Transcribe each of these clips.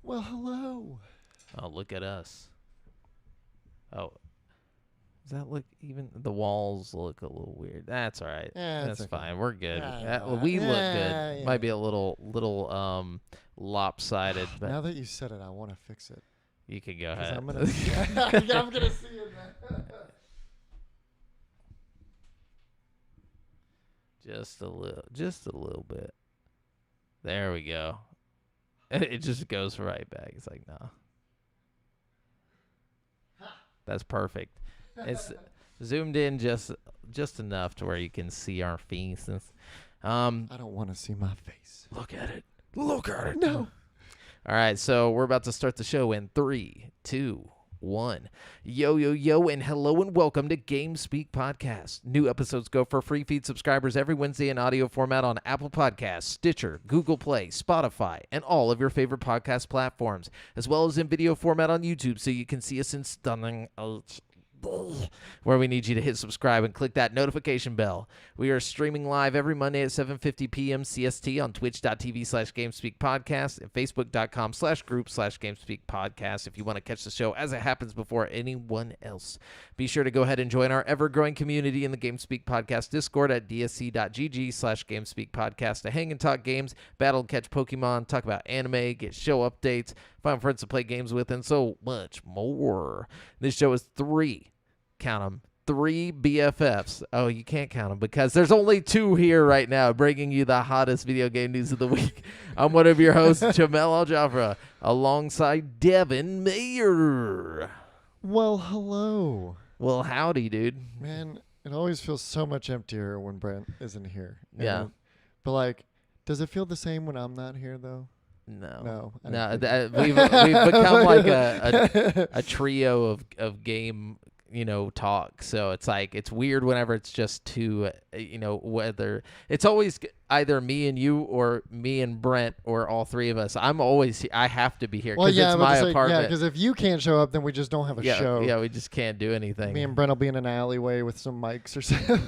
Well, hello. Oh, look at us. Oh, does that look even? The walls look a little weird. That's all right. Yeah, That's it's okay. fine. We're good. Yeah, We look yeah, good. yeah. Might be a little lopsided, but Now that you said it, I want to fix it. you can go 'Cause ahead. I'm gonna see it. Man. Just a little bit. There we go. It just goes right back. It's like, no. That's perfect. It's zoomed in just enough to where you can see our faces. I don't want to see my face. Look at it. Look at it. No. All right, so we're about to start the show in 3, 2, 1. Yo, and hello and welcome to GameSpeak Podcast. New episodes go for free feed subscribers every Wednesday in audio format on Apple Podcasts, Stitcher, Google Play, Spotify, and all of your favorite podcast platforms, as well as in video format on YouTube so you can see us in stunning where we need you to hit subscribe and click that notification bell. We are streaming live every Monday at 7:50 p.m. CST on twitch.tv/GameSpeakPodcast and Facebook.com/group/GameSpeakPodcast if you want to catch the show as it happens before anyone else. Be sure to go ahead and join our ever-growing community in the GameSpeak Podcast Discord at dsc.gg/GameSpeakPodcast to hang and talk games, battle and catch Pokemon, talk about anime, get show updates, find friends to play games with, and so much more. This show is count them, 3 BFFs. Oh, you can't count them because there's only 2 here right now bringing you the hottest video game news of the week. I'm one of your hosts, Jamel Al-Jafra, alongside Devin Mayer. Well, hello. Well, howdy, dude. Man, it always feels so much emptier when Brent isn't here. Yeah. But like, does it feel the same when I'm not here though? No. No. We've become like a trio of game, talk. So it's like, it's weird whenever it's just two, whether it's always either me and you or me and Brent or all 3 of us. I have to be here because it's my apartment. Yeah, because if you can't show up, then we just don't have a show. Yeah, we just can't do anything. Me and Brent will be in an alleyway with some mics or something.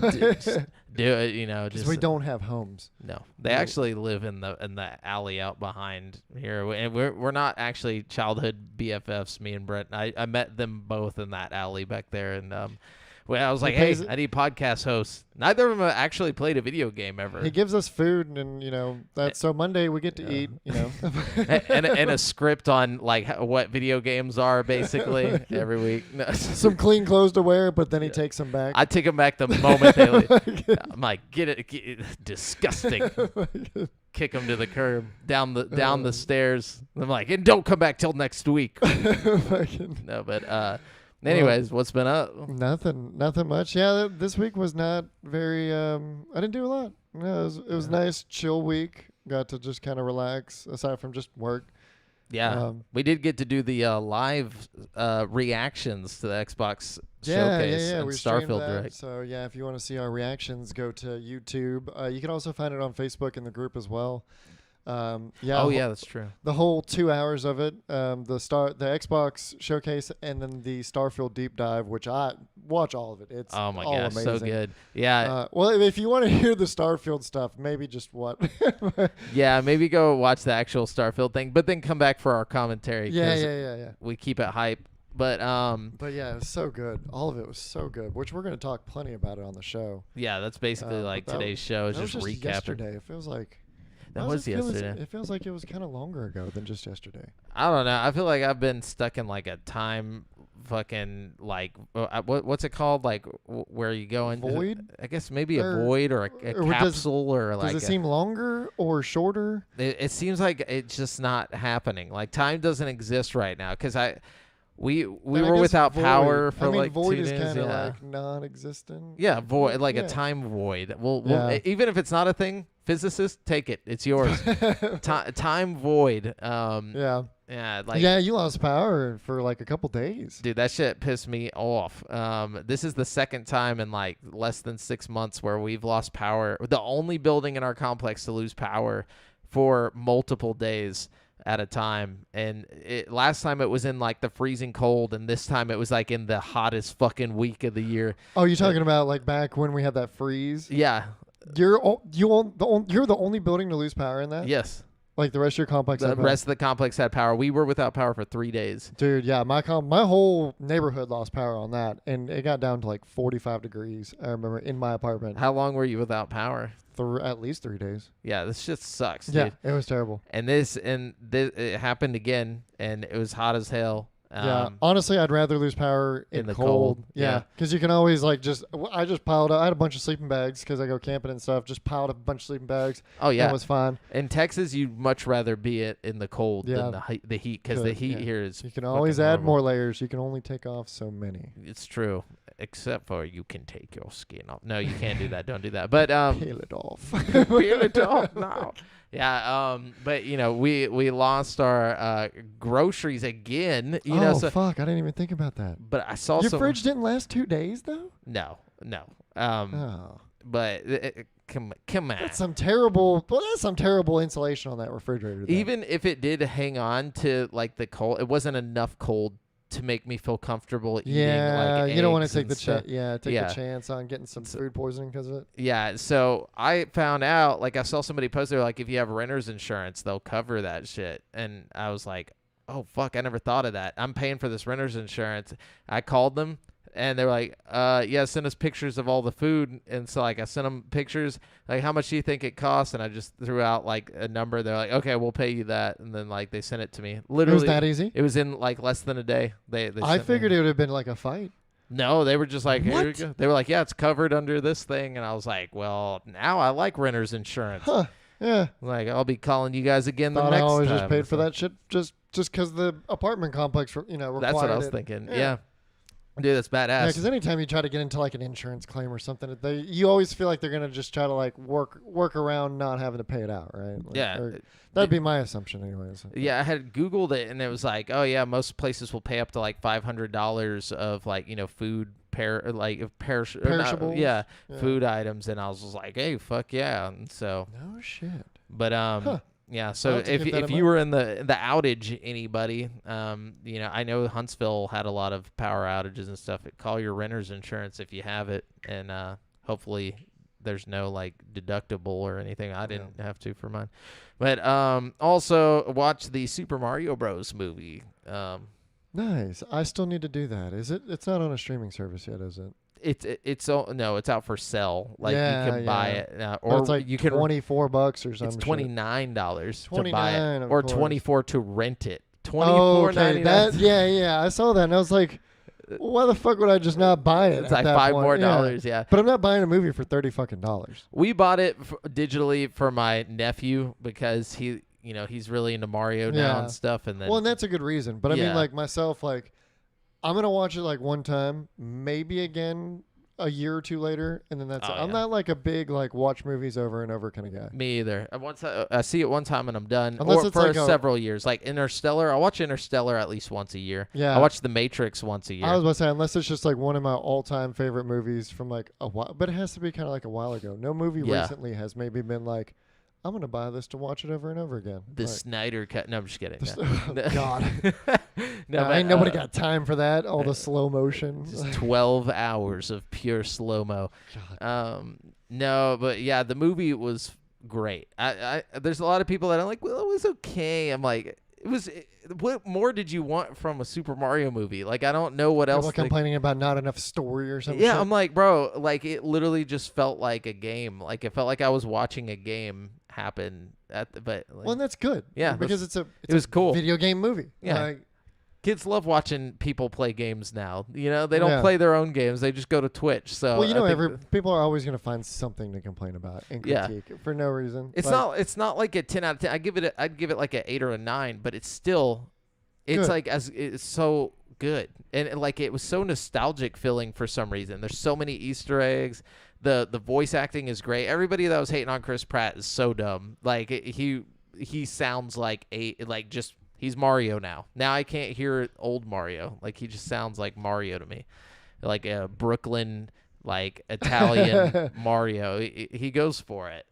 Do it, Because we don't have homes. No, they actually live in the alley out behind here, and we're not actually childhood BFFs. Me and Brent, I met them both in that alley back there, and I was like, hey, I need podcast hosts. Neither of them actually played a video game ever. He gives us food, and that's so Monday we get to eat. and a script on like what video games are basically every week. No. Some clean clothes to wear, but then he takes them back. I take them back the moment they leave. I'm like, get it, disgusting. Kick them to the curb, down the stairs. I'm like, and don't come back till next week. No, but anyways, what's been up? Nothing much. Yeah, this week was not very. I didn't do a lot. No, it was a nice, chill week. Got to just kind of relax, aside from just work. Yeah, we did get to do the live reactions to the Xbox showcase and we Starfield that. Direct. So yeah, if you want to see our reactions, go to YouTube. You can also find it on Facebook in the group as well. That's true. The whole 2 hours of it, the Xbox showcase, and then the Starfield deep dive, which I watch all of it. It's oh my all gosh, amazing. so good. Yeah. Well, if you want to hear the Starfield stuff, maybe just what? Yeah, maybe go watch the actual Starfield thing, but then come back for our commentary. Yeah. We keep it hype. But yeah, it was so good. All of it was so good, which we're going to talk plenty about it on the show. Yeah, that's basically like today's show is that just was recapping. Yesterday. It feels like that was yesterday. It feels like it was kind of longer ago than just yesterday. I don't know. I feel like I've been stuck in like a time fucking like what's it called, like where you go in void. I guess maybe a void or a capsule or like. Does it seem longer or shorter? It seems like it's just not happening. Like time doesn't exist right now because we were without power for like void 2 is days. kind of like non-existent. Yeah, void, like a time void. Well, even if it's not a thing, physicists, take it. It's yours. Time void. Yeah, you lost power for like a couple days. Dude, that shit pissed me off. This is the second time in like less than 6 months where we've lost power. The only building in our complex to lose power for multiple days at a time, and last time it was in like the freezing cold, and this time it was like in the hottest fucking week of the year. Oh, you're talking about like back when we had that freeze? Yeah. You're the only building to lose power in that? Yes. Like the rest of your complex The had power? rest of the complex had power. We were without power for 3 days. Dude, yeah, my whole neighborhood lost power on that, and it got down to like 45 degrees. I remember in my apartment. How long were you without power? At least 3 days. Yeah, this shit sucks, Yeah, dude. it was terrible. And this it happened again, and it was hot as hell. Yeah, honestly, I'd rather lose power in the cold. cold, Yeah, yeah. because you can always like I just piled up. I had a bunch of sleeping bags because I go camping and stuff. Just piled up a bunch of sleeping bags. Oh yeah, and it was fine. in Texas, you'd much rather be in the cold Yeah. than the heat, because the Good, heat yeah. here is. You can always fucking add horrible. more layers. You can only take off so many. It's true, except for you can take your skin off. No, you can't do that. Don't do that. But Peel it off. peel it off now. Yeah, but we lost our groceries again. You know, Oh so fuck! I didn't even think about that. but I saw Your some. fridge didn't last 2 days though. No. Oh, But come on. that's some terrible. Well, that's some terrible insulation on that refrigerator. Then. Even if it did hang on to like the cold, it wasn't enough cold to make me feel comfortable eating. yeah, like, you don't want to eggs take and the stuff. chance. Take Yeah. the chance on getting some So- food poisoning because of it. Yeah, so I found out, like I saw somebody post there, like if you have renter's insurance, they'll cover that shit. And I was like, oh, fuck, I never thought of that. I'm paying for this renter's insurance. I called them, and they were like, yeah, send us pictures of all the food. And so, like, I sent them pictures, like, how much do you think it costs? And I just threw out, like, a number. They're like, okay, we'll pay you that. And then, like, they sent it to me. It Literally, was that easy. it was in, like, less than a day. They I sent me- figured it would have been like a fight. No, they were just like, here we What? go. They were like, yeah, it's covered under this thing. And I was like, well, now I like renter's insurance. Huh? Yeah. Like, I'll be calling you guys again the Thought next I always time. just paid It's for like- that shit just because the apartment complex, required That's what I was it. thinking. Yeah. Yeah. Dude, that's Yeah, badass. because anytime you try to get into like an insurance claim or something, you always feel like they're gonna just try to like work around not having to pay it out, right? Like, Yeah. or- that'd be my assumption, anyways. Yeah, I had Googled it, and it was like, oh, yeah, most places will pay up to like $500 of like, food, Perishables? yeah, Yeah. food items. And I was just like, hey, fuck yeah. And so, No shit. but, Huh. yeah, I'll so have to if keep that if in you were in the outage, anybody, I know Huntsville had a lot of power outages and stuff. Call your renter's insurance if you have it, and hopefully there's no like deductible or anything. I didn't have to for mine, but also watch the Super Mario Bros. Movie. Nice. I still need to do that. Is it? It's not on a streaming service yet, is it? It's out for sale. Like Yeah, you can buy yeah. it, Or or it's like you can. $24 or something. It's $29 to buy $29, it, of or course. $24 to rent it. Oh, okay. $24.99. Yeah. I saw that, and I was like, why the fuck would I just not buy it? It's at like that $5 point? more Yeah. dollars, yeah. But I'm not buying a movie for $30 We bought it digitally for my nephew because he's really into Mario now Yeah. and stuff. And then Well, and that's a good reason. But I mean, Yeah. like myself, like I'm gonna watch it like one time, maybe again a year or two later, and then that's Oh, it. I'm yeah. not like a big like watch movies over and over kind of guy. me either. Once I see it one time and I'm done. Unless or it's for like several years, like Interstellar. I watch Interstellar at least once a year. Yeah. I watch The Matrix once a year. I was about to say, unless it's just like one of my all-time favorite movies from like a while, but it has to be kind of like a while ago. No movie Yeah. recently has maybe been like, I'm gonna buy this to watch it over and over again. The Like, Snyder cut. No, I'm just kidding. this- No. oh, God. No, but, ain't nobody got time for that. All the slow motion. just 12 hours of pure slow mo. God. No, but yeah, the movie was great. I there's a lot of people that are like, well, it was okay. I'm like, what more did you want from a Super Mario movie? Like, I don't know what else. People complaining about not enough story or something. Yeah, I'm like, bro, like it literally just felt like a game. Like it felt like I was watching a game happen but like, Well, and that's good. Yeah, because it's it a was cool. video game movie. Yeah. Like, kids love watching people play games now. They don't Yeah. play their own games. They just go to Twitch. So well, I think people are always gonna find something to complain about and Yeah. critique for no reason. It's Like, it's not like a 10 out of 10. I'd give it like an 8 or a 9, but it's still it's Good. like it's so good. And like it was so nostalgic feeling for some reason. There's so many Easter eggs. The voice acting is great. Everybody that was hating on Chris Pratt is so dumb. Like he sounds like he's Mario now. Now I can't hear old Mario. Like he just sounds like Mario to me. Like a Brooklyn like Italian Mario. He goes for it.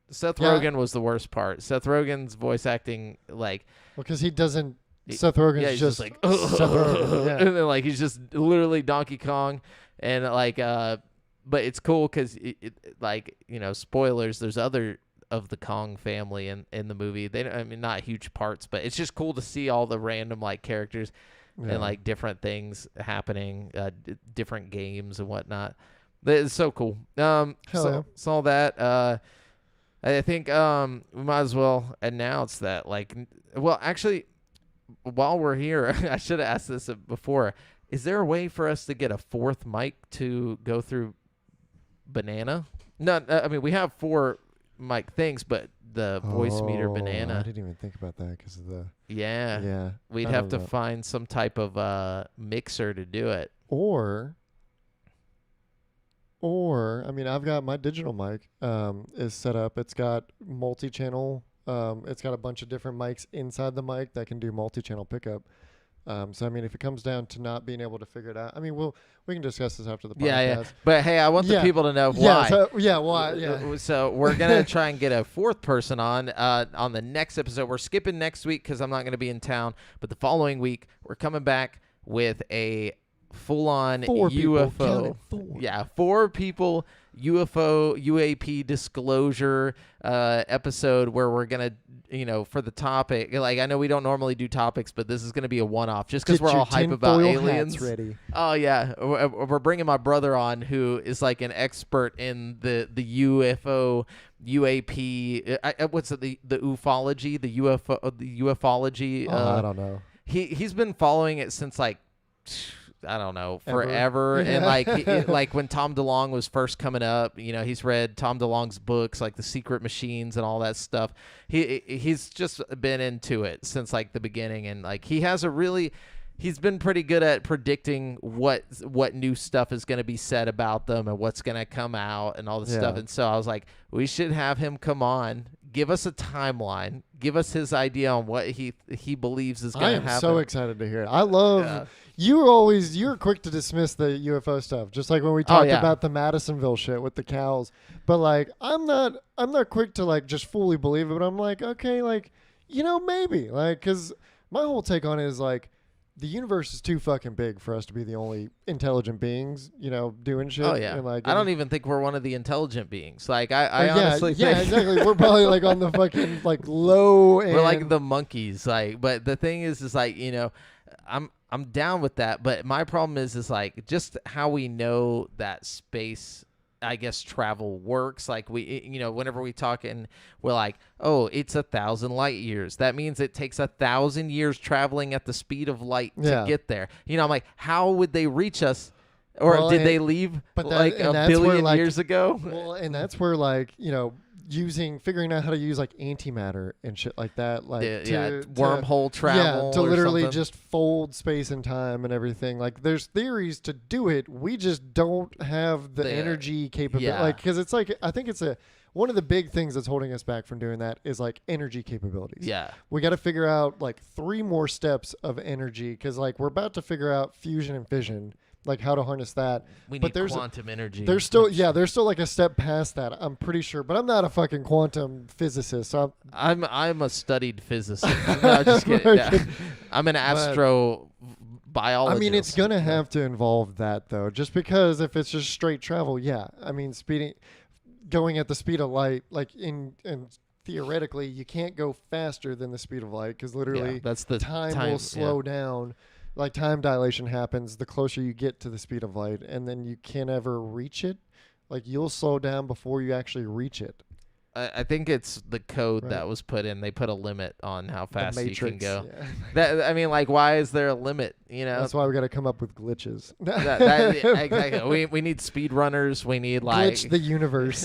Seth Yeah. Rogen was the worst part. Seth Rogen's voice acting like because he doesn't. Seth Rogen's yeah, he's just like Seth Rogen, yeah. and then like he's just literally Donkey Kong and like but it's cool because like spoilers, there's other of the Kong family in the movie. I mean, not huge parts, but it's just cool to see all the random like characters and like different things happening, different games and whatnot. It's so cool. Saw that. I think we might as well announce that. Like, well, actually, while we're here, I should have asked this before. Is there a way for us to get a fourth mic to go through Banana? No, I mean we have 4 mic things, but the voice meter Banana. I didn't even think about that because of the. Yeah. We'd have to find some type of mixer to do it. Or I mean, I've got my digital mic is set up. It's got multi-channel. It's got a bunch of different mics inside the mic that can do multi-channel pickup. So I mean, if it comes down to not being able to figure it out, I mean, we can discuss this after the podcast. Yeah. But hey, I want the people to know why. Why? Yeah. So we're gonna try and get a 4th person on the next episode. We're skipping next week because I'm not gonna be in town. But the following week, we're coming back with a full-on 4 UFO. People, 4. Yeah, 4 people UFO UAP disclosure episode where we're gonna, for the topic. Like, I know we don't normally do topics, but this is gonna be a one-off just because we're all hype about aliens. Ready. Oh yeah, we're bringing my brother on who is like an expert in the UFO UAP. What's it, the ufology, the ufology? I don't know. He's been following it since like, I don't know, forever. Yeah. And like like when Tom DeLonge was first coming up, he's read Tom DeLonge's books, like The Secret Machines and all that stuff. He's just been into it since like the beginning, and like he's been pretty good at predicting what new stuff is going to be said about them and what's going to come out and all this stuff. And so I was like, we should have him come on, give us a timeline, give us his idea on what he believes is going to happen. I am so excited to hear it. I love you're quick to dismiss the UFO stuff, just like when we talked about the Madisonville shit with the cows. But like, I'm not quick to like just fully believe it. But I'm like, okay, like, maybe, like, because my whole take on it is like, the universe is too fucking big for us to be the only intelligent beings, doing shit. Oh yeah. And like, I don't even think we're one of the intelligent beings. Like I honestly think exactly. We're probably like on the fucking like low end. We're like the monkeys. Like, but the thing is like, I'm down with that. But my problem is like just how we know that space, I guess, travel works. Like we, whenever we talk and we're like, oh, it's 1,000 light years. That means it takes 1,000 years traveling at the speed of light to get there. I'm like, how would they reach us? Or did they leave like a billion years ago? Well, and that's where like, figuring out how to use like antimatter and shit like that, like wormhole travel, to literally something. just fold space and time and everything. Like, there's theories to do it. We just don't have the energy capability. Like, because it's like, I think it's one of the big things that's holding us back from doing that is like energy capabilities. Yeah, we got to figure out like 3 more steps of energy, because like we're about to figure out fusion and fission, like how to harness that. We need quantum energy. There's still like a step past that, I'm pretty sure, but I'm not a fucking quantum physicist. So I'm a studied physicist. No, just kidding. Yeah. I'm an astrobiologist. I mean, it's gonna have to involve that though, just because if it's just straight travel, I mean, going at the speed of light, like and theoretically, you can't go faster than the speed of light, because literally that's the time will slow down. Like, time dilation happens the closer you get to the speed of light, and then you can't ever reach it. Like, you'll slow down before you actually reach it. I think it's the code that was put in. They put a limit on how fast you can go. Yeah. That, I mean, like, why is there a limit? That's why we got to come up with glitches. Exactly. We need speed runners. We need like glitch the universe.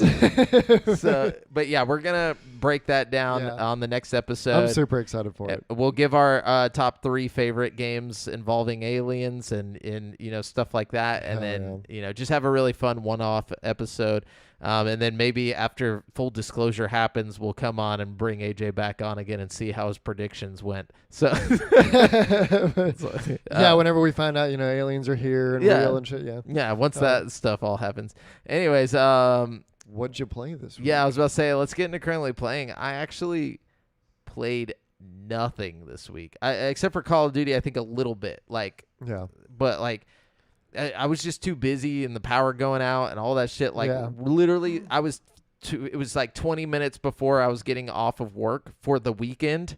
So, but yeah, we're gonna break that down on the next episode. I'm super excited for it. We'll give our top 3 favorite games involving aliens and stuff like that, and then just have a really fun one-off episode. And then maybe after full disclosure happens, we'll come on and bring AJ back on again and see how his predictions went. So, whenever we find out, aliens are here and real and shit. Yeah. Once that stuff all happens. Anyways, what'd you play this week? Yeah, I was about to say, let's get into currently playing. I actually played nothing this week, except for Call of Duty. I think a little bit, but like. I was just too busy and the power going out and all that shit. Like literally, I was it was like 20 minutes before I was getting off of work for the weekend,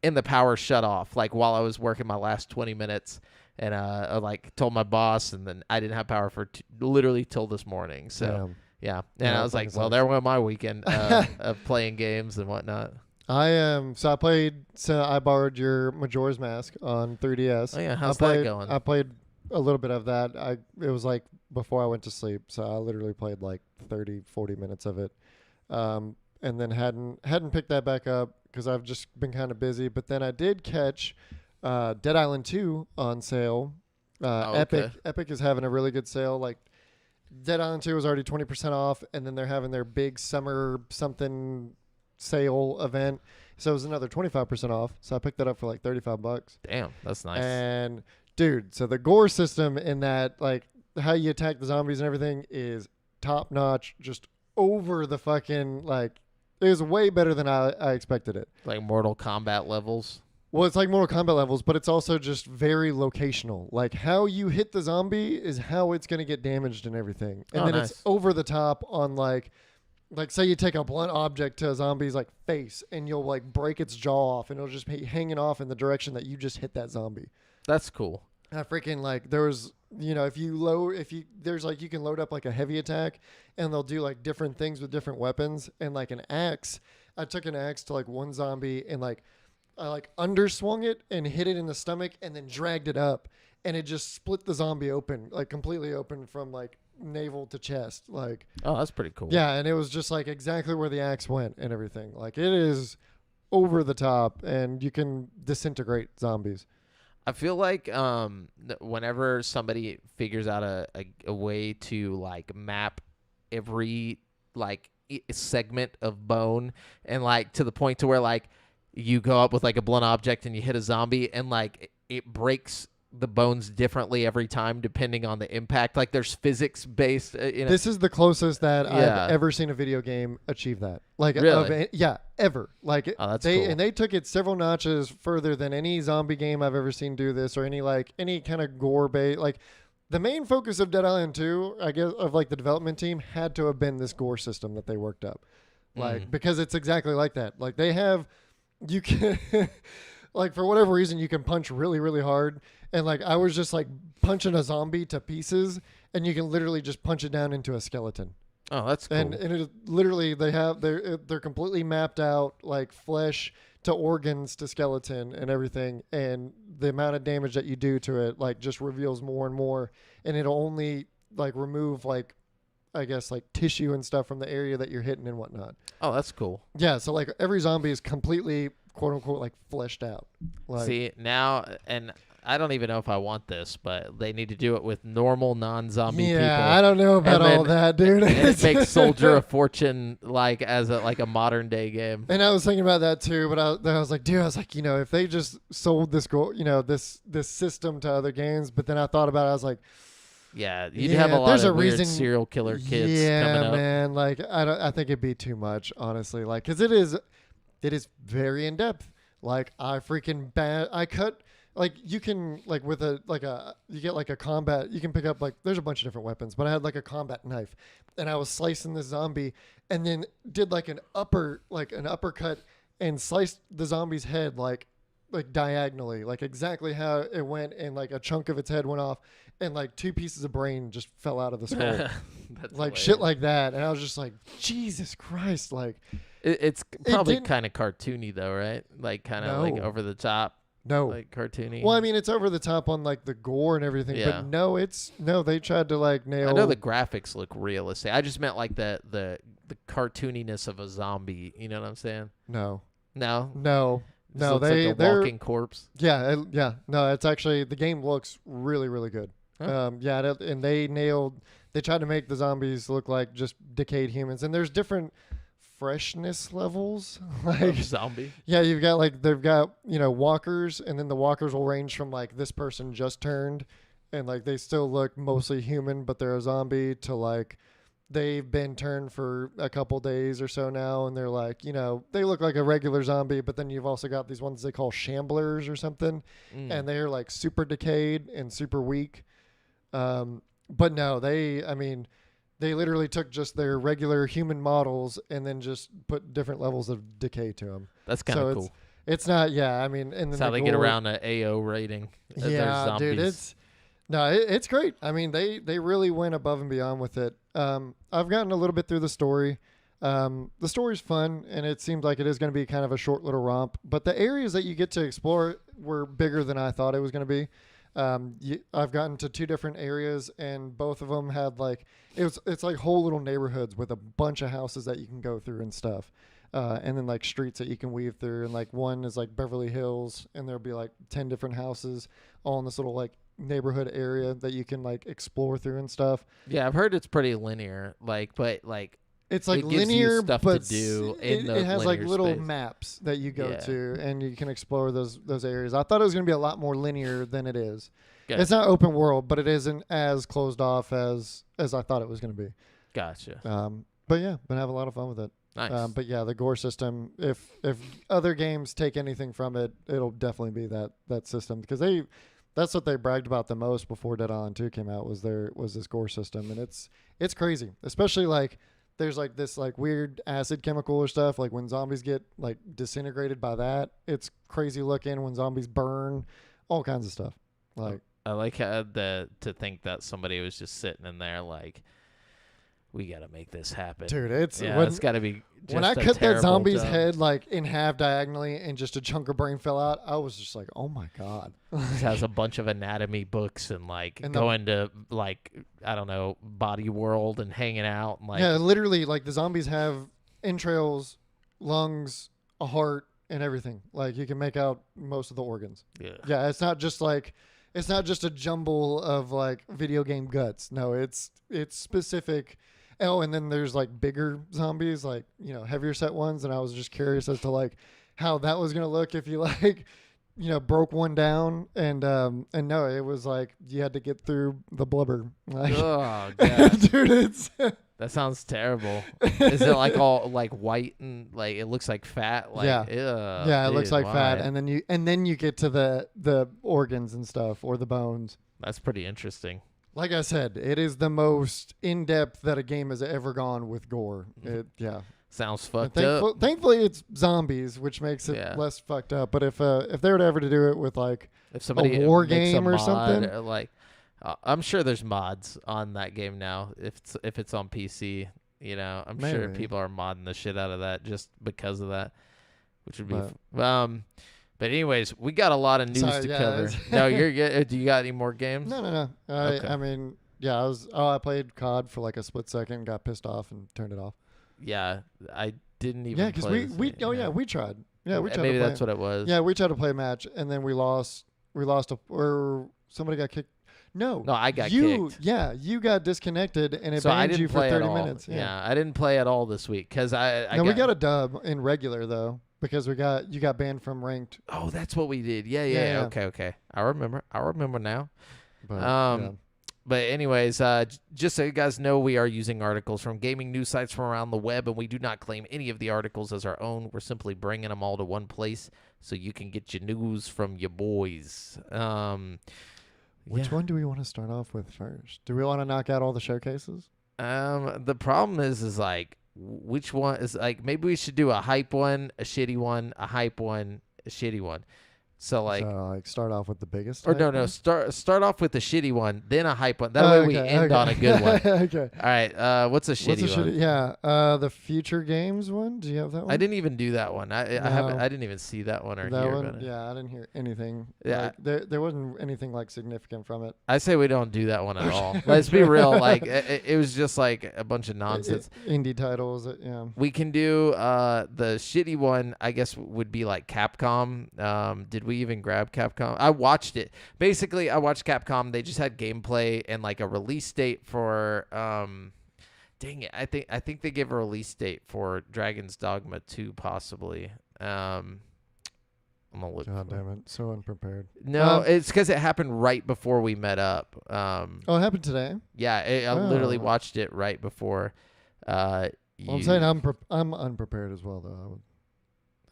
and the power shut off like while I was working my last 20 minutes. And I like told my boss, and then I didn't have power for literally till this morning. So yeah. And I was like, well, there went my weekend of playing games and whatnot. So I borrowed your Majora's Mask on 3DS. Oh yeah, how's that going? I played a little bit of that. It was like before I went to sleep, so I literally played like 30, 40 minutes of it. And then hadn't picked that back up because I've just been kind of busy. But then I did catch Dead Island 2 on sale. Epic is having a really good sale. Like Dead Island 2 was already 20% off, and then they're having their big summer something sale event, so it was another 25% off. So I picked that up for like $35. Damn, that's nice. And dude, so the gore system in that, like how you attack the zombies and everything, is top notch. Just over the fucking, like, it was way better than I expected it. Like Mortal Kombat levels. Well, it's like Mortal Kombat levels, but it's also just very locational. Like how you hit the zombie is how it's going to get damaged and everything. And then nice. It's over the top on like say you take a blunt object to a zombie's like face, and you'll like break its jaw off, and it'll just be hanging off in the direction that you just hit that zombie. That's cool. I freaking like, there was, there's like, you can load up like a heavy attack, and they'll do like different things with different weapons. And like an axe, I took an axe to like one zombie, and like I like underswung it and hit it in the stomach, and then dragged it up, and it just split the zombie open, like completely open from like navel to chest. Like, oh, that's pretty cool. Yeah, and it was just like exactly where the axe went and everything. Like, it is over the top, and you can disintegrate zombies. I feel like whenever somebody figures out a way to like map every like segment of bone, and like to the point to where like you go up with like a blunt object and you hit a zombie, and like it breaks the bones differently every time depending on the impact. Like there's physics based. This is the closest that I've ever seen a video game achieve that. Like, really? Ever. Like, that's cool. And they took it several notches further than any zombie game I've ever seen do this, or any kind of gore bait. Like, the main focus of Dead Island 2, I guess, of like the development team, had to have been this gore system that they worked up. Like, because it's exactly like that. Like, you can, like, for whatever reason, you can punch really, really hard. And like, I was just like punching a zombie to pieces, and you can literally just punch it down into a skeleton. Oh, that's cool. And it is literally, they're completely mapped out, like flesh to organs to skeleton and everything. And the amount of damage that you do to it, like, just reveals more and more. And it'll only like remove like, I guess, like tissue and stuff from the area that you're hitting and whatnot. Oh, that's cool. Yeah. So like every zombie is completely, quote unquote, like fleshed out. Like, see now, and I don't even know if I want this, but they need to do it with normal non-zombie people. Yeah, I don't know about all that, dude. And make Soldier of Fortune like as a modern day game. And I was thinking about that too, but I was like, dude, if they just sold this this system to other games, but then I thought about it, I was like, yeah, you'd have a lot of weird serial killer kids coming up. Yeah, man, like I think it'd be too much, honestly, like, cuz it is very in depth. Like, I cut. Like, you can, like, with you get like a combat, you can pick up, like, there's a bunch of different weapons, but I had like a combat knife, and I was slicing the zombie, and then did like an uppercut and sliced the zombie's head like diagonally, like exactly how it went, and like a chunk of its head went off, and like 2 pieces of brain just fell out of the skull. Like hilarious. Shit like that. And I was just like, Jesus Christ. Like, it's probably kind of cartoony though, right? Like kind of like over the top. No, like cartoony. Well, I mean, it's over the top on like the gore and everything, but they tried to like nail. I know the graphics look realistic. I just meant like the cartooniness of a zombie. You know what I'm saying? No. They're like a walking corpse. Yeah. No, it's actually, the game looks really, really good. Huh? And they tried to make the zombies look like just decayed humans, and there's different freshness levels, like zombie. Yeah, you've got like, they've got walkers, and then the walkers will range from like this person just turned, and like they still look mostly human, but they're a zombie, to like they've been turned for a couple days or so now, and they're like, they look like a regular zombie, but then you've also got these ones they call shamblers or something, and they're like super decayed and super weak. But no, they literally took just their regular human models and then just put different levels of decay to them. That's kind of cool. It's not, I mean, and then that's how they get around an AO rating. Yeah, dude, it's great. I mean, they really went above and beyond with it. I've gotten a little bit through the story. The story's fun, and it seems like it is going to be kind of a short little romp. But the areas that you get to explore were bigger than I thought it was going to be. I've gotten to 2 different areas, and both of them had like it's like whole little neighborhoods with a bunch of houses that you can go through and stuff, and then like streets that you can weave through. And like one is like Beverly Hills, and there'll be like 10 different houses all in this little like neighborhood area that you can like explore through and stuff. Yeah, I've heard it's pretty linear, but it's like linear, stuff but to do it has like little maps that you go to, and you can explore those areas. I thought it was going to be a lot more linear than it is. Good. It's not open world, but it isn't as closed off as I thought it was going to be. Gotcha. But yeah, been having a lot of fun with it. Nice. But yeah, the gore system. If other games take anything from it, it'll definitely be that system, because that's what they bragged about the most before Dead Island 2 came out was this gore system, and it's crazy, especially like. There's like this like weird acid chemical or stuff. Like when zombies get like disintegrated by that, it's crazy looking. When zombies burn, all kinds of stuff. Like I like how to think that somebody was just sitting in there like, we got to make this happen. Dude, it's got to be just when I cut that zombie's head like in half diagonally and just a chunk of brain fell out, I was just like, oh my God. It has a bunch of anatomy books and going to like, I don't know, Body World and hanging out. And yeah, literally like the zombies have entrails, lungs, a heart, and everything. Like you can make out most of the organs. Yeah. It's not just a jumble of like video game guts. No, it's specific. Oh, and then there's like bigger zombies, like, heavier set ones. And I was just curious as to like how that was going to look if you like, broke one down. And no, it was like you had to get through the blubber. Like, oh, God. Dude, that sounds terrible. Is it like all like white and like it looks like fat? Like, yeah, it looks like fat. And then you get to the organs and stuff, or the bones. That's pretty interesting. Like I said, it is the most in-depth that a game has ever gone with gore. Sounds fucked up. Thankfully, it's zombies, which makes it less fucked up. But if they were to ever to do it with like a war game or something, I'm sure there's mods on that game now. If it's on PC, I'm sure people are modding the shit out of that just because of that, which would be. But anyways, we got a lot of news to cover. No, you're good. Do you got any more games? No. Okay. I mean, yeah, I played COD for like a split second, got pissed off, and turned it off. Yeah, I didn't even. Yeah, because we tried. Yeah, we tried. Maybe that's what it was. Yeah, we tried to play a match, and then we lost. Or somebody got kicked. No, I got kicked. Yeah, you got disconnected, and it banned you for 30 minutes. Yeah, I didn't play at all this week because we got a dub in regular though. Because you got banned from ranked. Oh, that's what we did. Yeah. Okay. I remember now. But anyways, just so you guys know, we are using articles from gaming news sites from around the web, and we do not claim any of the articles as our own. We're simply bringing them all to one place so you can get your news from your boys. Which one do we want to start off with first? Do we want to knock out all the showcases? The problem is like, which one is like, maybe we should do a hype one, a shitty one, a hype one, a shitty one. So start off with the biggest. Or no, start off with the shitty one, then a hype one. That way we end on a good one. Okay. All right. What's a shitty one? Yeah. The future games one. Do you have that one? I didn't even do that one. I haven't. I didn't even see that one or hear about it. Yeah, I didn't hear anything. Yeah. There wasn't anything like significant from it. I say we don't do that one at all. Let's be real. Like it was just like a bunch of nonsense. Indie titles. Yeah. We can do the shitty one. I guess would be like Capcom. Did we even grab Capcom? I watched it. Basically, I watched Capcom. They just had gameplay and like a release date for dang it. I think they gave a release date for Dragon's Dogma 2 possibly. I'm gonna look. God damn it. So unprepared. No, it's because it happened right before we met up. It happened today? Yeah, I literally watched it right before I'm saying I'm unprepared as well though.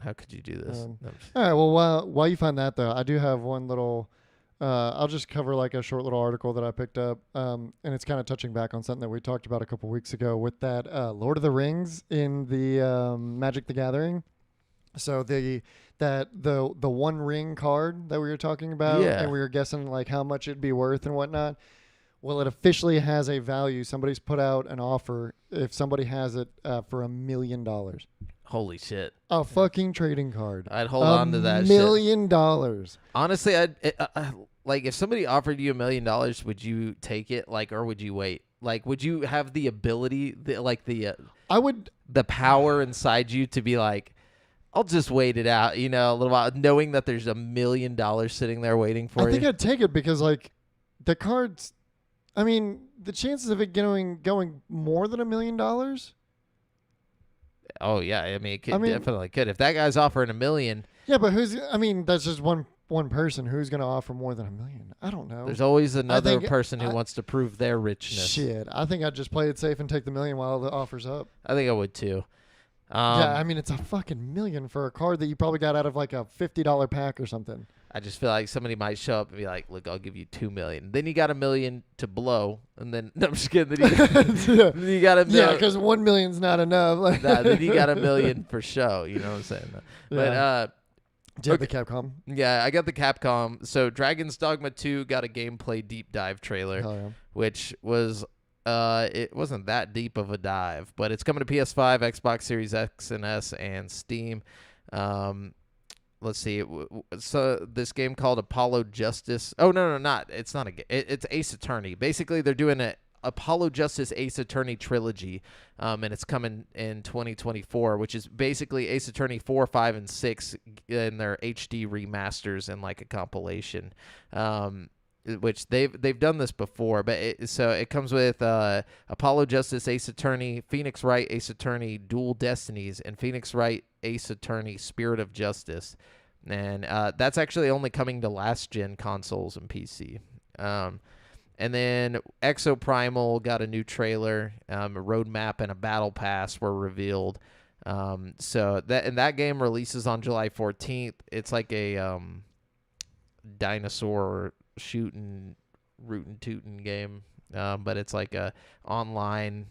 How could you do this? All right. Well, while you find that though, I do have one little I'll just cover like a short little article that I picked up, and it's kind of touching back on something that we talked about a couple weeks ago with that Lord of the Rings in the Magic the Gathering. So the One Ring card that we were talking about, and we were guessing like how much it'd be worth and whatnot. Well, it officially has a value. Somebody's put out an offer if somebody has it for $1 million. Holy shit! A fucking trading card. I'd hold on to that. $1 million. Honestly, like if somebody offered you $1 million, would you take it? Like, or would you wait? Like, would you have the ability, I would, the power inside you to be like, I'll just wait it out, a little while, knowing that there's $1 million sitting there waiting for you. I think I'd take it because like the cards. I mean, the chances of it going more than $1 million. Oh yeah, I mean, definitely could. If that guy's offering $1 million. Yeah, but that's just one person. Who's going to offer more than $1 million? I don't know. There's always another person who wants to prove their richness. Shit, I think I'd just play it safe and take the $1 million while the offer's up. I think I would too. Yeah, I mean, it's a fucking $1 million for a card that you probably got out of like a $50 pack or something. I just feel like somebody might show up and be like, "Look, I'll give you $2 million." Then you got $1 million to blow, and then no, I'm just kidding. Then you got $1 million. Yeah, because $1 million's not enough. Then you got $1 million for show. You know what I'm saying? Yeah. But do you have the Capcom? Yeah, I got the Capcom. So Dragon's Dogma 2 got a gameplay deep dive trailer, which was it wasn't that deep of a dive, but it's coming to PS5, Xbox Series X and S, and Steam. Let's see. So this game called Apollo Justice. Oh no, not. It's not a game. It's Ace Attorney. Basically, they're doing a Apollo Justice Ace Attorney trilogy, and it's coming in 2024, which is basically Ace Attorney 4, 5, and 6 in their HD remasters and like a compilation. Which they've done this before, but it comes with Apollo Justice Ace Attorney, Phoenix Wright Ace Attorney Dual Destinies, and Phoenix Wright Ace Attorney Spirit of Justice, and that's actually only coming to last gen consoles and PC. And then Exoprimal got a new trailer, a roadmap and a battle pass were revealed. So that game releases on July 14th. It's like a dinosaur shooting, rootin' tootin' game, but it's like a online,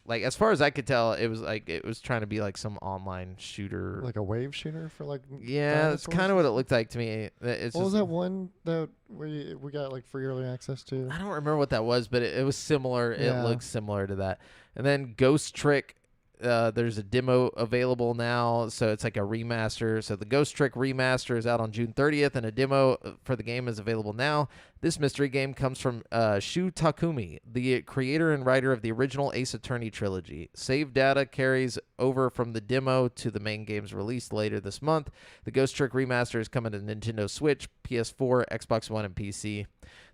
like as far as I could tell, it was trying to be like some online shooter, like a wave shooter for like that's kind of what it looked like to me. What was that one that we got like free early access to? I don't remember what that was, but it was similar. Yeah. It looks similar to that. And then Ghost Trick. There's a demo available now, so it's like a remaster. So the Ghost Trick remaster is out on June 30th, and a demo for the game is available now. This mystery game comes from Shu Takumi, the creator and writer of the original Ace Attorney trilogy. Save data carries over from the demo to the main game's release later this month. The Ghost Trick remaster is coming to Nintendo Switch, PS4, Xbox One, and PC.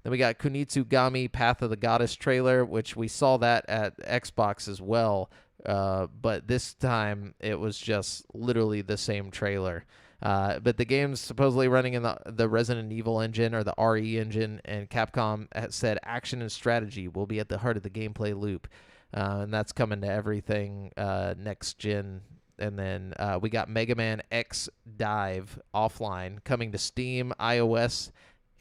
Then we got Kunitsugami Path of the Goddess trailer, which we saw that at Xbox as well. But this time it was just literally the same trailer. But the game's supposedly running in the Resident Evil engine or the RE engine, and Capcom has said action and strategy will be at the heart of the gameplay loop. And that's coming to everything next gen. And then we got Mega Man X Dive Offline coming to Steam, iOS,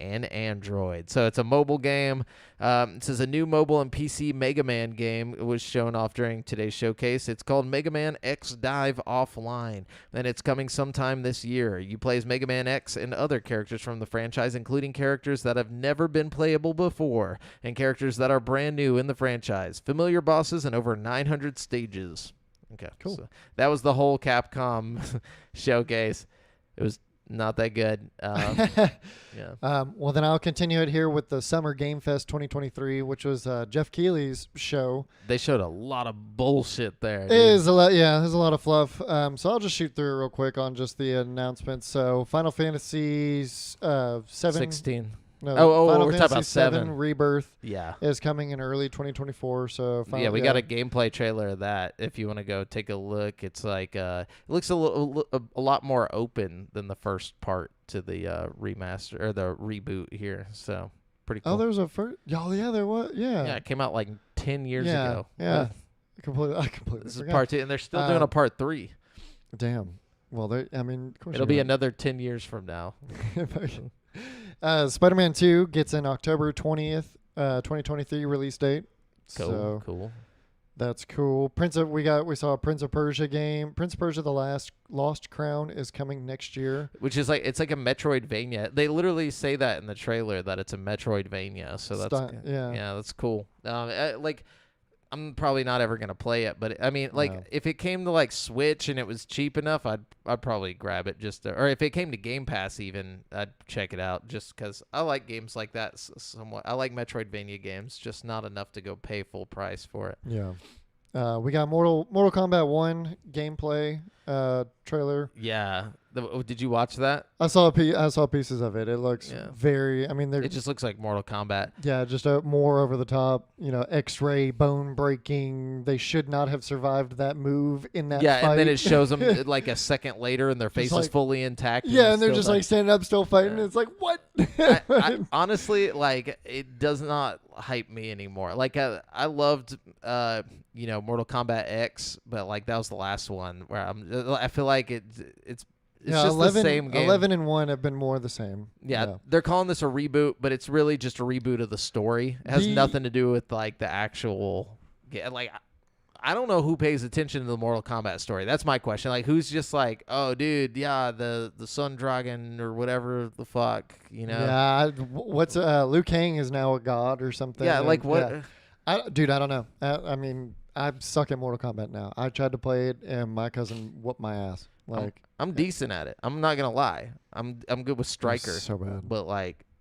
and Android. So it's a mobile game. It says a new mobile and PC Mega Man game was shown off during today's showcase. It's called Mega Man X Dive Offline, and it's coming sometime this year. You play as Mega Man X and other characters from the franchise, including characters that have never been playable before and characters that are brand new in the franchise. Familiar bosses and over 900 stages. Okay, cool. So that was the whole Capcom showcase. It was not that good. Yeah. Well, then I'll continue it here with the Summer Game Fest 2023, which was Jeff Keighley's show. They showed a lot of bullshit there. It is a lot. Yeah, there's a lot of fluff. So I'll just shoot through it real quick on just the announcements. So Final Fantasy 16. No, Final Fantasy we're talking about 7 Rebirth. Yeah, is coming in early 2024. So we got a gameplay trailer of that. If you want to go take a look, it's like it looks a lot more open than the first part to the remaster or the reboot here. So pretty cool. Oh, there's a first. Oh, yeah, there was. Yeah. Yeah, it came out like 10 years ago. Yeah. I completely This forgot. is part 2, and they're still doing a part 3. Damn. Well, of course it'll be another 10 years from now. Spider-Man 2 gets an October 20th, 2023 release date. Cool. That's cool. We saw a Prince of Persia game. Prince of Persia: The Lost Crown is coming next year. Which is it's like a Metroidvania. They literally say that in the trailer that it's a Metroidvania. So that's cool. I'm probably not ever gonna play it, but I mean, if it came to Switch and it was cheap enough, I'd probably grab it or if it came to Game Pass even, I'd check it out just because I like games like that somewhat. I like Metroidvania games, just not enough to go pay full price for it. Yeah. We got Mortal Kombat 1 gameplay trailer. Yeah. Did you watch that? I saw pieces of it. It looks very. I mean, it just looks like Mortal Kombat. Yeah, just more over the top. X-ray, bone breaking. They should not have survived that move in that. Yeah, fight. And then it shows them a second later, and their face is fully intact. Yeah, and they're just standing up, still fighting. Yeah. It's like what? I honestly, it does not hype me anymore. I loved, Mortal Kombat X, but that was the last one where I feel like it's just 11, the same game. 11 and 1 have been more the same. Yeah, they're calling this a reboot, but it's really just a reboot of the story. It has nothing to do with the actual. I don't know who pays attention to the Mortal Kombat story. That's my question. Who's just oh, dude, yeah, the Sun Dragon or whatever the fuck, Yeah, what's Liu Kang is now a god or something. Yeah, what? Yeah. I don't know. I mean, I suck at Mortal Kombat now. I tried to play it, and my cousin whooped my ass. I'm decent at it. I'm not gonna lie. I'm good with Striker. So bad. But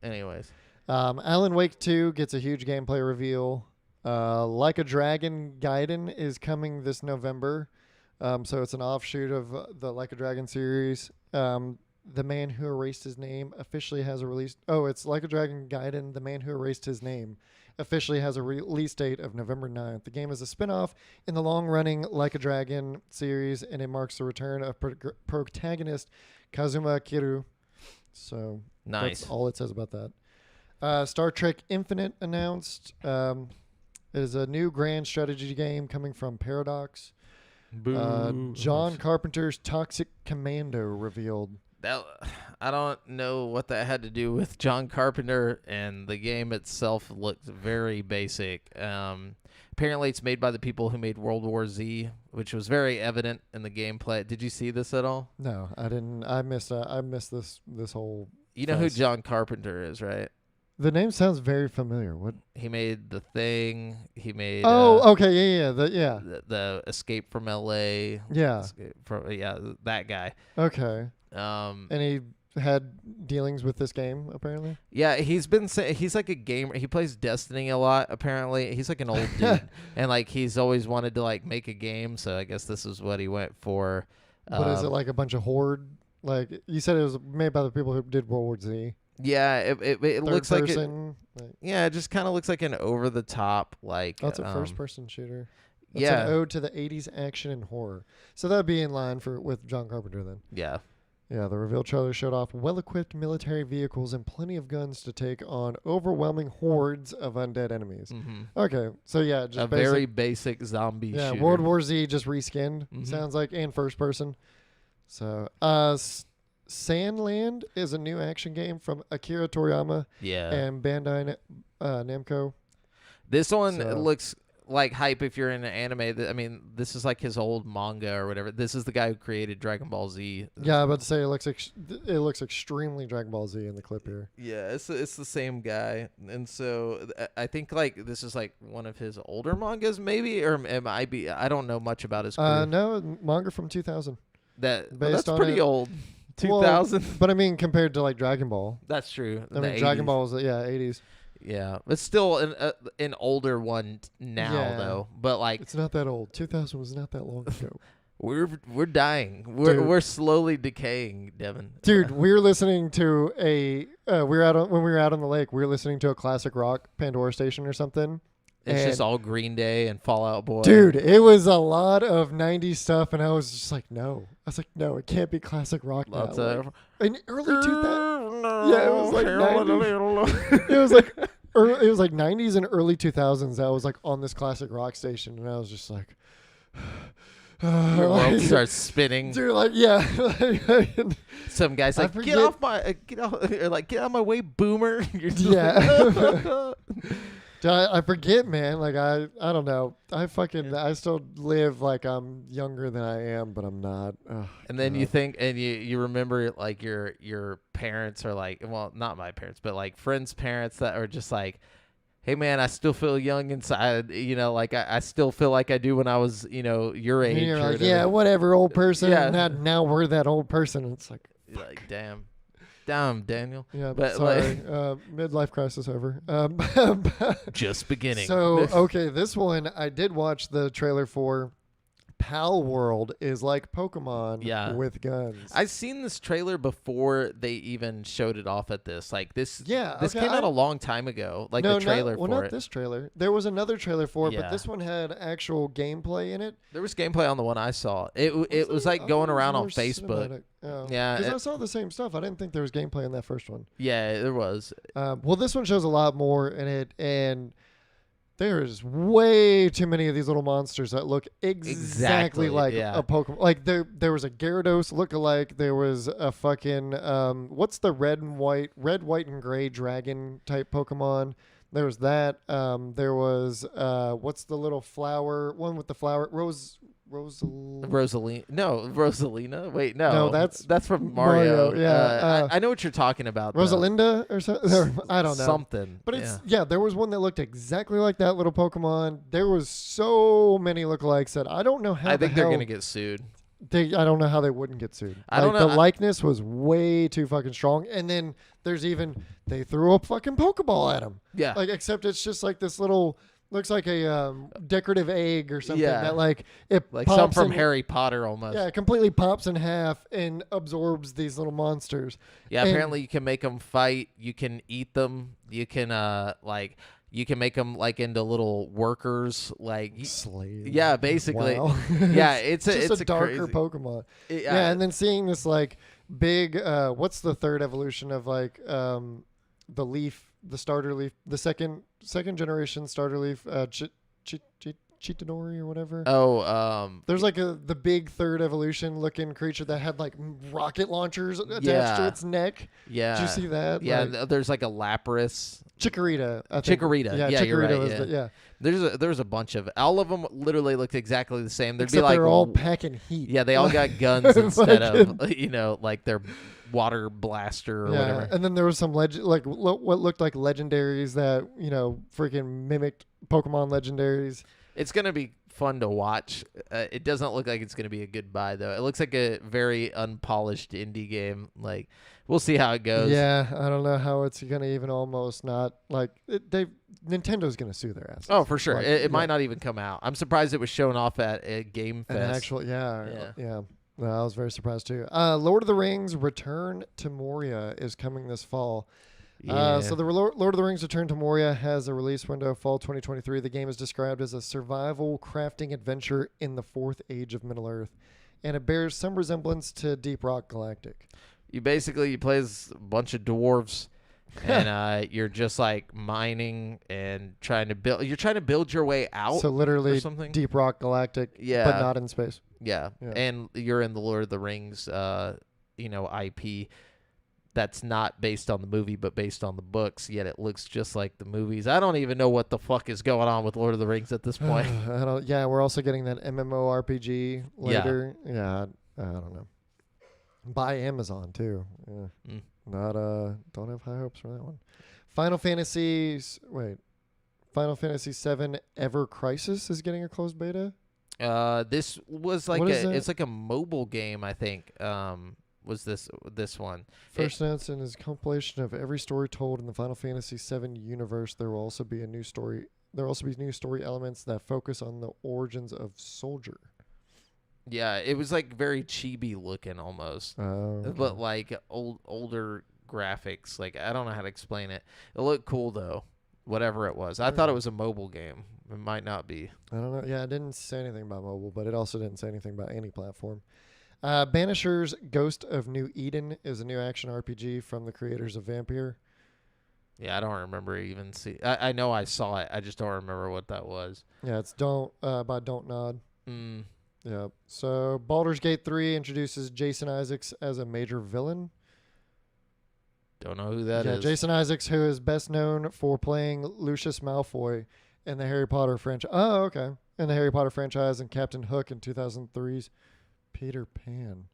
anyways. Alan Wake 2 gets a huge gameplay reveal. Like a Dragon Gaiden is coming this November. So it's an offshoot of the Like a Dragon series. The Man Who Erased His Name officially has a release. Oh, it's Like a Dragon Gaiden, The Man Who Erased His Name officially has a release date of November 9th. The game is a spin-off in the long-running Like a Dragon series, and it marks the return of protagonist Kazuma Kiryu. So nice. That's all it says about that. Star Trek Infinite announced. It is a new grand strategy game coming from Paradox. John Carpenter's Toxic Commando revealed. I don't know what that had to do with John Carpenter, and the game itself looked very basic. Apparently, it's made by the people who made World War Z, which was very evident in the gameplay. Did you see this at all? No, I didn't. I missed this whole. You know who John Carpenter is, right? The name sounds very familiar. What he made? The Thing. He made. Oh, okay, yeah. The Escape from L.A. Yeah. That guy. Okay. And he had dealings with this game, apparently. Yeah, he's like a gamer. He plays Destiny a lot. Apparently, he's like an old dude, and he's always wanted to make a game. So I guess this is what he went for. What is it, like a bunch of Horde? Like you said, it was made by the people who did World War Z. Yeah, it looks like it. Yeah, it just kind of looks like an over the top That's a first person shooter. That's an ode to the 80s action and horror. So that'd be in line with John Carpenter then. Yeah. Yeah, the reveal trailer showed off well-equipped military vehicles and plenty of guns to take on overwhelming hordes of undead enemies. Mm-hmm. Okay, so yeah, just very basic zombie shooter. Yeah, World War Z just reskinned, sounds like, and first person. So, Sandland is a new action game from Akira Toriyama and Bandai Namco. This one looks like hype if you're in an anime. I mean, this is like his old manga or whatever. This is the guy who created Dragon Ball Z. Yeah, I'm about to say it looks extremely Dragon Ball Z in the clip here. Yeah, it's the same guy, and so I think this is one of his older mangas, maybe, or it might be. I don't know much about his career. No, manga from 2000. That's pretty old. 2000. Well, but I mean, compared to Dragon Ball. That's true. I mean, Dragon Ball was 80s. Yeah, it's still an older one now though. But it's not that old. 2000 was not that long ago. We're dying. We're slowly decaying, Devin. Dude, we were listening to when we were out on the lake. We were listening to a classic rock Pandora station or something. It's just all Green Day and Fall Out Boy. Dude, it was a lot of 90s stuff, and I was just like, no. I was like, no, it can't be classic rock now. In early 2000s. Yeah, it was like 90s. It was like 90s and early 2000s. I was on this classic rock station, and I was just like, Your world starts spinning. Dude, like, yeah. Some guy's like, get off my way, boomer. Yeah. I forget, man. Like, I don't know. I still live like I'm younger than I am, but I'm not. Oh, and then you think, and you remember, like, your parents are like, well, not my parents, but like friends' parents that are just like, hey, man, I still feel young inside. Like I still feel like I do when I was, your age. And you're like, yeah, whatever, old person. Yeah. Now we're that old person. It's like, damn, Daniel. Yeah, but sorry. Midlife crisis over. Just beginning. So, okay, this one I did watch the trailer for. Pal World is like Pokemon with guns. I've seen this trailer before they even showed it off at this. Like this came out a long time ago. Like the trailer for it. Well, not this trailer. There was another trailer for it, but this one had actual gameplay in it. There was gameplay on the one I saw. It was like going around on Facebook. Oh. Yeah. Because I saw the same stuff. I didn't think there was gameplay in that first one. Yeah, there was. Well, this one shows a lot more in it, and there's way too many of these little monsters that look exactly like a Pokemon. Like there was a Gyarados lookalike. There was a fucking what's the red, white, and gray dragon type Pokemon? There was that. There was what's the little flower one with the flower Rosalina. No, Rosalina. Wait, no. No, that's from Mario. Yeah, I know what you're talking about. Rosalinda or something. I don't know. Something. But there was one that looked exactly like that little Pokemon. There was so many lookalikes that I don't know how. I think they're gonna get sued. I don't know how they wouldn't get sued. I don't know. The likeness was way too fucking strong. And then they threw a fucking Pokeball at him. Yeah. Like, except it's just like this little. Looks like a decorative egg or something that like some from Harry Potter almost. Yeah, it completely pops in half and absorbs these little monsters. Yeah, apparently you can make them fight. You can eat them. You can you can make them like into little workers, like slaves. Yeah, basically. Wow. Yeah, it's a darker crazy Pokemon. Yeah, and then seeing this like big. What's the third evolution of like the leaf? The starter leaf, the second generation starter leaf, Chitadori or whatever. Oh, there's like the big third evolution looking creature that had like rocket launchers attached to its neck. Yeah. Did you see that? Yeah, there's like a Lapras. Chikorita. I think. Chikorita. Yeah, Chikorita you're right. was There's a bunch of all of them literally looked exactly the same. Except they're all packing heat. Yeah, they all got guns instead of like their water blaster or whatever. And then there was some what looked like legendaries that freaking mimicked Pokemon legendaries. It's gonna be fun to watch. It doesn't look like it's gonna be a good buy though. It looks like a very unpolished indie game. Like we'll see how it goes. Yeah, I don't know how it's gonna even almost not like Nintendo's gonna sue their ass. Oh, for sure. Like, it might not even come out. I'm surprised it was shown off at a Game Fest. An actual, yeah. No, I was very surprised too. Lord of the Rings: Return to Moria is coming this fall. Yeah. So the Lord of the Rings: Return to Moria has a release window fall 2023. The game is described as a survival crafting adventure in the fourth age of Middle Earth, and it bears some resemblance to Deep Rock Galactic. You play as a bunch of dwarves, and you're just like mining and trying to build. You're trying to build your way out. So literally, or something. Deep Rock Galactic, but not in space. Yeah, and you're in the Lord of the Rings, IP. That's not based on the movie, but based on the books. Yet it looks just like the movies. I don't even know what the fuck is going on with Lord of the Rings at this point. We're also getting that MMORPG later. Yeah, I don't know. By Amazon too. Yeah. Don't have high hopes for that one. Final Fantasy VII Ever Crisis is getting a closed beta. This was like it's like a mobile game, I think. Was this one? First announced in his compilation of every story told in the Final Fantasy VII universe. There will also be new story elements that focus on the origins of Soldier. Yeah, it was like very chibi looking almost, but like older graphics. Like I don't know how to explain it. It looked cool though. Whatever it was, I thought it was a mobile game. It might not be. I don't know. Yeah, it didn't say anything about mobile, but it also didn't say anything about any platform. Banisher's Ghost of New Eden is a new action RPG from the creators of Vampire. Yeah, I don't remember even see. I know I saw it. I just don't remember what that was. Yeah, it's by Don't Nod. Yeah. So Baldur's Gate 3 introduces Jason Isaacs as a major villain. Don't know who that is. Jason Isaacs, who is best known for playing Lucius Malfoy in the Harry Potter franchise. Oh, okay. In the Harry Potter franchise and Captain Hook in 2003's Peter Pan.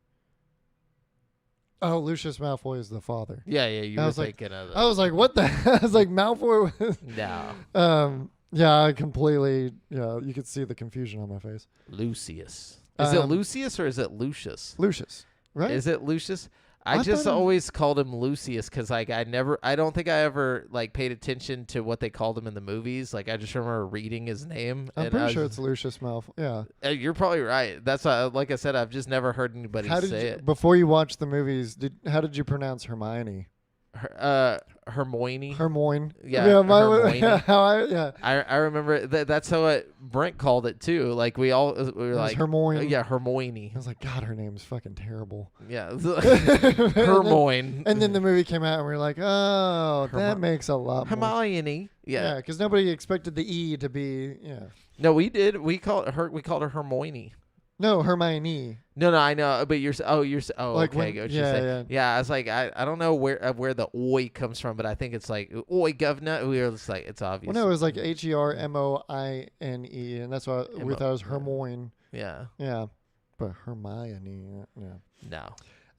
Oh, Lucius Malfoy is the father. Yeah, you were thinking of that. I was like, what the hell? I was like, Malfoy was... No. Yeah, I completely... Yeah, you could see the confusion on my face. Lucius. Is it Lucius or is it Lucius? Lucius, right? Is it Lucius? I just always called him Lucius because like I don't think I ever like paid attention to what they called him in the movies. Like I just remember reading his name. I'm pretty sure it's Lucius Malfoy. Yeah, you're probably right. That's like I said, I've just never heard anybody say it. Before you watched the movies, how did you pronounce Hermione? Hermione. Hermione. Yeah, Hermione. I remember that's how Brent called it too. Like we were like Hermione. Yeah, Hermione. I was like, God, her name's fucking terrible. Yeah, Hermione. And then the movie came out, and we were like, oh, that makes a lot more. Hermione. Yeah, because nobody expected the E to be. Yeah. No, we did. We called her Hermione. No, Hermione. No, I know, but you're like okay, when, what you're saying. Yeah, I was like, I don't know where the oi comes from, but I think it's like oi governor. We were just like, it's obvious. Well, no, it was like HERMOINE, and that's why we thought it was Hermione. Yeah. Yeah, but Hermione. Yeah. No.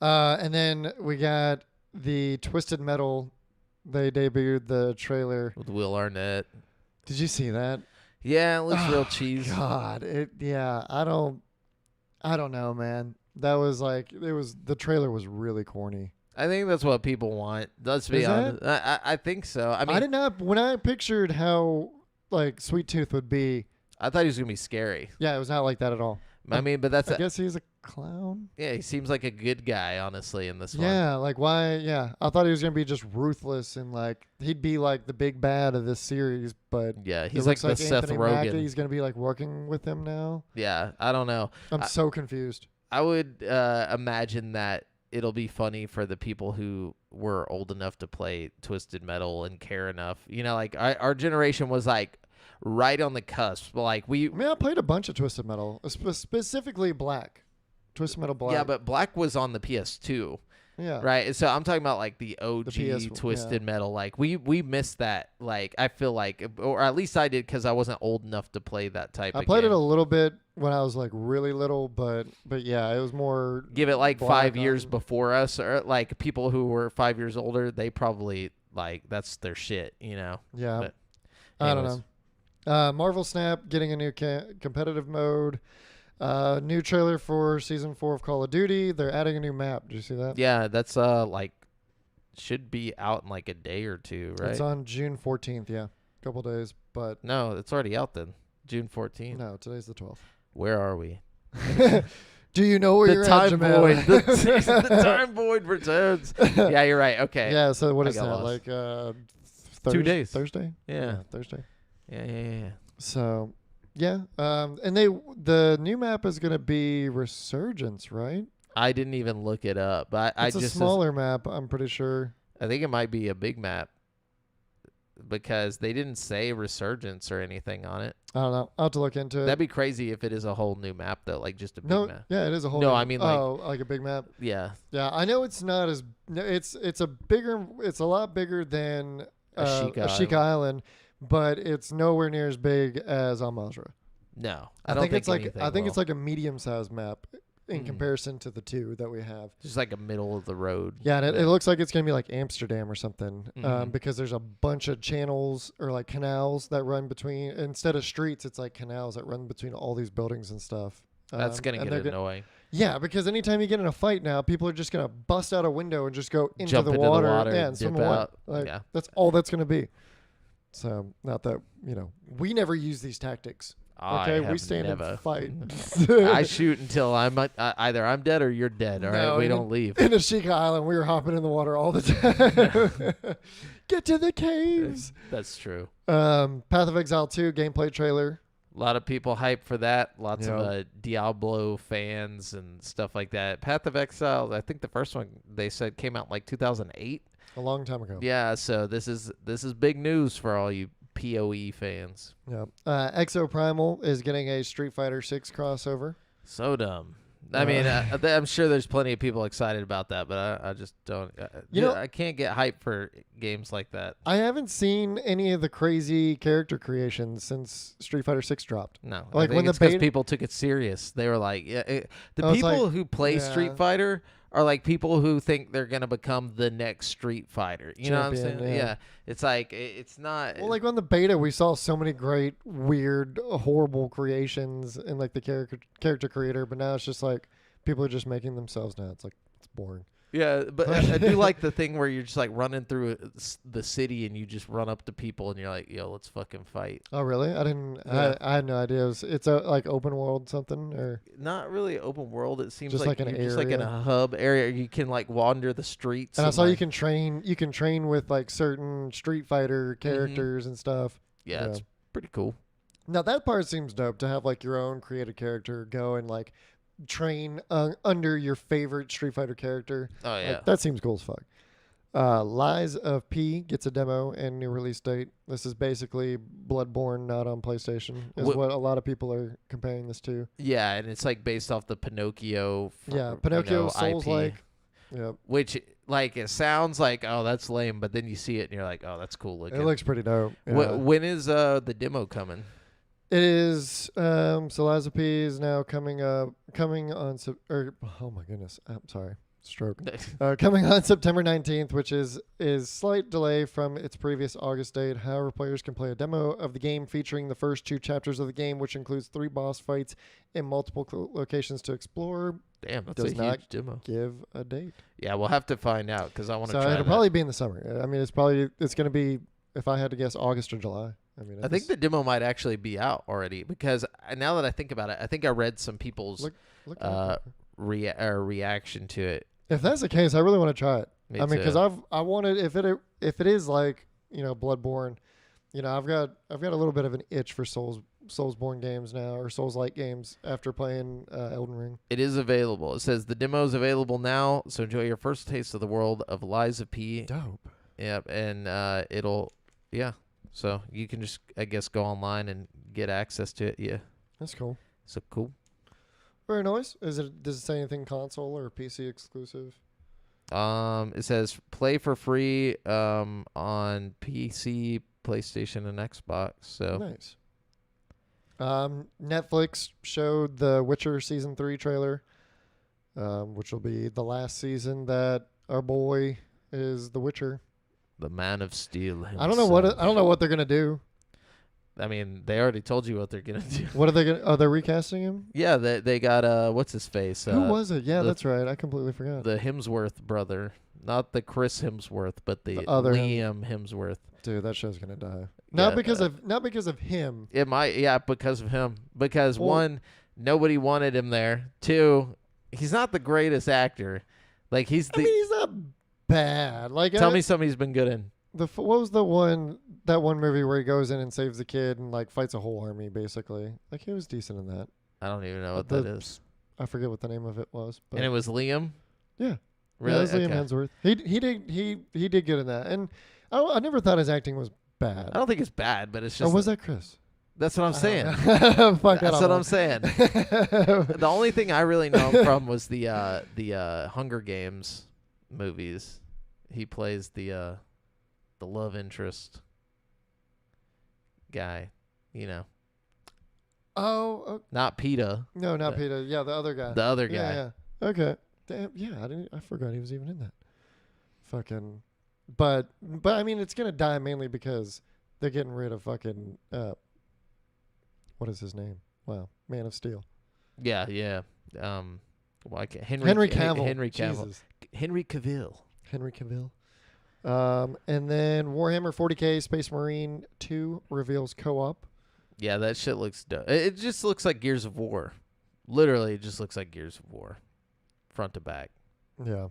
And then we got the Twisted Metal. They debuted the trailer with Will Arnett. Did you see that? Yeah, it looks real cheesy. God, I don't know, man. That was like the trailer was really corny. I think that's what people want. Let's be honest. I think so. I mean, I did not when I pictured how like Sweet Tooth would be. I thought he was gonna be scary. Yeah, it was not like that at all. I mean, but that's. I guess he's a clown. Yeah, he seems like a good guy, honestly, in this one. Yeah, like why? Yeah, I thought he was gonna be just ruthless and like he'd be like the big bad of this series, but yeah, he's like the Seth Rogen. He's gonna be like working with him now. Yeah, I don't know. I'm so confused. I would imagine that it'll be funny for the people who were old enough to play Twisted Metal and care enough. You know, like our generation was like right on the cusp. Like I played a bunch of Twisted Metal, specifically Black. Twisted Metal Black. Yeah, but Black was on the PS2. Yeah. Right. So I'm talking about like the OG Twisted Metal. Like we missed that. Like I feel like, or at least I did because I wasn't old enough to play that type. I played it a little bit when I was like really little, but yeah, it was more. Give it like 5 years before us, or like people who were 5 years older. They probably like that's their shit, you know. Yeah. But I don't know. Marvel Snap getting a new competitive mode. New trailer for season 4 of Call of Duty. They're adding a new map. Did you see that? Yeah, that's like should be out in like a day or two, right? It's on June 14th. Yeah, a couple days. But no, it's already out then. June 14th. No, today's the 12th. Where are we? Do you know where you're at, Jamal? The time void returns. Yeah, you're right. Okay. Yeah. So what is that? Lost. Like 2 days. Thursday. Yeah. Thursday. Yeah. So. Yeah, and the new map is gonna be Resurgence, right? I didn't even look it up, but it's a smaller map. I'm pretty sure. I think it might be a big map because they didn't say Resurgence or anything on it. I don't know. I'll have to look into it. That'd be crazy if it is a whole new map though, like just a big map. Yeah, it is a whole. No, new I mean like like a big map. Yeah. Yeah, I know it's not as it's a lot bigger than Ashika Island. But it's nowhere near as big as Al Mazrah. No, I don't think it's like it's like a medium-sized map in comparison to the two that we have. Just like a middle of the road. Yeah, and it looks like it's gonna be like Amsterdam or something, because there's a bunch of channels or like canals that run between. Instead of streets, it's like canals that run between all these buildings and stuff. That's gonna get annoying. Yeah, because anytime you get in a fight now, people are just gonna bust out a window and just go Jump into the water and swim dip away. out. Like, yeah, that's all that's gonna be. So not that we never use these tactics. Okay, we stand and fight. I shoot until I'm either I'm dead or you're dead. All right, we don't leave. In Ashika Island, we were hopping in the water all the time. Get to the caves. That's true. Path of Exile 2 gameplay trailer. A lot of people hype for that. Lots of Diablo fans and stuff like that. Path of Exile, I think the first one they said came out in like 2008. A long time ago. Yeah, so this is big news for all you PoE fans. Yeah. Exoprimal is getting a Street Fighter 6 crossover. So dumb. I mean, I'm sure there's plenty of people excited about that, but I just don't. I can't get hyped for games like that. I haven't seen any of the crazy character creations since Street Fighter 6 dropped. No, like when because people took it serious. They were like, the people who play Street Fighter are like people who think they're gonna become the next Street Fighter. You know what I'm saying? Yeah. It's like it's not. Well, like on the beta, we saw so many great, weird, horrible creations in like the character creator, but now it's just like people are just making themselves now. It's like it's boring. Yeah, but I do like the thing where you're just like running through the city and you just run up to people and you're like, yo, let's fucking fight. Oh, really? I didn't. Yeah. I had no idea. It's a like open world something or not really open world. It seems just like an area. Just like in a hub area. You can like wander the streets. And I saw you can train. You can train with like certain Street Fighter characters and stuff. Yeah, it's pretty cool. Now that part seems dope to have like your own created character go and like train under your favorite Street Fighter character. Oh yeah, that seems cool as fuck. Lies of P gets a demo and new release date. This is basically Bloodborne not on PlayStation is what a lot of people are comparing this to. Yeah, and it's like based off the Pinocchio Pinocchio Souls-like. Yep. Which like it sounds like, oh, that's lame, but then you see it and you're like, oh, that's cool looking. It looks pretty dope. Yeah. When is the demo coming? It is so Lies of P is now coming on oh my goodness, I'm sorry, stroke. Coming on September 19th, which is slight delay from its previous August date. However, players can play a demo of the game featuring the first 2 chapters of the game, which includes 3 boss fights and multiple locations to explore. Damn, that's a huge demo. Give a date. Yeah, we'll have to find out because I want to try. So it'll probably be in the summer. I mean, it's going to be, if I had to guess, August or July. I think the demo might actually be out already because now that I think about it, I think I read some people's reaction to it. If that's the case, I really want to try it. Me I mean, too. because I wanted if it is like Bloodborne, I've got a little bit of an itch for Soulsborne games now or Souls-like games after playing Elden Ring. It is available. It says the demo is available now, so enjoy your first taste of the world of Lies of P. Dope. Yep, and so you can just, I guess, go online and get access to it. Yeah. That's cool. So cool. Very nice. Does it say anything console or PC exclusive? It says play for free on PC, PlayStation, and Xbox. So nice. Netflix showed the Witcher Season 3 trailer, which will be the last season that our boy is the Witcher. The Man of Steel himself. I don't know what they're gonna do. I mean, they already told you what they're gonna do. What are they gonna? Oh, they're recasting him. Yeah, they got what's his face? Who was it? Yeah, that's right. I completely forgot. The Hemsworth brother, not the Chris Hemsworth, but the other Liam Hemsworth. Dude, that show's gonna die. Not because of him. It might, because of him. Because one, nobody wanted him there. 2, he's not the greatest actor. Like he's not bad. Like tell me something he's been good in. What was that one movie where he goes in and saves the kid and like fights a whole army basically? Like he was decent in that. I don't even know what that is. I forget what the name of it was. But and it was Liam. Yeah, really. Yeah, it was Liam Hemsworth. He did good in that, and I never thought his acting was bad. I don't think it's bad, but it's just. Or was that Chris? That's what I'm saying. That's what I'm saying. The only thing I really know him from was the Hunger Games movies. He plays the love interest guy, Oh, not PETA. No, not PETA. Yeah, the other guy. The other guy. Yeah. Okay. Damn. Yeah, I forgot he was even in that. Fucking. But I mean, it's gonna die mainly because they're getting rid of fucking. What is his name? Wow, Man of Steel. Yeah. Why can't Henry Cavill. Henry Cavill. Jesus. Henry Cavill. And then Warhammer 40K Space Marine 2 reveals co-op. Yeah, that shit looks dope. It just looks like Gears of War. Literally, it just looks like Gears of War, front to back. Yeah.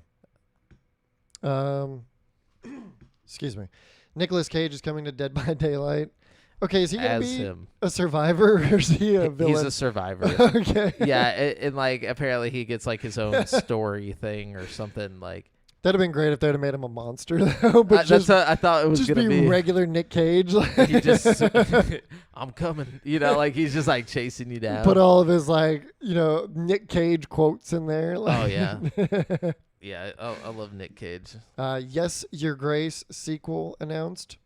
Excuse me. Nicolas Cage is coming to Dead by Daylight. Okay, is he gonna be a survivor or is he a villain? He's a survivor. Okay. Yeah, and like apparently he gets like his own story thing or something like. That'd have been great if they'd have made him a monster, though. But I thought it was going to be regular Nick Cage. He just, I'm coming. Like he's just like chasing you down. Put all of his Nick Cage quotes in there. Oh yeah, yeah. I love Nick Cage. Yes, Your Grace sequel announced.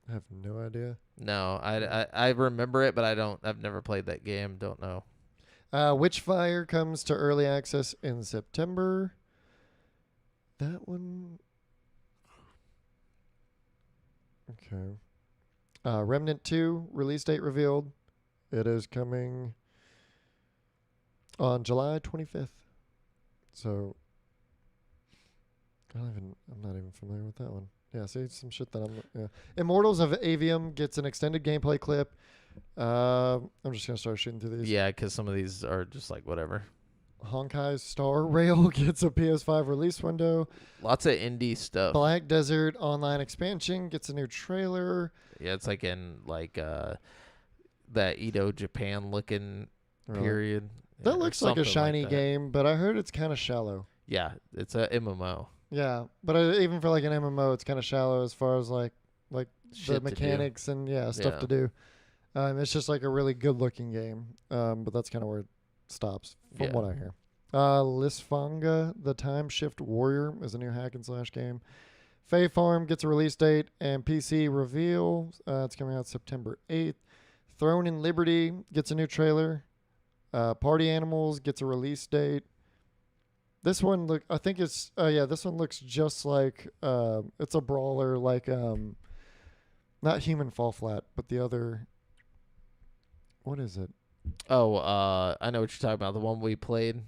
I have no idea. No, I remember it, but I've never played that game. Don't know. Witchfire comes to early access in September. That one. Okay. Remnant 2 release date revealed. It is coming on July 25th. So I'm not even familiar with that one. Yeah, see some shit that Immortals of Avium gets an extended gameplay clip. I'm just gonna start shooting through these. Yeah, because some of these are just like whatever. Honkai's Star Rail gets a PS5 release window. Lots of indie stuff. Black Desert Online expansion gets a new trailer. Yeah, it's like in that Edo Japan looking period. That looks like a shiny game, but I heard it's kind of shallow. Yeah, it's a MMO. Yeah, but even for like an MMO, it's kind of shallow as far as like the mechanics and stuff to do. It's just like a really good looking game, but that's kind of where it stops from what I hear. Lisfanga, the Time Shift Warrior, is a new hack and slash game. Fae Farm gets a release date and PC reveal. It's coming out September 8th. Throne in Liberty gets a new trailer. Party Animals gets a release date. This one this one looks just like it's a brawler like not Human Fall Flat, but the other. What is it? Oh, I know what you're talking about. The one we played.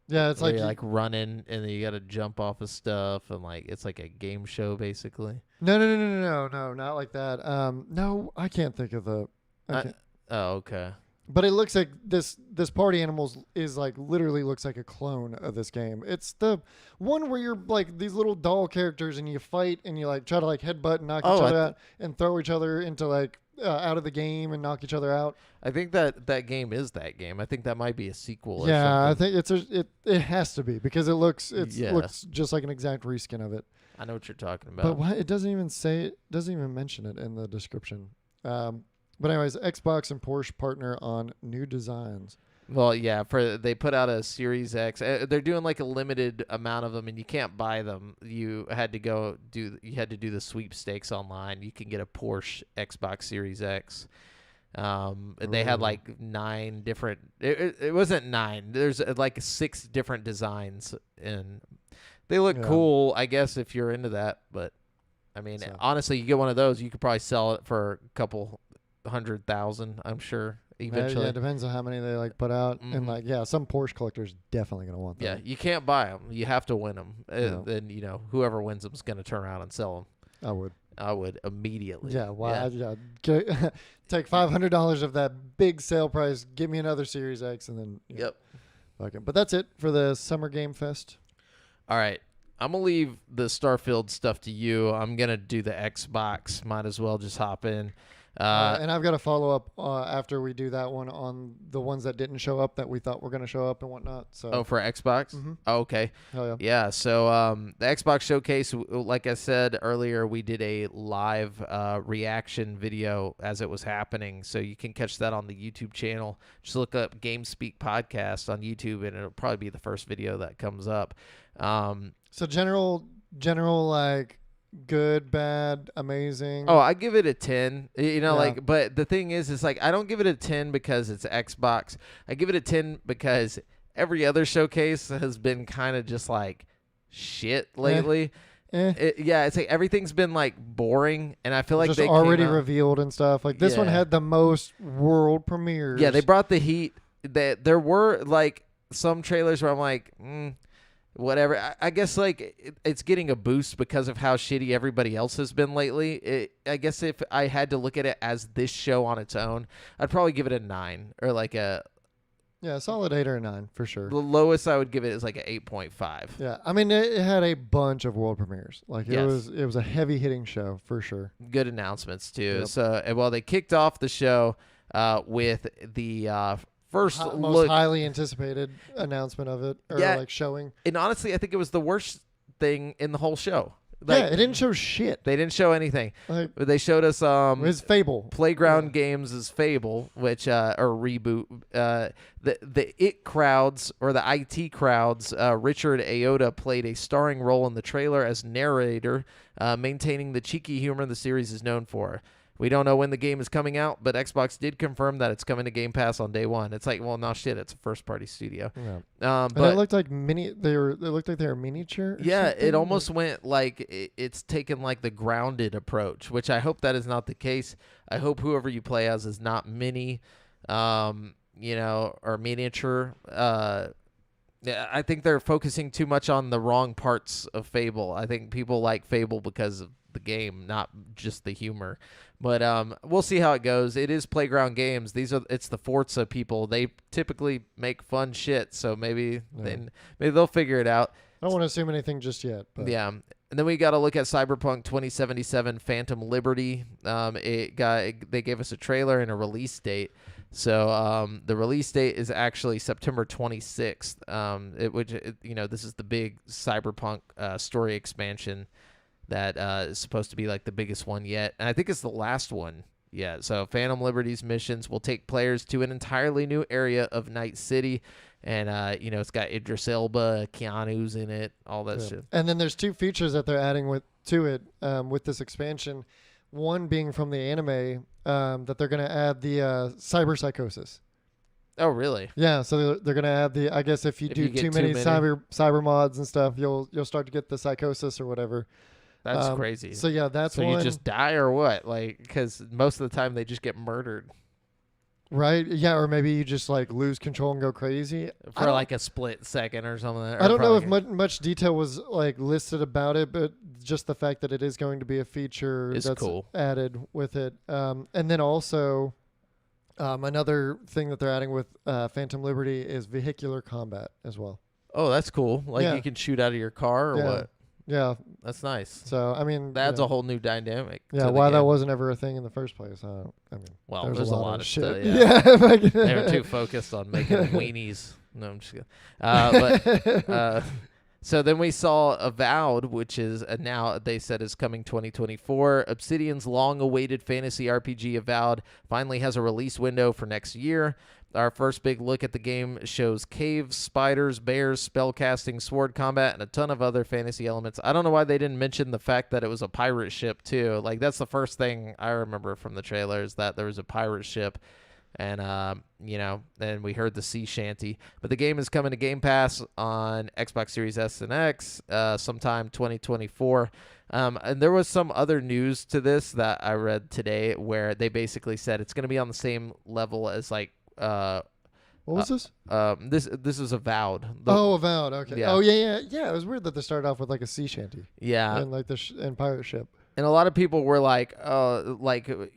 Yeah, it's like you're like running and then you got to jump off of stuff and like it's like a game show basically. No, not like that. No, I can't think of the. Oh, okay. But it looks like this Party Animals is like literally looks like a clone of this game. It's the one where you're like these little doll characters and you fight and you like try to like headbutt and knock each other out and throw each other into like out of the game and knock each other out. I think that game is that game. I think that might be a sequel. Yeah, I think it has to be because it looks looks just like an exact reskin of it. I know what you're talking about. But why it doesn't even mention it in the description. But anyways, Xbox and Porsche partner on new designs. Well, yeah, they put out a Series X. They're doing like a limited amount of them, and you can't buy them. You had to do the sweepstakes online. You can get a Porsche Xbox Series X. And they had like 9 different. It wasn't 9. There's like 6 different designs, and they look cool. I guess if you're into that, but I mean, honestly, you get one of those, you could probably sell it for a couple 100,000. I'm sure. Eventually. Yeah, it depends on how many they like put out, and like some Porsche collector's definitely gonna want that. Yeah, you can't buy them; you have to win them. Then whoever wins them is gonna turn around and sell them. I would immediately. Yeah, take $500 of that big sale price. Give me another Series X, and then Yep. Okay, but that's it for the Summer Game Fest. All right, I'm gonna leave the Starfield stuff to you. I'm gonna do the Xbox. Might as well just hop in. And I've got to follow up after we do that one on the ones that didn't show up that we thought were going to show up and whatnot. So for Xbox? Mm-hmm. Oh, okay. Hell yeah. Yeah, so the Xbox Showcase, like I said earlier, we did a live reaction video as it was happening. So you can catch that on the YouTube channel. Just look up GameSpeak Podcast on YouTube, and it'll probably be the first video that comes up. So general like good, bad, amazing. Oh, I give it a 10. But the thing is like I don't give it a 10 because it's Xbox. I give it a 10 because every other showcase has been kind of just like shit lately. It's like everything's been like boring, and I feel like they already revealed and stuff. Like this one had the most world premieres. Yeah, they brought the heat. There were like some trailers where I'm like, whatever. I guess like it's getting a boost because of how shitty everybody else has been lately. I guess if I had to look at it as this show on its own, I'd probably give it a 9 or like a solid 8 or a 9 for sure. The lowest I would give it is like an 8.5. Yeah, I mean it had a bunch of world premieres. Like it was a heavy hitting show for sure. Good announcements too. Yep. So they kicked off the show with the most highly anticipated announcement of it, or like showing. And honestly, I think it was the worst thing in the whole show. Like, it didn't show shit. They didn't show anything. Like, they showed us his Fable. Playground Games' Fable, which or reboot. The IT crowds or the IT crowds. Richard Ayoda played a starring role in the trailer as narrator, maintaining the cheeky humor the series is known for. We don't know when the game is coming out, but Xbox did confirm that it's coming to Game Pass on day one. It's like, well, no shit, it's a first-party studio. Yeah. But it looked like they were miniature. Yeah, it almost went like it's taken like the grounded approach, which I hope that is not the case. I hope whoever you play as is not mini, or miniature. Yeah, I think they're focusing too much on the wrong parts of Fable. I think people like Fable because of the game, not just the humor. But we'll see how it goes. It is Playground Games. It's the Forza people. They typically make fun shit, so maybe they'll figure it out. I don't want to assume anything just yet. But. Yeah. And then we got to look at Cyberpunk 2077 Phantom Liberty. They gave us a trailer and a release date. So the release date is actually September 26th. This is the big Cyberpunk story expansion that is supposed to be like the biggest one yet. And I think it's the last one yet. So Phantom Liberty's missions will take players to an entirely new area of Night City. And, it's got Idris Elba, Keanu's in it, all that shit. And then there's 2 features that they're adding to it with this expansion. One being from the anime that they're going to add the cyber psychosis. Oh, really? Yeah, so they're going to add the, I guess if you do too many cyber mods and stuff, you'll start to get the psychosis or whatever. That's crazy. So yeah, that's so one. You just die or what? Like, because most of the time they just get murdered. Right? Yeah, or maybe you just like lose control and go crazy for like a split second or something. I don't know if much detail was like listed about it, but just the fact that it is going to be a feature that's cool. Added with it. And then also another thing that they're adding with Phantom Liberty is vehicular combat as well. Oh, that's cool. Like you can shoot out of your car or what? Yeah. That's nice. So, I mean... That's a whole new dynamic. Yeah, why that wasn't ever a thing in the first place. There's a lot of shit. Stuff, yeah. They were too focused on making weenies. No, I'm just kidding. So then we saw Avowed, which is now they said is coming 2024. Obsidian's long-awaited fantasy RPG Avowed finally has a release window for next year. Our first big look at the game shows caves, spiders, bears, spellcasting, sword combat, and a ton of other fantasy elements. I don't know why they didn't mention the fact that it was a pirate ship, too. Like, that's the first thing I remember from the trailer is that there was a pirate ship. And, then we heard the sea shanty. But the game is coming to Game Pass on Xbox Series S and X sometime 2024. And there was some other news to this that I read today where they basically said it's going to be on the same level as, like, what was this? This is Avowed. Avowed. Okay. Yeah. Oh yeah. It was weird that they started off with like a sea shanty. Yeah. And like and pirate ship. And a lot of people were like,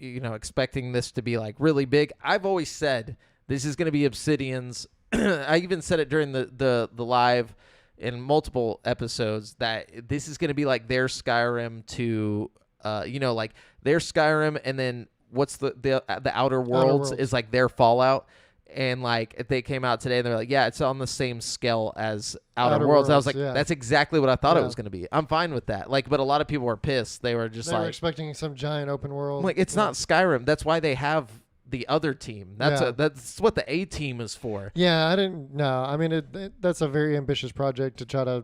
expecting this to be like really big. I've always said this is going to be Obsidian's. I even said it during the live in multiple episodes that this is going to be like their Skyrim to, like their Skyrim, and then what's the Outer Worlds is like their Fallout. And like if they came out today and they're like, yeah, it's on the same scale as Outer Worlds. I was like, that's exactly what I thought it was going to be. I'm fine with that. Like, but a lot of people were pissed. They were just were expecting some giant open world. Like, it's not Skyrim. That's why they have the other team. That's what the A team is for. Yeah, I didn't know. I mean, that's a very ambitious project to try to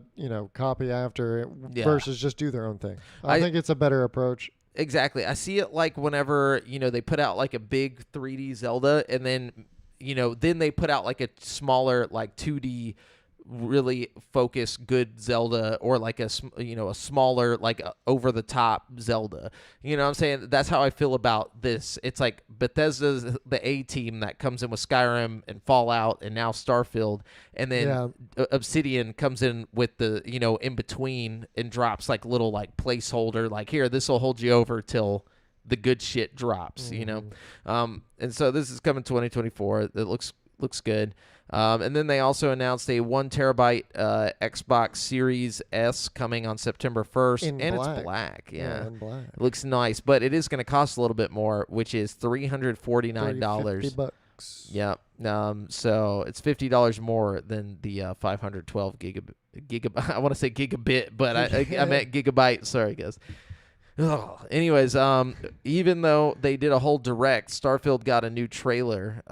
copy after versus just do their own thing. I think it's a better approach. Exactly. I see it like whenever they put out like a big 3D Zelda and then. Then they put out like a smaller, like 2D, really focused, good Zelda, or like a smaller, like over the top Zelda. You know what I'm saying? That's how I feel about this. It's like Bethesda's the A team that comes in with Skyrim and Fallout and now Starfield, and then Obsidian comes in with the in between and drops like little like placeholder, like here, this will hold you over till the good shit drops, and so this is coming 2024. It looks good. And then they also announced a 1 terabyte Xbox Series S coming on September 1st, and it's black. Yeah, in black. It looks nice, but it is going to cost a little bit more, which is $349. bucks. Yeah. So it's $50 more than the 512 gigabyte. I want to say gigabit, but I meant gigabyte. Sorry, guys. Anyways, even though they did a whole direct, Starfield got a new trailer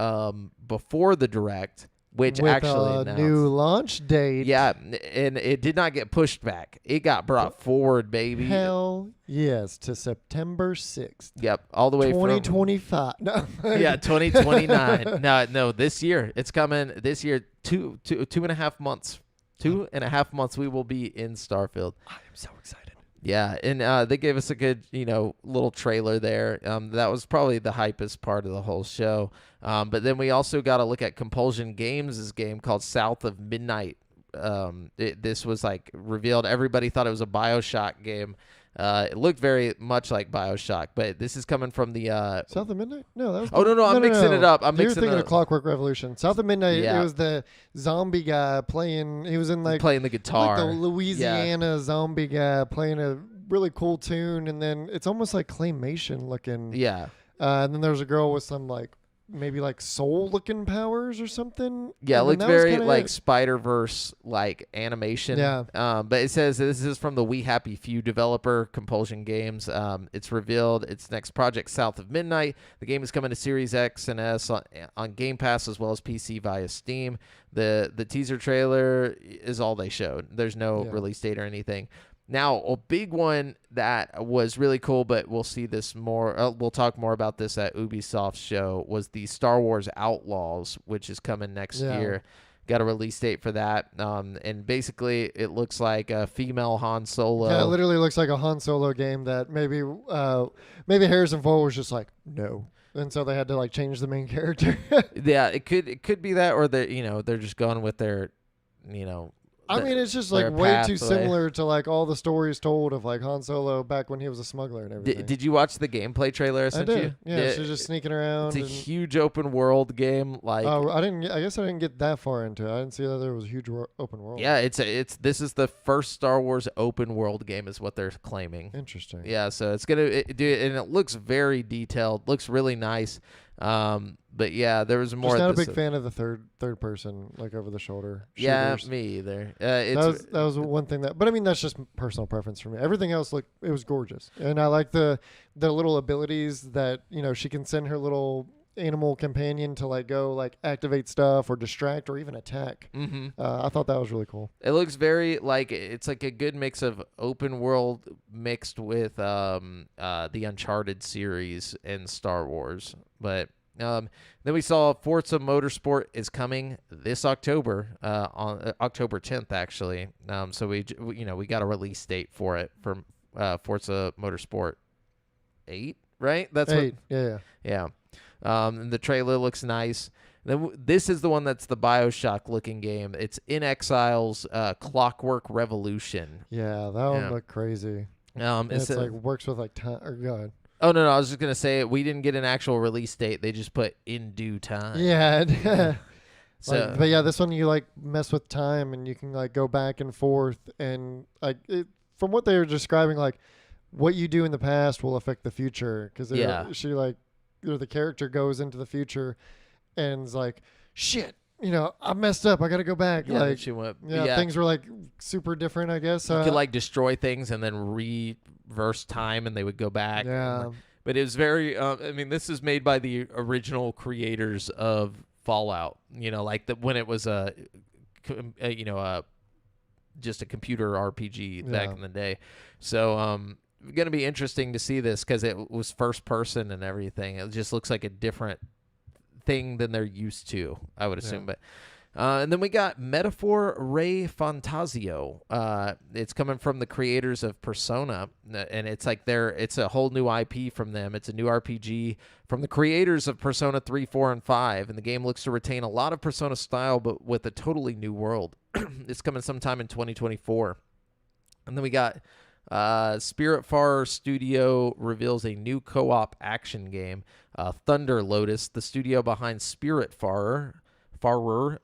before the direct, which with actually a new launch date. Yeah, and it did not get pushed back. It got brought forward, baby. Hell yes, to September 6th. Yep, all the way 2025. No. Yeah, 2029. No, this year. It's coming this year. 2.5 months. 2.5 months we will be in Starfield. I am so excited. Yeah, and they gave us a good, little trailer there. That was probably the hypest part of the whole show. But then we also got to look at Compulsion Games' game called South of Midnight. This was revealed. Everybody thought it was a BioShock game. It looked very much like BioShock, but this is coming from the South of Midnight. No, that was. Oh no, I'm mixing it up. You're thinking of Clockwork Revolution. South of Midnight. Yeah. It was the zombie guy playing. He was in playing the guitar. Like the Louisiana zombie guy playing a really cool tune, and then it's almost like claymation looking. Yeah. And then there's a girl with some maybe soul looking powers or something. Yeah, it looked very Spider-Verse animation. Yeah. But it says this is from the We Happy Few developer, Compulsion Games. It's revealed its next project, South of Midnight. The game is coming to Series X and S on Game Pass as well as PC via Steam. The teaser trailer is all they showed. There's no release date or anything. Now, a big one that was really cool, but we'll see this more. We'll talk more about this at Ubisoft's show, was the Star Wars Outlaws, which is coming next year. Got a release date for that. And basically, it looks like a female Han Solo. Yeah, it literally looks like a Han Solo game that maybe Harrison Ford was just like, no. And so they had to change the main character. Yeah, it could be that, or they're just going with their, I mean, it's just way too similar to all the stories told of Han Solo back when he was a smuggler and everything. Did you watch the gameplay trailer I sent you? Yeah, she's just sneaking around. It's a huge open world game. Oh, I guess I didn't get that far into it. I didn't see that there was a huge open world. Yeah, this is the first Star Wars open world game, is what they're claiming. Interesting. Yeah, so it's gonna do it, and it looks very detailed. Looks really nice. But yeah, there was more. Just not a big fan of the third person, over the shoulder shooters. Yeah, me either. That was one thing but I mean, that's just personal preference for me. Everything else it was gorgeous, and I like the little abilities that she can send her little animal companion to go activate stuff or distract or even attack. Mm-hmm. I thought that was really cool. It looks very it's a good mix of open world mixed with the Uncharted series and Star Wars. But then we saw Forza Motorsport is coming this October, on October 10th actually. So we got a release date for it from Forza Motorsport 8, right? That's 8. Yeah. And the trailer looks nice. Then this is the one that's the BioShock looking game. It's In Exile's Clockwork Revolution. Yeah, that one looked crazy. It's works with time. Or go ahead. Oh no, I was just gonna say we didn't get an actual release date. They just put in due time. Yeah. So, but yeah, this one you mess with time and you can go back and forth and from what they were describing, what you do in the past will affect the future because she the character goes into the future and is like, shit, I messed up. I got to go back. Yeah, she went. Yeah, things were super different, I guess. You could destroy things and then reverse time, and they would go back. Yeah. But it was very. I mean, this is made by the original creators of Fallout. When it was just a computer RPG back in the day. So going to be interesting to see this because it was first person and everything. It just looks like a different thing than they're used to, I would assume. But and then we got Metaphor Re Fantasio. It's coming from the creators of Persona, and it's it's a whole new IP from them. It's a new RPG from the creators of Persona 3, 4, and 5, and the game looks to retain a lot of Persona style but with a totally new world. It's coming sometime in 2024. And then we got Spiritfarer Studio reveals a new co-op action game, Thunder Lotus, the studio behind Spiritfarer,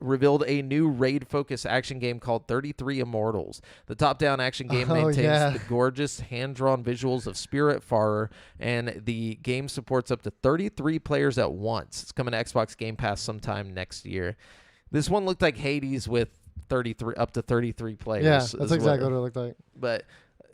revealed a new raid-focused action game called 33 Immortals. The top-down action game maintains the gorgeous hand-drawn visuals of Spiritfarer, and the game supports up to 33 players at once. It's coming to Xbox Game Pass sometime next year. This one looked like Hades with up to 33 players. Yeah, that's exactly what it looked like. But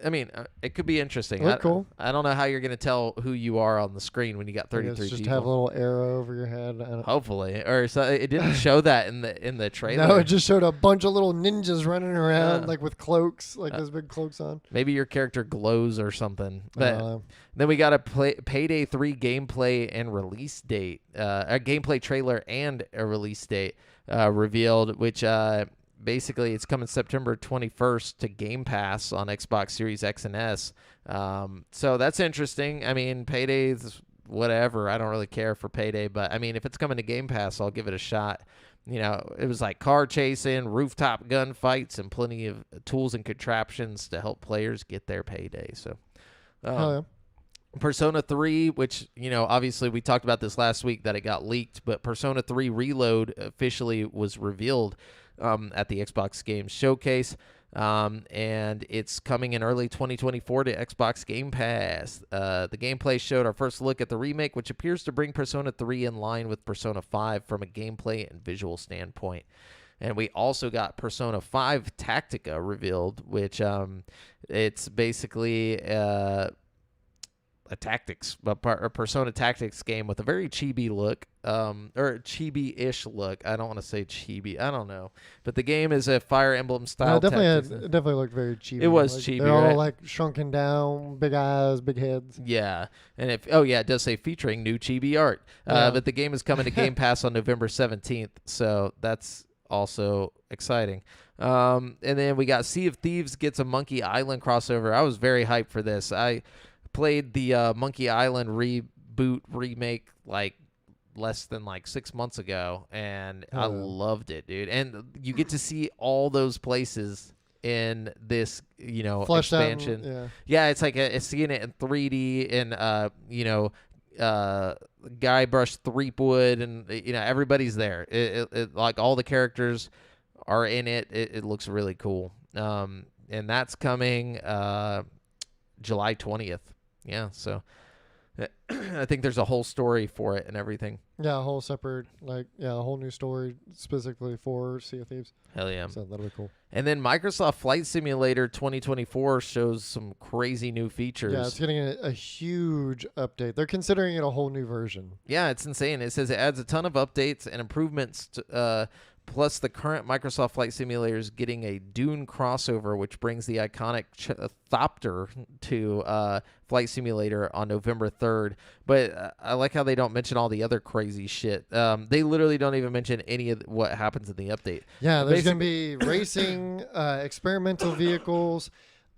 I mean, it could be interesting. Cool. I don't know how you're going to tell who you are on the screen when you got 33 just people. Have a little arrow over your head. Hopefully, or so it didn't show that in the trailer. No, it just showed a bunch of little ninjas running around like with cloaks, like those big cloaks on. Maybe your character glows or something. But then we got a Payday 3 gameplay and release date, a gameplay trailer and a release date revealed, which. Basically, it's coming September 21st to Game Pass on Xbox Series X and S. So that's interesting. I mean, Payday's whatever. I don't really care for Payday, but I mean, if it's coming to Game Pass, I'll give it a shot. You know, it was like car chasing, rooftop gunfights, and plenty of tools and contraptions to help players get their payday. So, Persona 3, which, you know, obviously we talked about this last week that it got leaked, but Persona 3 Reload officially was revealed at the Xbox Games Showcase, and it's coming in early 2024 to Xbox Game Pass. The gameplay showed our first look at the remake, which appears to bring Persona 3 in line with Persona 5 from a gameplay and visual standpoint. And we also got Persona 5 Tactica revealed, which it's basically a Persona Tactics game with a very chibi look, or chibi-ish look. I don't want to say chibi. I don't know. But the game is a Fire Emblem style. It definitely looked very chibi. It was chibi. They're all like shrunken down, big eyes, big heads. Yeah. And it does say featuring new chibi art. But the game is coming to Game Pass on November 17th. So that's also exciting. And then we got Sea of Thieves gets a Monkey Island crossover. I was very hyped for this. I played the Monkey Island remake like less than like 6 months ago, and I loved it, dude. And you get to see all those places in this, you know, fleshed expansion. Out, yeah, it's like seeing it in 3D and you know, Guybrush Threepwood, and you know, everybody's there. It like all the characters are in it. It looks really cool. And that's coming July 20th. Yeah, so I think there's a whole story for it and everything. Yeah, a whole separate, a whole new story specifically for Sea of Thieves. Hell yeah. So that'll be cool. And then Microsoft Flight Simulator 2024 shows some crazy new features. Yeah, it's getting a huge update. They're considering it a whole new version. Yeah, it's insane. It says it adds a ton of updates and improvements to, plus, the current Microsoft Flight Simulator is getting a Dune crossover, which brings the iconic Thopter to Flight Simulator on November 3rd. But I like how they don't mention all the other crazy shit. They literally don't even mention any of what happens in the update. Yeah, there's going to be racing, experimental vehicles,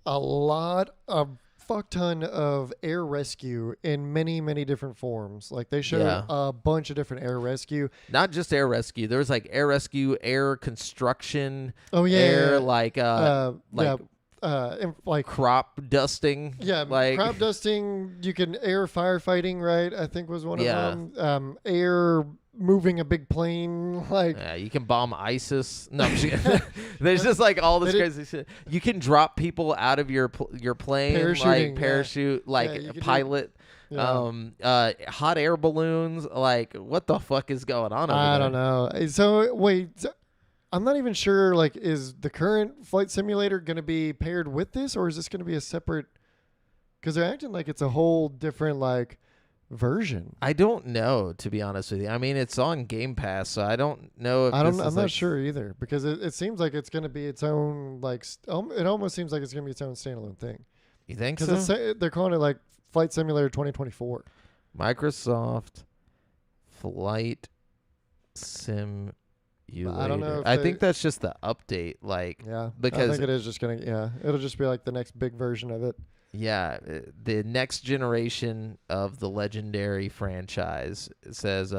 a lot of fuck ton of air rescue in many, many different forms. Like they showed a bunch of different air rescue. Not just air rescue. There was like air rescue, air construction. Oh yeah, air like crop dusting. Yeah, like crop dusting. You can air firefighting, right? I think was one of them. Air moving a big plane, like you can bomb ISIS. No, there's just like all this crazy shit. You can drop people out of your plane, like parachute, pilot. Hot air balloons. Like, what the fuck is going on over there? I don't know. So wait, I'm not even sure. Like, is the current Flight Simulator going to be paired with this, or is this going to be a separate? Because they're acting like it's a whole different version. I don't know, to be honest with you. I mean, it's on Game Pass, so I don't know if I'm not sure either, because it seems like it's going to be its own, it almost seems like it's going to be its own standalone thing. You think so? Because they're calling it Flight Simulator 2024. Microsoft Flight Simulator. I don't know. I think that's just the update, because I think it is just going to, it'll just be the next big version of it. Yeah, the next generation of the legendary franchise. It says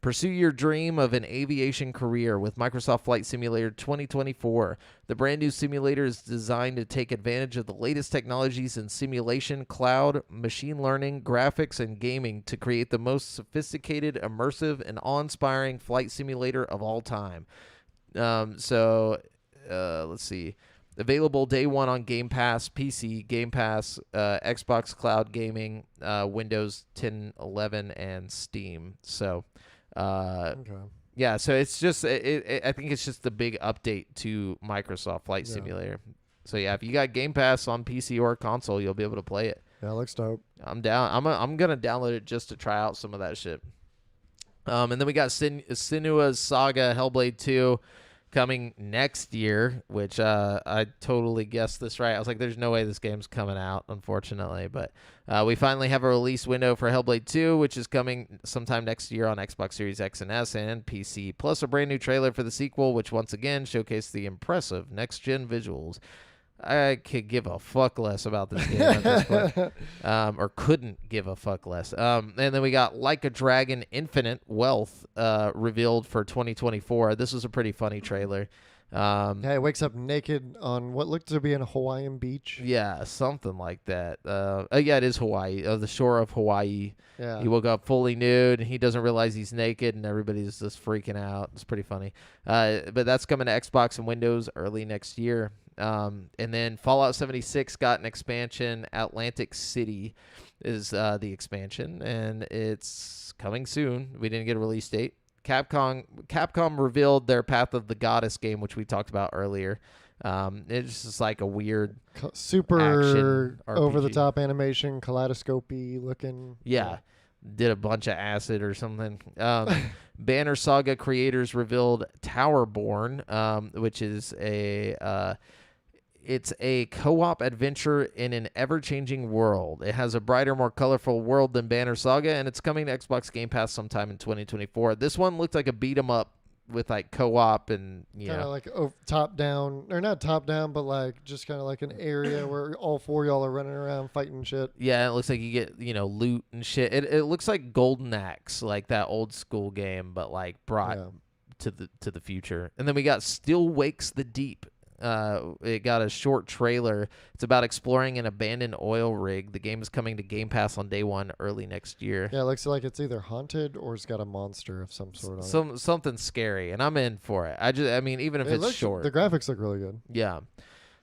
Pursue your dream of an aviation career with Microsoft Flight Simulator 2024. The brand new simulator is designed to take advantage of the latest technologies in simulation, cloud, machine learning, graphics, and gaming to create the most sophisticated, immersive, and awe-inspiring flight simulator of all time. Let's see. Available day one on Game Pass, PC, Game Pass, Xbox Cloud Gaming, Windows 10, 11, and Steam. So, yeah, so it's just, I think it's just a big update to Microsoft Flight Simulator. So, yeah, if you got Game Pass on PC or console, you'll be able to play it. Yeah, it looks dope. I'm down. I'm going to download it just to try out some of that shit. And then we got Senua's Saga Hellblade 2. Coming next year, which I totally guessed this right. I was like, there's no way this game's coming out, unfortunately. But we finally have a release window for Hellblade 2, which is coming sometime next year on Xbox Series X and S and PC, plus a brand new trailer for the sequel, which once again showcased the impressive next-gen visuals. I could give a fuck less about this game at this point, or couldn't give a fuck less. And then we got Like a Dragon Infinite Wealth revealed for 2024. This was a pretty funny trailer. Yeah, he wakes up naked on what looked to be a Hawaiian beach. Yeah, something like that. Yeah, it is Hawaii, the shore of Hawaii. Yeah. He woke up fully nude, and he doesn't realize he's naked, and everybody's just freaking out. It's pretty funny. But that's coming to Xbox and Windows early next year. And then Fallout 76 got an expansion. Atlantic City is the expansion, and it's coming soon. We didn't get a release date. Capcom revealed their Path of the Goddess game, which we talked about earlier. It's just like a weird, super over-the-top animation, kaleidoscopy looking. Yeah. Did a bunch of acid or something. Banner Saga creators revealed Towerborn, which is it's a co-op adventure in an ever-changing world. It has a brighter, more colorful world than Banner Saga, and it's coming to Xbox Game Pass sometime in 2024. This one looked like a beat-em-up with like co-op and kind of like top down, or not top down, but like just kind of like an area where all four of y'all are running around fighting shit. Yeah, it looks like you get loot and shit. It looks like Golden Axe, like that old school game, but like brought to the future. And then we got Still Wakes the Deep. It got a short trailer. It's about exploring an abandoned oil rig. The game is coming to Game Pass on day one early next year. Yeah, it looks like it's either haunted or it's got a monster of some sort on it. Something scary, and I'm in for it. I mean, even if it's short. The graphics look really good. Yeah.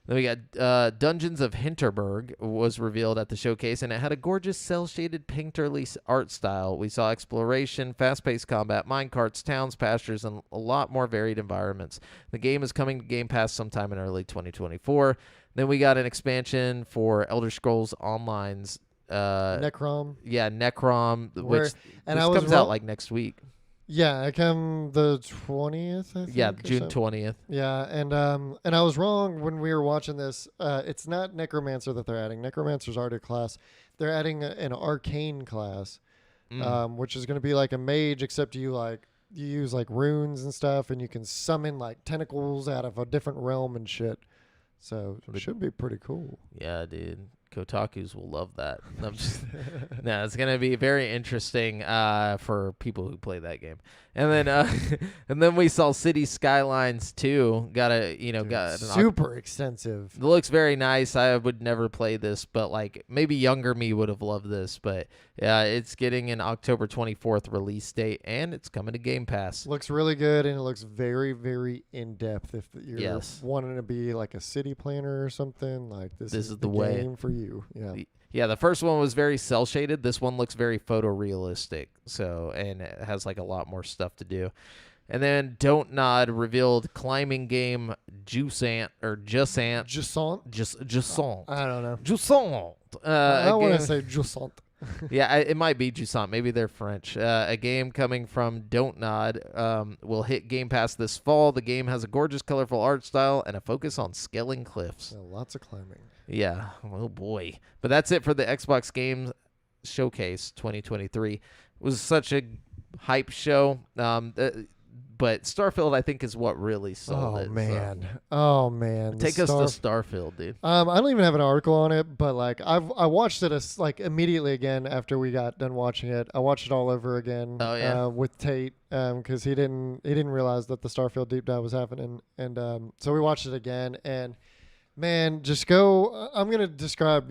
Then we got Dungeons of Hinterberg was revealed at the showcase, and it had a gorgeous cel-shaded painterly art style. We saw exploration, fast-paced combat, minecarts, towns, pastures, and a lot more varied environments. The game is coming to Game Pass sometime in early 2024. Then we got an expansion for Elder Scrolls Online's Necrom. Yeah, Necrom, which comes out like next week. Yeah, it came the 20th, I think. Yeah, June 20th. Yeah, and I was wrong when we were watching this. It's not Necromancer that they're adding. Necromancer's already a class. They're adding an Arcane class, which is going to be like a mage, except you use like runes and stuff, and you can summon like tentacles out of a different realm and shit. So it should be pretty cool. Yeah, dude. Kotakus will love that. No, it's gonna be very interesting for people who play that game. And then we saw City Skylines 2. Got super extensive. It looks very nice. I would never play this, but like maybe younger me would have loved this. But yeah, it's getting an October 24th release date, and it's coming to Game Pass. Looks really good, and it looks very, very in depth. If you're wanting to be like a city planner or something, like this is the way game for you. Yeah. Yeah, the first one was very cel shaded. This one looks very photorealistic. So, and it has like a lot more stuff to do. And then Don't Nod revealed climbing game Jusant. Jusant. I don't know. Jusant. I want to say Jusant. Yeah, it might be Jusant. Maybe they're French. A game coming from Don't Nod will hit Game Pass this fall. The game has a gorgeous, colorful art style and a focus on scaling cliffs. Yeah, lots of climbing. Yeah. Oh, boy. But that's it for the Xbox Games Showcase 2023. It was such a hype show. but Starfield I think is what really sold it. Oh man, take us to Starfield, dude. I don't even have an article on it, but like I watched it like immediately again after we got done watching it. I watched it all over again. Oh yeah. With Tate because he didn't realize that the Starfield deep dive was happening, and so we watched it again. And man, just go. I'm gonna describe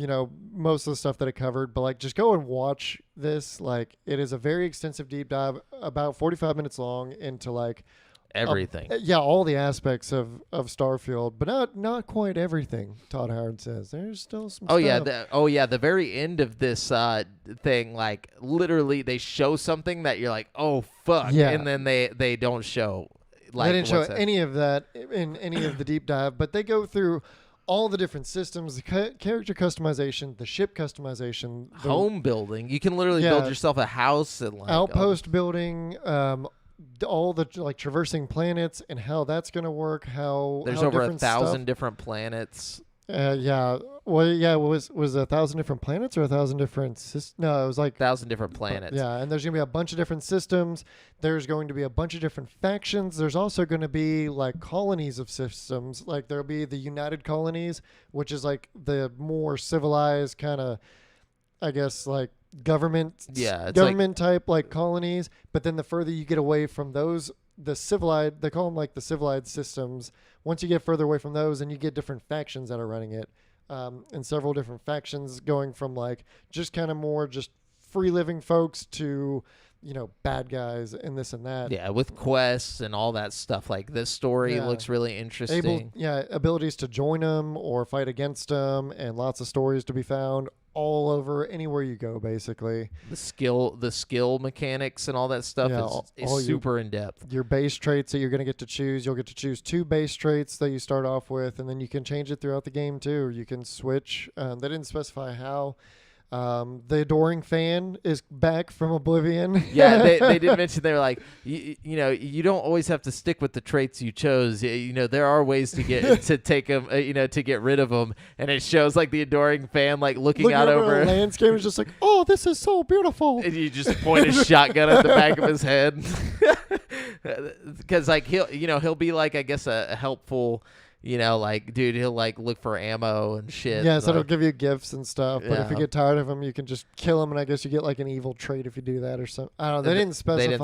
most of the stuff that it covered, but like just go and watch this. Like it is a very extensive deep dive, about 45 minutes long, into like everything. All the aspects of Starfield, but not quite everything. Todd Howard says there's still some. The very end of this thing, like literally, they show something that you're like, oh fuck, and then they don't show. Like, they didn't show any of that in any of the deep dive, but they go through all the different systems, the character customization, the ship customization, home building. You can literally build yourself a house and like outpost building. All the like traversing planets and how that's going to work. There's over 1,000 different planets. Was 1,000 different planets or 1,000 different systems? No, it was like 1,000 different planets. And there's going to be a bunch of different systems. There's going to be a bunch of different factions. There's also going to be like colonies of systems. Like there'll be the United Colonies, which is like the more civilized kind of, I guess, like government type like colonies. But then the further you get away from those, the civilized, they call them like the civilized systems. Once you get further away from those, and you get different factions that are running it, and several different factions going from like just kind of more just free living folks to bad guys and this and that. Yeah, with quests and all that stuff. Like this story looks really interesting. Abilities to join them or fight against them, and lots of stories to be found all over anywhere you go. Basically, the skill mechanics and all that stuff is super in depth. Your base traits that you're going to get to choose. You'll get to choose 2 base traits that you start off with, and then you can change it throughout the game too. You can switch. They didn't specify how. The adoring fan is back from Oblivion. They did mention, they were like, you don't always have to stick with the traits you chose. There are ways to get to take them, to get rid of them. And it shows like the adoring fan like looking out over the landscape is just like, oh, this is so beautiful. And you just point a shotgun at the back of his head, because like he'll be like, I guess a helpful. Like, dude, he'll like look for ammo and shit. Yeah, so it'll give you gifts and stuff. But if you get tired of him, you can just kill him, and I guess you get like an evil trait if you do that or something. I don't know. They didn't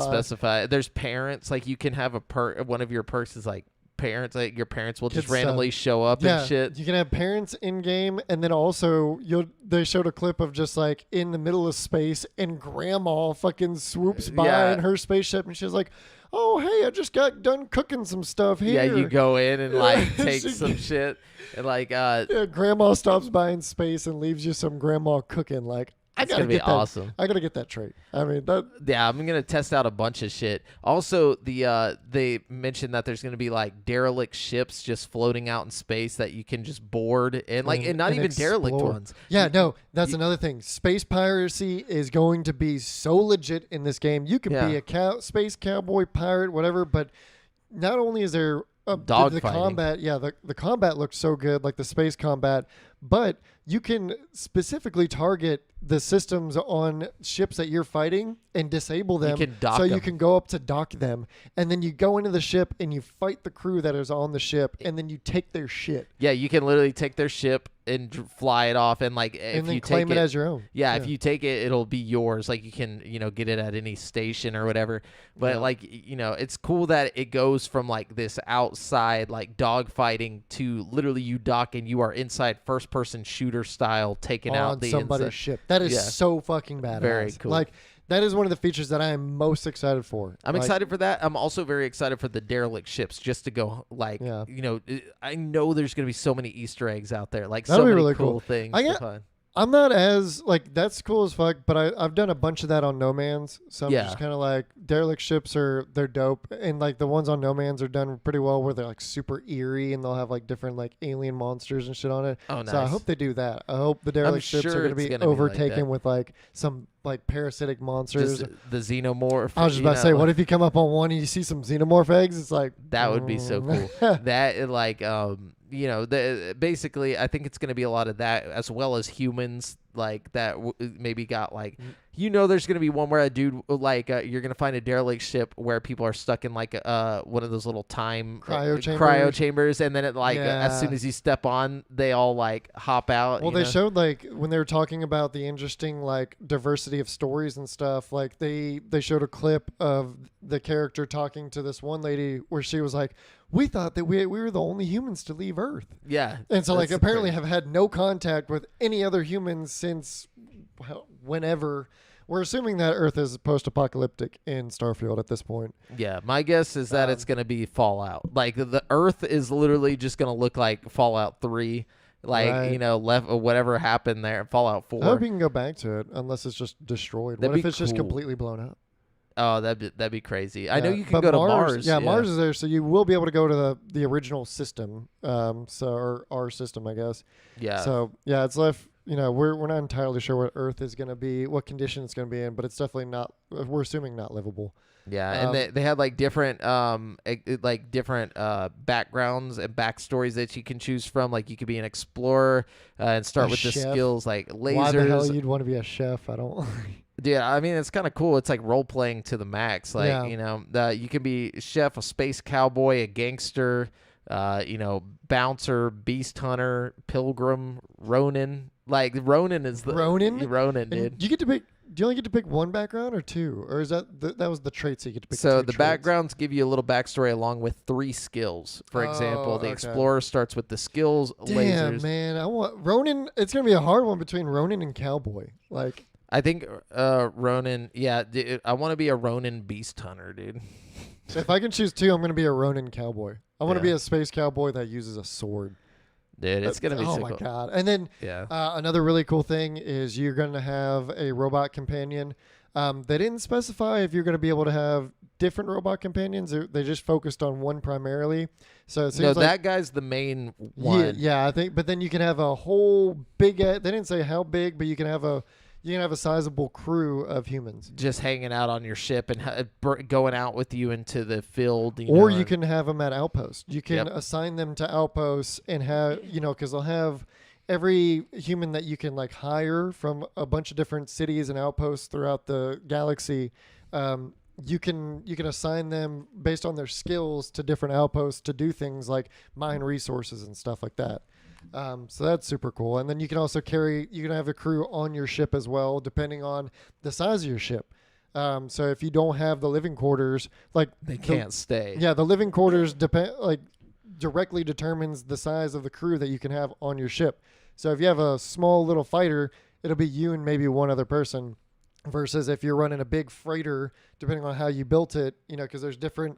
specify. There's parents. Like, you can have one of your perks is like parents. Like, your parents will just randomly show up and shit. You can have parents in game, and then also they showed a clip of just like in the middle of space, and grandma fucking swoops by in her spaceship, and she's like, oh, hey, I just got done cooking some stuff here. Yeah, you go in and like take some shit, and like grandma stops by in space and leaves you some grandma cooking. Like, I gotta be awesome. I gotta get that trait. I mean, that. Yeah, I'm gonna test out a bunch of shit. Also, they mentioned that there's gonna be like derelict ships just floating out in space that you can just board, and not even derelict ones. Yeah, no, that's another thing. Space piracy is going to be so legit in this game. You can be a space cowboy pirate, whatever. But not only is there the combat, the combat looks so good, like the space combat, but you can specifically target the systems on ships that you're fighting and disable them. You can dock you can go up to dock them, and then you go into the ship and you fight the crew that is on the ship, and then you take their shit. Yeah, you can literally take their ship and fly it off, and like if you claim it as your own. Yeah, if you take it, it'll be yours. Like, you can get it at any station or whatever. But like it's cool that it goes from like this outside like dog fighting to literally you dock and you are inside first person shooter style taking out the somebody's ship. That is so fucking badass. Very cool. Like, that is one of the features that I am most excited for. I'm excited for that. I'm also very excited for the derelict ships, just to go like, I know there's going to be so many Easter eggs out there, like so many really cool things to find. I'm not as like, that's cool as fuck, but I've done a bunch of that on No Man's, so I'm just kind of like, derelict ships they're dope, and like the ones on No Man's are done pretty well, where they're like super eerie and they'll have like different like alien monsters and shit on it. Oh, nice. So I hope they do that. I hope the derelict ships are going to be overtaken with like some like parasitic monsters. Just the xenomorph. I was just about to say, what if you come up on one and you see some xenomorph eggs? It's like, that would be so cool. That like basically, I think it's going to be a lot of that, as well as humans like that maybe got like, there's going to be one where a dude like you're going to find a derelict ship where people are stuck in like one of those little time cryo chambers, and then it like as soon as you step on, they all like hop out. Well, they showed like when they were talking about the interesting like diversity of stories and stuff, like they showed a clip of the character talking to this one lady where she was like, we thought that we were the only humans to leave Earth. Yeah. And so like apparently have had no contact with any other humans since whenever. We're assuming that Earth is post-apocalyptic in Starfield at this point. Yeah, my guess is that it's going to be Fallout. Like the Earth is literally just going to look like Fallout 3. Like, whatever happened there, Fallout 4. I hope you can go back to it unless it's just destroyed. What if it's just completely blown up? Oh, that'd be crazy. Yeah, I know you can go to Mars. Yeah, Mars is there, so you will be able to go to the original system. Or our system, I guess. Yeah. So yeah, it's left. We're not entirely sure what Earth is going to be, what condition it's going to be in, but it's definitely not. We're assuming not livable. Yeah, and they had like different backgrounds and backstories that you can choose from. Like you could be an explorer and start with the skills like lasers. Why the hell you'd want to be a chef? I don't. Yeah, I mean, it's kind of cool. It's like role playing to the max. Like, you can be a chef, a space cowboy, a gangster, bouncer, beast hunter, pilgrim, Ronin. Like Ronin is the Ronin, dude. Do you only get to pick one background or two, or is that was the traits you get to pick? So the backgrounds give you a little backstory along with 3 skills. For example, the explorer starts with the skills. Damn, lasers. Man, I want Ronin. It's gonna be a hard one between Ronin and cowboy. Like. I think Ronin, dude, I want to be a Ronin beast hunter, dude. If I can choose 2, I'm going to be a Ronin cowboy. I want to be a space cowboy that uses a sword. Dude, it's going to be so cool. Oh, my God. And then another really cool thing is you're going to have a robot companion. They didn't specify if you're going to be able to have different robot companions. They just focused on one primarily. So it seems that guy's the main one. Yeah, I think. But then you can have a whole big. They didn't say how big, but you can have a sizable crew of humans just hanging out on your ship and going out with you into the field. You can have them at outposts. You can assign them to outposts and have, because they'll have every human that you can like hire from a bunch of different cities and outposts throughout the galaxy. You can assign them based on their skills to different outposts to do things like mine resources and stuff like that. So that's super cool. And then you can also you can have a crew on your ship as well, depending on the size of your ship. So if you don't have the living quarters, like they can't stay. Yeah, the living quarters directly determines the size of the crew that you can have on your ship. So if you have a small little fighter, it'll be you and maybe one other person. Versus if you're running a big freighter, depending on how you built it, because there's different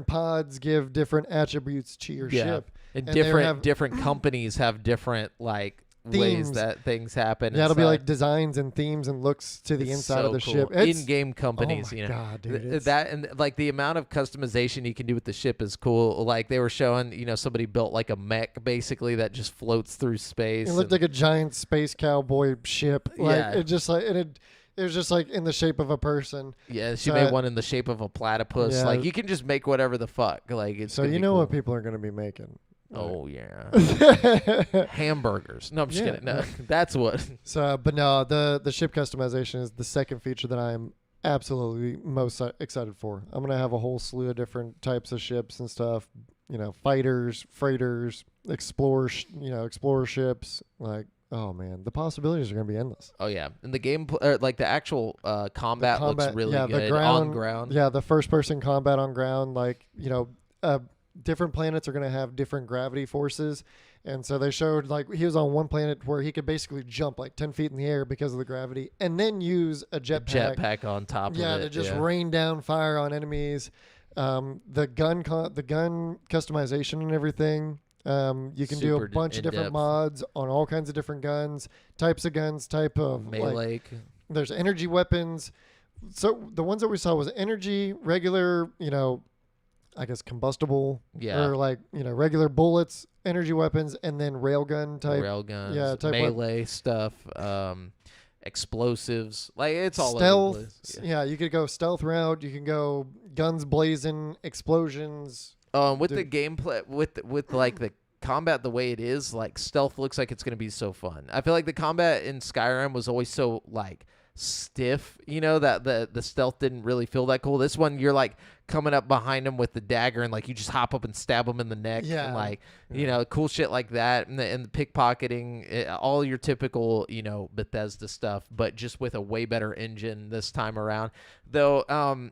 pods give different attributes to your ship. And different companies have different like themes. Ways that things happen. Yeah, it'll be like designs and themes and looks to the inside of the ship. In-game companies, oh my God, dude, that and like the amount of customization you can do with the ship is cool. Like they were showing, somebody built like a mech basically that just floats through space. It looked like a giant space cowboy ship. It was just like in the shape of a person. Yeah, she made one in the shape of a platypus. Yeah. Like you can just make whatever the fuck. Like it's so cool. What people are going to be making. Oh yeah, hamburgers. No, I'm just kidding. No, that's what. So, but no, the ship customization is the second feature that I'm absolutely most excited for. I'm gonna have a whole slew of different types of ships and stuff. Fighters, freighters, explorer ships. Like, oh man, the possibilities are gonna be endless. Oh yeah, and the game, like the actual combat looks really good on ground. Yeah, the first person combat on ground, like different planets are going to have different gravity forces. And so they showed like he was on one planet where he could basically jump like 10 feet in the air because of the gravity and then use a jetpack on top of it. Yeah, to just rain down fire on enemies. The gun customization and everything. You can do a bunch of different mods on all kinds of different guns, types of guns, type of melee. There's energy weapons. So the ones that we saw was energy, regular, I guess combustible, or regular bullets, energy weapons, and then railgun type. Railguns, type melee stuff, explosives. Like it's all stealth. Over the place. Yeah, you could go stealth route. You can go guns blazing, explosions. With the gameplay, with like the combat the way it is, like stealth looks like it's going to be so fun. I feel like the combat in Skyrim was always so like stiff, that the stealth didn't really feel that cool. This one, you're like coming up behind him with the dagger and like you just hop up and stab him in the neck, and like cool shit like that, and the pickpocketing, all your typical Bethesda stuff, but just with a way better engine this time around. Though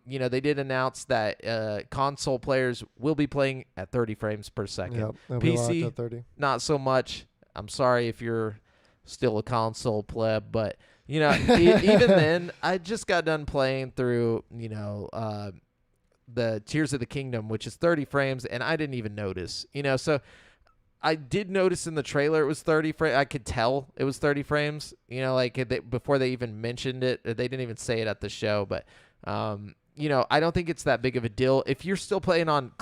they did announce that console players will be playing at 30 frames per second. Yep, PC at 30. Not so much. I'm sorry if you're still a console pleb, but even then, I just got done playing through, the Tears of the Kingdom, which is 30 frames, and I didn't even notice, so I did notice in the trailer it was 30 frames. I could tell it was 30 frames, before they even mentioned it. They didn't even say it at the show, but, I don't think it's that big of a deal. If you're still playing on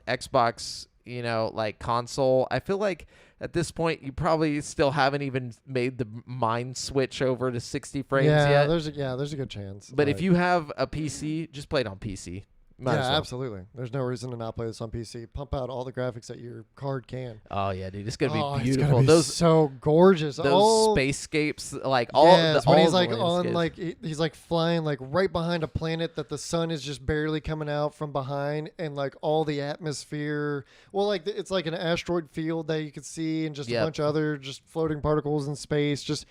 Xbox, like console, I feel like at this point you probably still haven't even made the mind switch over to 60 frames yet. There's a good chance. But if you have a PC, just play it on PC. Might as well. Absolutely. There's no reason to not play this on PC. Pump out all the graphics that your card can. Oh yeah, dude, it's gonna be beautiful. It's gonna be those so gorgeous. Those spacescapes, like all. When he's like on, like he's like flying like right behind a planet that the sun is just barely coming out from behind, and like all the atmosphere. Well, like it's like an asteroid field that you could see, and just a bunch of other just floating particles in space. Just.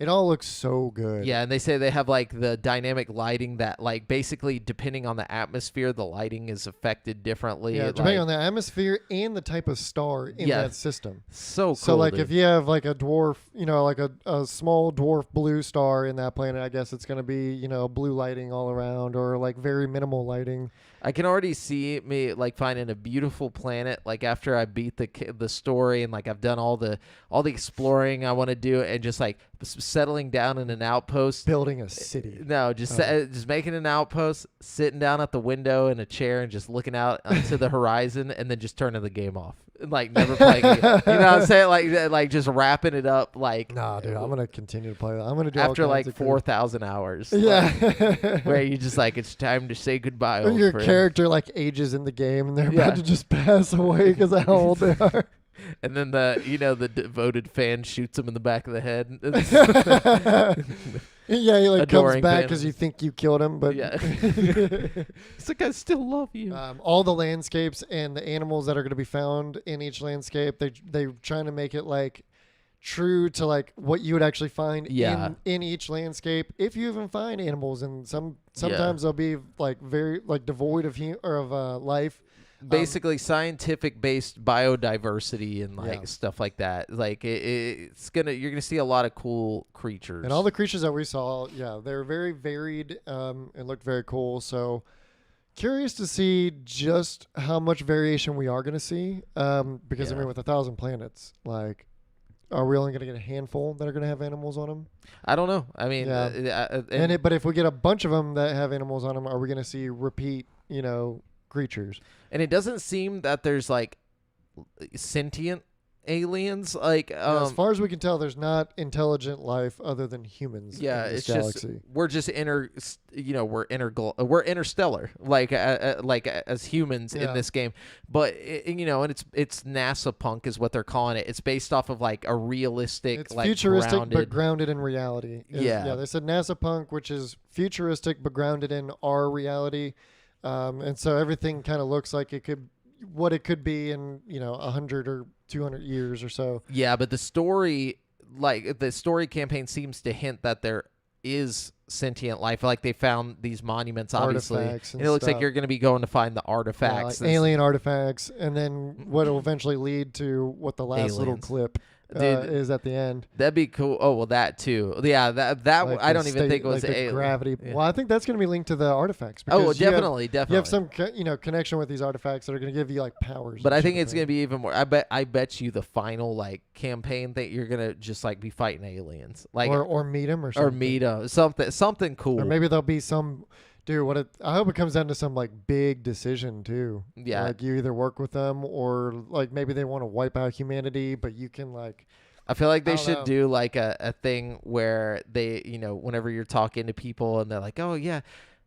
It all looks so good. Yeah, and they say they have like the dynamic lighting that like basically depending on the atmosphere, the lighting is affected differently. Yeah, depending on the atmosphere and the type of star in that system. So cool. So like dude. if you have like a dwarf, like a small dwarf blue star in that planet, I guess it's going to be, blue lighting all around, or like very minimal lighting. I can already see me like finding a beautiful planet like after I beat the story and like I've done all the exploring I want to do, and just like settling down in an outpost, building a city. No, just making an outpost, sitting down at the window in a chair and just looking out onto the horizon, and then just turning the game off. Like never playing it. You know what I'm saying? Like just wrapping it up. Like nah, dude, I'm gonna continue to play that. I'm gonna do after like 4,000 hours. Yeah, like, where you just like it's time to say goodbye. Your character like ages in the game, and they're about to just pass away because of how old they are. And then the devoted fan shoots him in the back of the head. Yeah, he like comes back because you think you killed him, but it's like I still love you. All the landscapes and the animals that are going to be found in each landscape, they're trying to make it like true to like what you would actually find in each landscape, if you even find animals. And sometimes they'll be like very like devoid of life. Basically scientific based biodiversity and like stuff like that. Like you're gonna see a lot of cool creatures. And all the creatures that we saw, they're very varied and looked very cool. So curious to see just how much variation we are gonna see. Because I mean, with 1,000 planets, like, are we only gonna get a handful that are gonna have animals on them? I don't know. I mean, but if we get a bunch of them that have animals on them, are we gonna see repeat, creatures? And it doesn't seem that there's like sentient aliens. Like as far as we can tell, there's not intelligent life other than humans. In this galaxy. Just we're just we're interstellar. Like as humans in this game. But and it's NASA punk is what they're calling it. It's based off of like a realistic, it's like futuristic but grounded in reality. They said NASA punk, which is futuristic but grounded in our reality. And so everything kind of looks like it could be in 100 or 200 years or so. Yeah, but the story campaign seems to hint that there is sentient life. Like they found these monuments, obviously. And it looks like you're going to be going to find the artifacts, like alien artifacts, and then what will eventually lead to what the last little clip. Is at the end. That'd be cool. Oh well, that too. Yeah, that like I don't even think it was like gravity. Yeah. Well, I think that's going to be linked to the artifacts. Definitely. You have some connection with these artifacts that are going to give you like powers. But I think it's going to be even more. I bet you the final like campaign that you're going to just like be fighting aliens, like or meet them or something cool. Or maybe there'll be some. Dude, I hope it comes down to some like big decision too. Yeah, like you either work with them or like maybe they want to wipe out humanity, but you can like. I feel like they should do like a thing where they, whenever you're talking to people and they're like, oh yeah,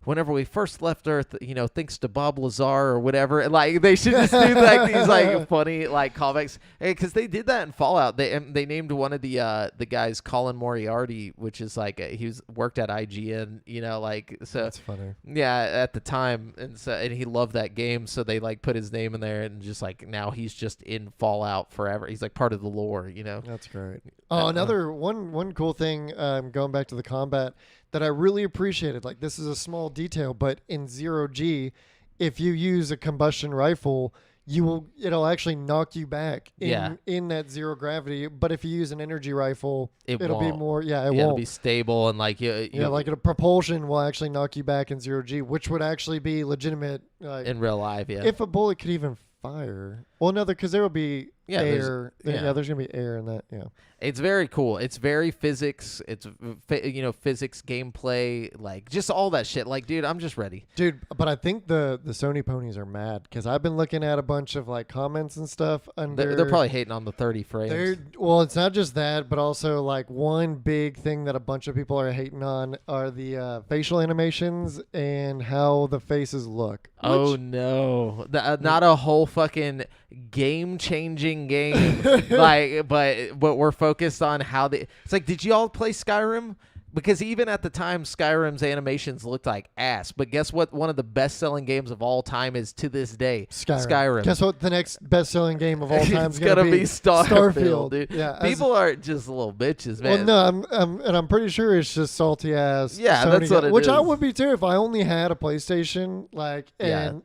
whenever we first left Earth, thanks to Bob Lazar or whatever. Like they should just do like these like funny like callbacks, because they did that in Fallout. They named one of the guys Colin Moriarty, which is like he worked at IGN. Like so. That's funny. Yeah, at the time, and he loved that game, so they like put his name in there, and just like now he's just in Fallout forever. He's like part of the lore. That's great. Oh, another one cool thing. Going back to the combat that I really appreciated. Like this is a small detail, but in 0G, if you use a combustion rifle, it'll actually knock you back in that zero gravity. But if you use an energy rifle, it'll be more. Yeah, it won't. It'll be stable and like like a propulsion will actually knock you back in 0G, which would actually be legitimate in real life. Yeah, if a bullet could even fire. Well, no, because there will be air. There's gonna be air in that. Yeah, it's very cool. It's very physics. It's physics gameplay, like just all that shit. Like, dude, I'm just ready, dude. But I think the Sony ponies are mad because I've been looking at a bunch of like comments and stuff. They're probably hating on the 30 frames. Well, it's not just that, but also like one big thing that a bunch of people are hating on are the facial animations and how the faces look. Oh no, not a whole fucking game-changing game, like, but we're focused on how it's like, did you all play Skyrim? Because even at the time, Skyrim's animations looked like ass. But guess what? One of the best-selling games of all time is to this day Skyrim. Guess what? The next best-selling game of all time is going to be Starfield, dude. Yeah, people are just little bitches, man. Well, no, I'm pretty sure it's just salty ass. Yeah, Sony that's what it is. Which I would be too if I only had a PlayStation,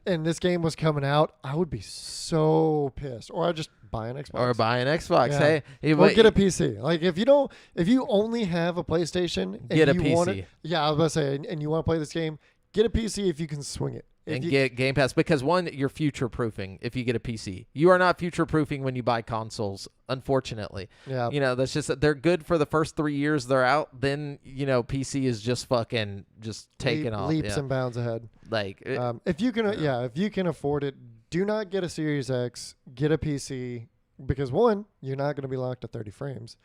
and this game was coming out. I would be so pissed, or I just buy an Xbox. Yeah. Hey, or get a PC. Like if you only have a PlayStation, and get a PC. Want it, yeah, I was about to say, and you want to play this game, get a PC if you can swing it. Get Game Pass, because one, you're future proofing if you get a PC. You are not future proofing when you buy consoles, unfortunately. Yeah. That's just, they're good for the first 3 years they're out. Then, PC is just fucking taking off. Leaps and bounds ahead. Like if you can afford it, do not get a Series X, get a PC, because one, you're not going to be locked at 30 frames.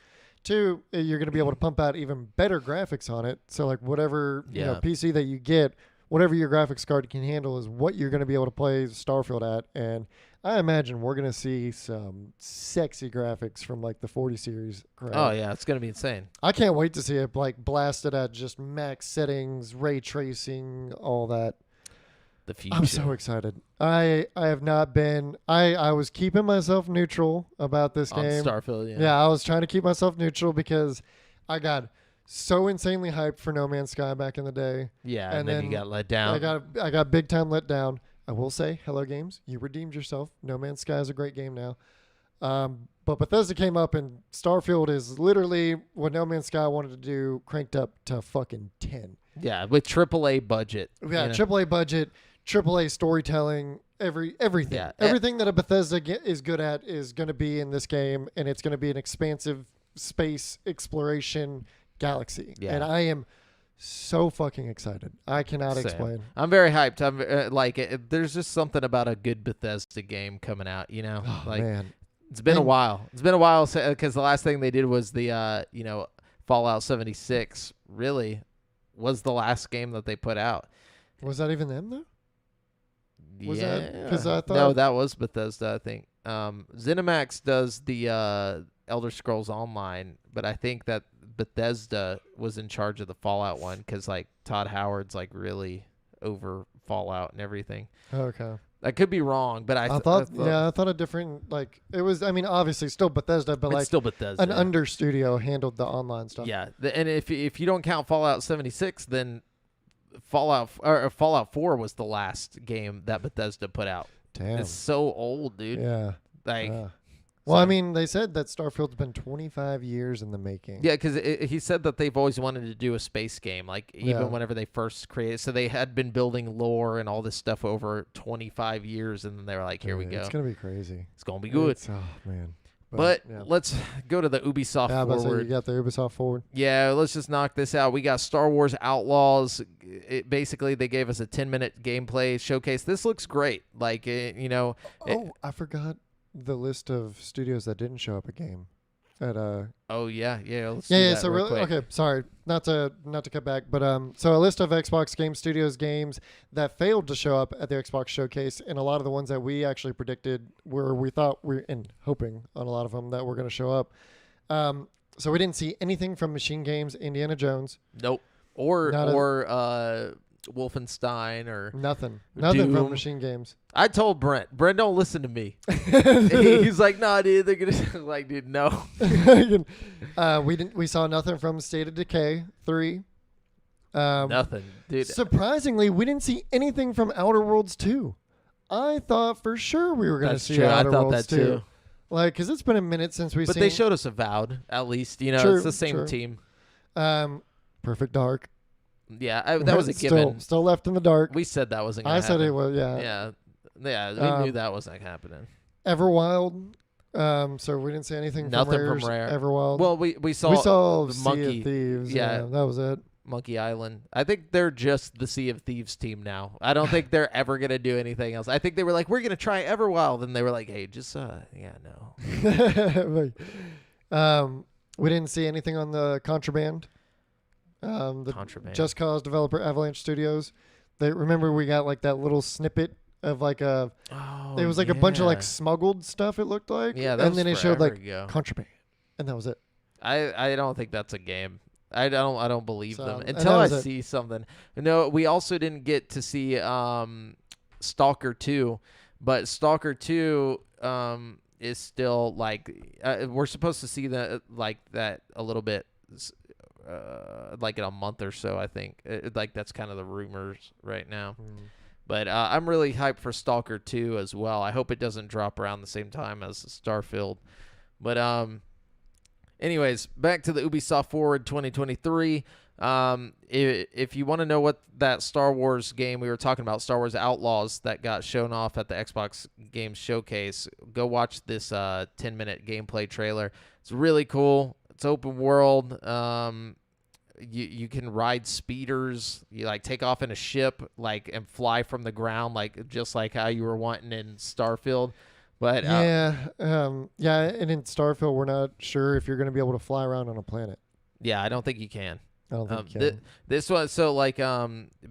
Two, you're going to be able to pump out even better graphics on it. So like whatever PC that you get, whatever your graphics card can handle is what you're going to be able to play Starfield at. And I imagine we're going to see some sexy graphics from like the 40 series. Oh yeah, it's going to be insane. I can't wait to see it like blasted at just max settings, ray tracing, all that. The future. I'm so excited. I have not been. I was keeping myself neutral about this game. On Starfield, yeah. I was trying to keep myself neutral because I got so insanely hyped for No Man's Sky back in the day. Yeah, and then you got let down. I got big time let down. I will say, Hello Games, you redeemed yourself. No Man's Sky is a great game now. But Bethesda came up, and Starfield is literally what No Man's Sky wanted to do, cranked up to fucking 10. Yeah, with AAA budget. Yeah, AAA budget. AAA storytelling, everything. Yeah. Everything that a Bethesda is good at is going to be in this game, and it's going to be an expansive space exploration galaxy. Yeah. And I am so fucking excited. I cannot explain. I'm very hyped. I'm there's just something about a good Bethesda game coming out, Oh, man. It's been a while. It's been a while because the last thing they did was the Fallout 76 really was the last game that they put out. Was that even them though? Was that because I thought no, that was Bethesda. I think ZeniMax does the Elder Scrolls Online, but I think that Bethesda was in charge of the Fallout one because like Todd Howard's like really over Fallout and everything. Okay, I could be wrong, but I thought a different like it was. I mean, obviously still Bethesda, but like still Bethesda. An under studio handled the online stuff. Yeah, and if you don't count Fallout 76, then Fallout 4 was the last game that Bethesda put out. Damn. It's so old, dude. Yeah. Like well, I mean, they said that Starfield's been 25 years in the making. Yeah, because he said that they've always wanted to do a space game, like even whenever they first created. So they had been building lore and all this stuff over 25 years, and then they were like, here we go. It's going to be crazy. It's going to be good. Oh, man. But let's go to the Ubisoft forward. You got the Ubisoft forward. Yeah, let's just knock this out. We got Star Wars Outlaws. Basically, they gave us a 10-minute gameplay showcase. This looks great. I forgot the list of studios that didn't show up at game. at Oh yeah. Let's do yeah. that So real really, quick. okay. Sorry, not to cut back, but so a list of Xbox Game Studios games that failed to show up at the Xbox Showcase, and a lot of the ones that we actually predicted were we thought we're and hoping on a lot of them that were going to show up. So we didn't see anything from Machine Games, Indiana Jones. Nope. Or Wolfenstein or Nothing Doom. from Machine Games. I told Brent, don't listen to me. He's like, nah, dude, they're gonna like, dude, no. We saw nothing from State of Decay 3. Nothing, dude. Surprisingly, we didn't see anything from Outer Worlds 2. I thought for sure we were going to see true. Outer I thought Worlds that 2. too. Like, because it's been a minute since we've But seen. they showed us Avowed, at least. You know, True, it's the same true. team. Perfect Dark. Yeah, that was a given. Still left in the dark. We said that wasn't going to I happen. said it was, yeah. Yeah, we knew that wasn't happening. Everwild. So we didn't see anything Nothing from from Rare. Everwild. Well, we saw the Monkey Sea of Thieves. yeah. That was it. Monkey Island. I think they're just the Sea of Thieves team now. I don't think they're ever going to do anything else. I think they were like, we're going to try Everwild. And they were like, hey, just, no. We didn't see anything on the Contraband. The Contraband. Just Cause developer Avalanche Studios. Remember we got like that little snippet of like a. Oh, it was like a bunch of like smuggled stuff. It looked like. Yeah, that and was then it showed like ago. Contraband, and that was it. I don't think that's a game. I don't believe So, them and until that I was it. see something. No, we also didn't get to see Stalker 2, but Stalker 2 is still like we're supposed to see that a little bit like in a month or so, I think. Like that's kind of the rumors right now. But I'm really hyped for Stalker 2 as well. I hope it doesn't drop around the same time as Starfield. But anyways, back to the Ubisoft Forward 2023. If you want to know what that Star Wars game we were talking about, Star Wars Outlaws, that got shown off at the Xbox Games Showcase, go watch this 10-minute gameplay trailer. It's really cool. It's open world. You can ride speeders. You like take off in a ship and fly from the ground just like how you were wanting in Starfield. But and in Starfield we're not sure if you're going to be able to fly around on a planet. Yeah, I don't think you can. I don't think you can. This one, so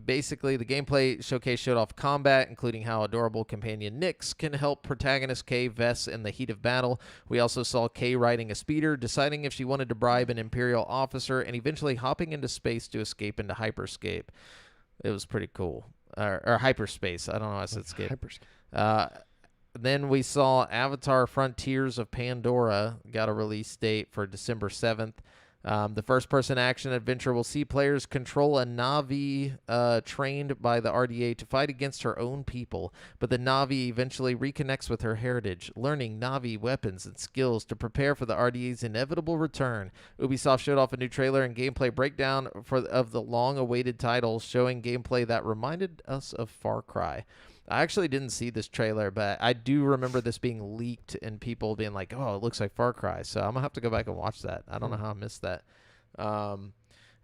basically the gameplay showcase showed off combat, including how adorable companion Nyx can help protagonist Kay Vess in the heat of battle. We also saw Kay riding a speeder, deciding if she wanted to bribe an Imperial officer, and eventually hopping into space to escape into hyperscape. It was pretty cool. Or hyperspace. I don't know how I said escape. Hyperscape. Then we saw Avatar Frontiers of Pandora got a release date for December 7th. The first-person action adventure will see players control a Na'vi trained by the RDA to fight against her own people, but the Na'vi eventually reconnects with her heritage, learning Na'vi weapons and skills to prepare for the RDA's inevitable return. Ubisoft showed off a new trailer and gameplay breakdown of the long-awaited title, showing gameplay that reminded us of Far Cry. I actually didn't see this trailer, but I do remember this being leaked and people being like, oh, it looks like Far Cry. So I'm going to have to go back and watch that. I don't know how I missed that. And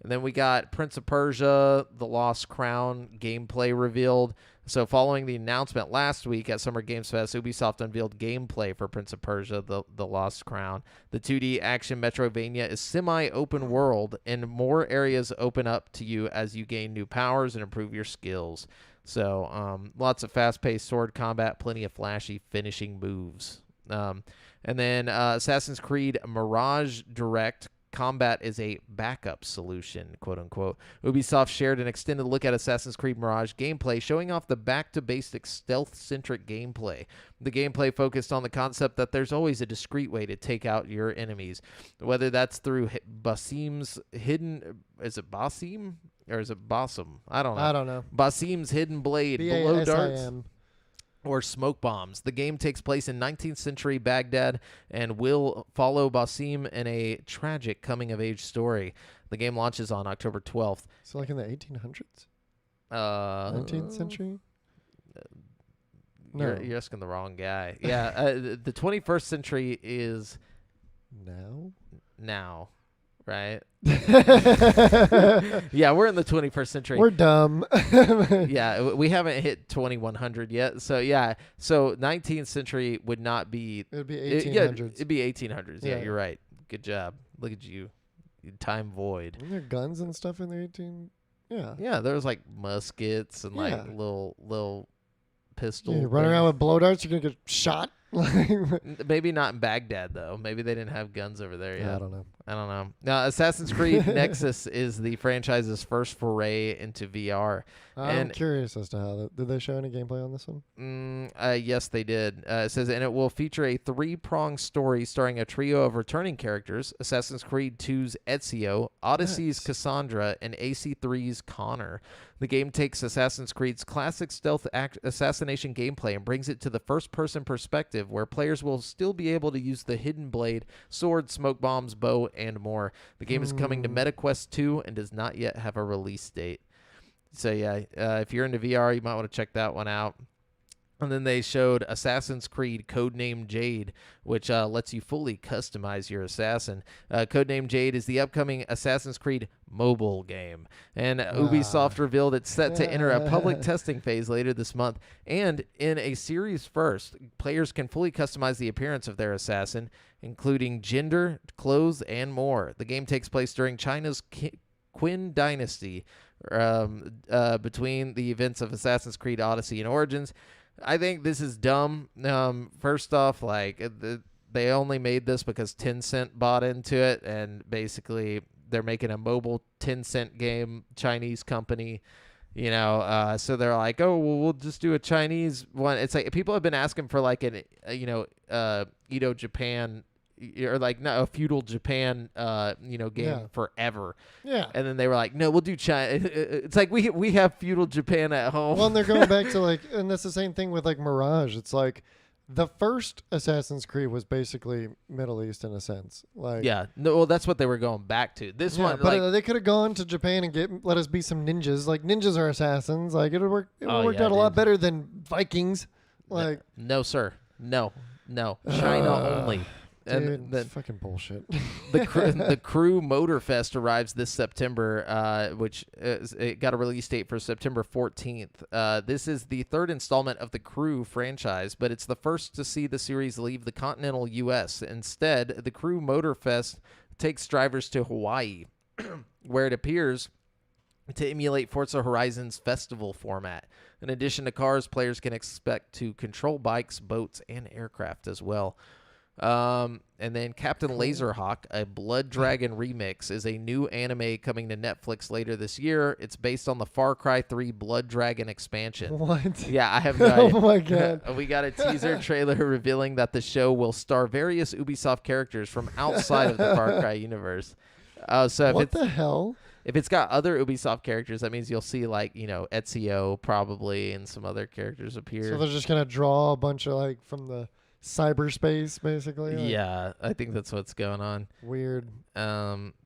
then we got Prince of Persia, The Lost Crown gameplay revealed. So following the announcement last week at Summer Games Fest, Ubisoft unveiled gameplay for Prince of Persia, The Lost Crown. The 2D action Metroidvania is semi-open world, and more areas open up to you as you gain new powers and improve your skills. So lots of fast-paced sword combat, plenty of flashy finishing moves. And then Assassin's Creed Mirage Direct combat is a backup solution, quote-unquote. Ubisoft shared an extended look at Assassin's Creed Mirage gameplay, showing off the back-to-basics stealth-centric gameplay. The gameplay focused on the concept that there's always a discreet way to take out your enemies, whether that's through Basim's hidden... Is it Basim? Or is it Basim? I don't know. Basim's hidden blade, blow darts, or smoke bombs. The game takes place in 19th century Baghdad and will follow Basim in a tragic coming-of-age story. The game launches on October 12th. So like in the 1800s? 19th century? No. You're asking the wrong guy. Yeah, the 21st century is... Now. Right? Yeah, we're in the 21st century. We're dumb. Yeah, we haven't hit 2100 yet. So, yeah. So, 19th century would not be... It would be 1800s. It'd be 1800s. Yeah, you're right. Good job. Look at you. Time void. Weren't there guns and stuff in the 18? Yeah. Yeah, there was like muskets and like little pistol. Yeah, you run around with blow darts, you're gonna get shot. Maybe not in Baghdad though. Maybe they didn't have guns over there yet. I don't know. Now, Assassin's Creed Nexus is the franchise's first foray into VR. I'm curious as to how did they show any gameplay on this one? Yes, they did. It says, and it will feature a 3-pronged story starring a trio of returning characters: Assassin's Creed 2's Ezio, Odyssey's Cassandra, and AC3's Connor. The game takes Assassin's Creed's classic stealth assassination gameplay and brings it to the first-person perspective, where players will still be able to use the hidden blade, sword, smoke bombs, bow, and more. The game is coming to MetaQuest 2 and does not yet have a release date. So yeah, if you're into VR, you might want to check that one out. And then they showed Assassin's Creed Codename Jade, which lets you fully customize your assassin. Codename Jade is the upcoming Assassin's Creed mobile game. And Ubisoft revealed it's set to enter a public testing phase later this month. And in a series first, players can fully customize the appearance of their assassin, including gender, clothes, and more. The game takes place during China's Qin Dynasty, between the events of Assassin's Creed Odyssey and Origins. I think this is dumb. First off, they only made this because Tencent bought into it, and basically they're making a mobile Tencent game, Chinese company, so they're like, oh, well, we'll just do a Chinese one. It's like people have been asking for like an, Edo Japan, or like a feudal Japan, game forever. Yeah. And then they were like, no, we'll do China. It's like we have feudal Japan at home. Well, and they're going back to and that's the same thing with like Mirage. It's like the first Assassin's Creed was basically Middle East in a sense. That's what they were going back to. This one, but they could have gone to Japan and let us be some ninjas. Like ninjas are assassins. Like it would work out a lot better than Vikings. Like no, sir, no, China only. Dude, that's fucking bullshit. The Crew Motorfest arrives this September, which it got a release date for September 14th. This is the third installment of the Crew franchise, but it's the first to see the series leave the continental U.S. Instead, the Crew Motorfest takes drivers to Hawaii, where it appears to emulate Forza Horizon's festival format. In addition to cars, players can expect to control bikes, boats, and aircraft as well. And then Captain Laserhawk, a Blood Dragon remix, is a new anime coming to Netflix later this year. It's based on the Far Cry 3 Blood Dragon expansion. What? Yeah, I have no idea. Oh my god. We got a teaser trailer revealing that the show will star various Ubisoft characters from outside of the Far Cry universe. What the hell? If it's got other Ubisoft characters, that means you'll see Ezio probably and some other characters appear. So they're just gonna draw a bunch of from the cyberspace, basically. Yeah, I think that's what's going on. Weird.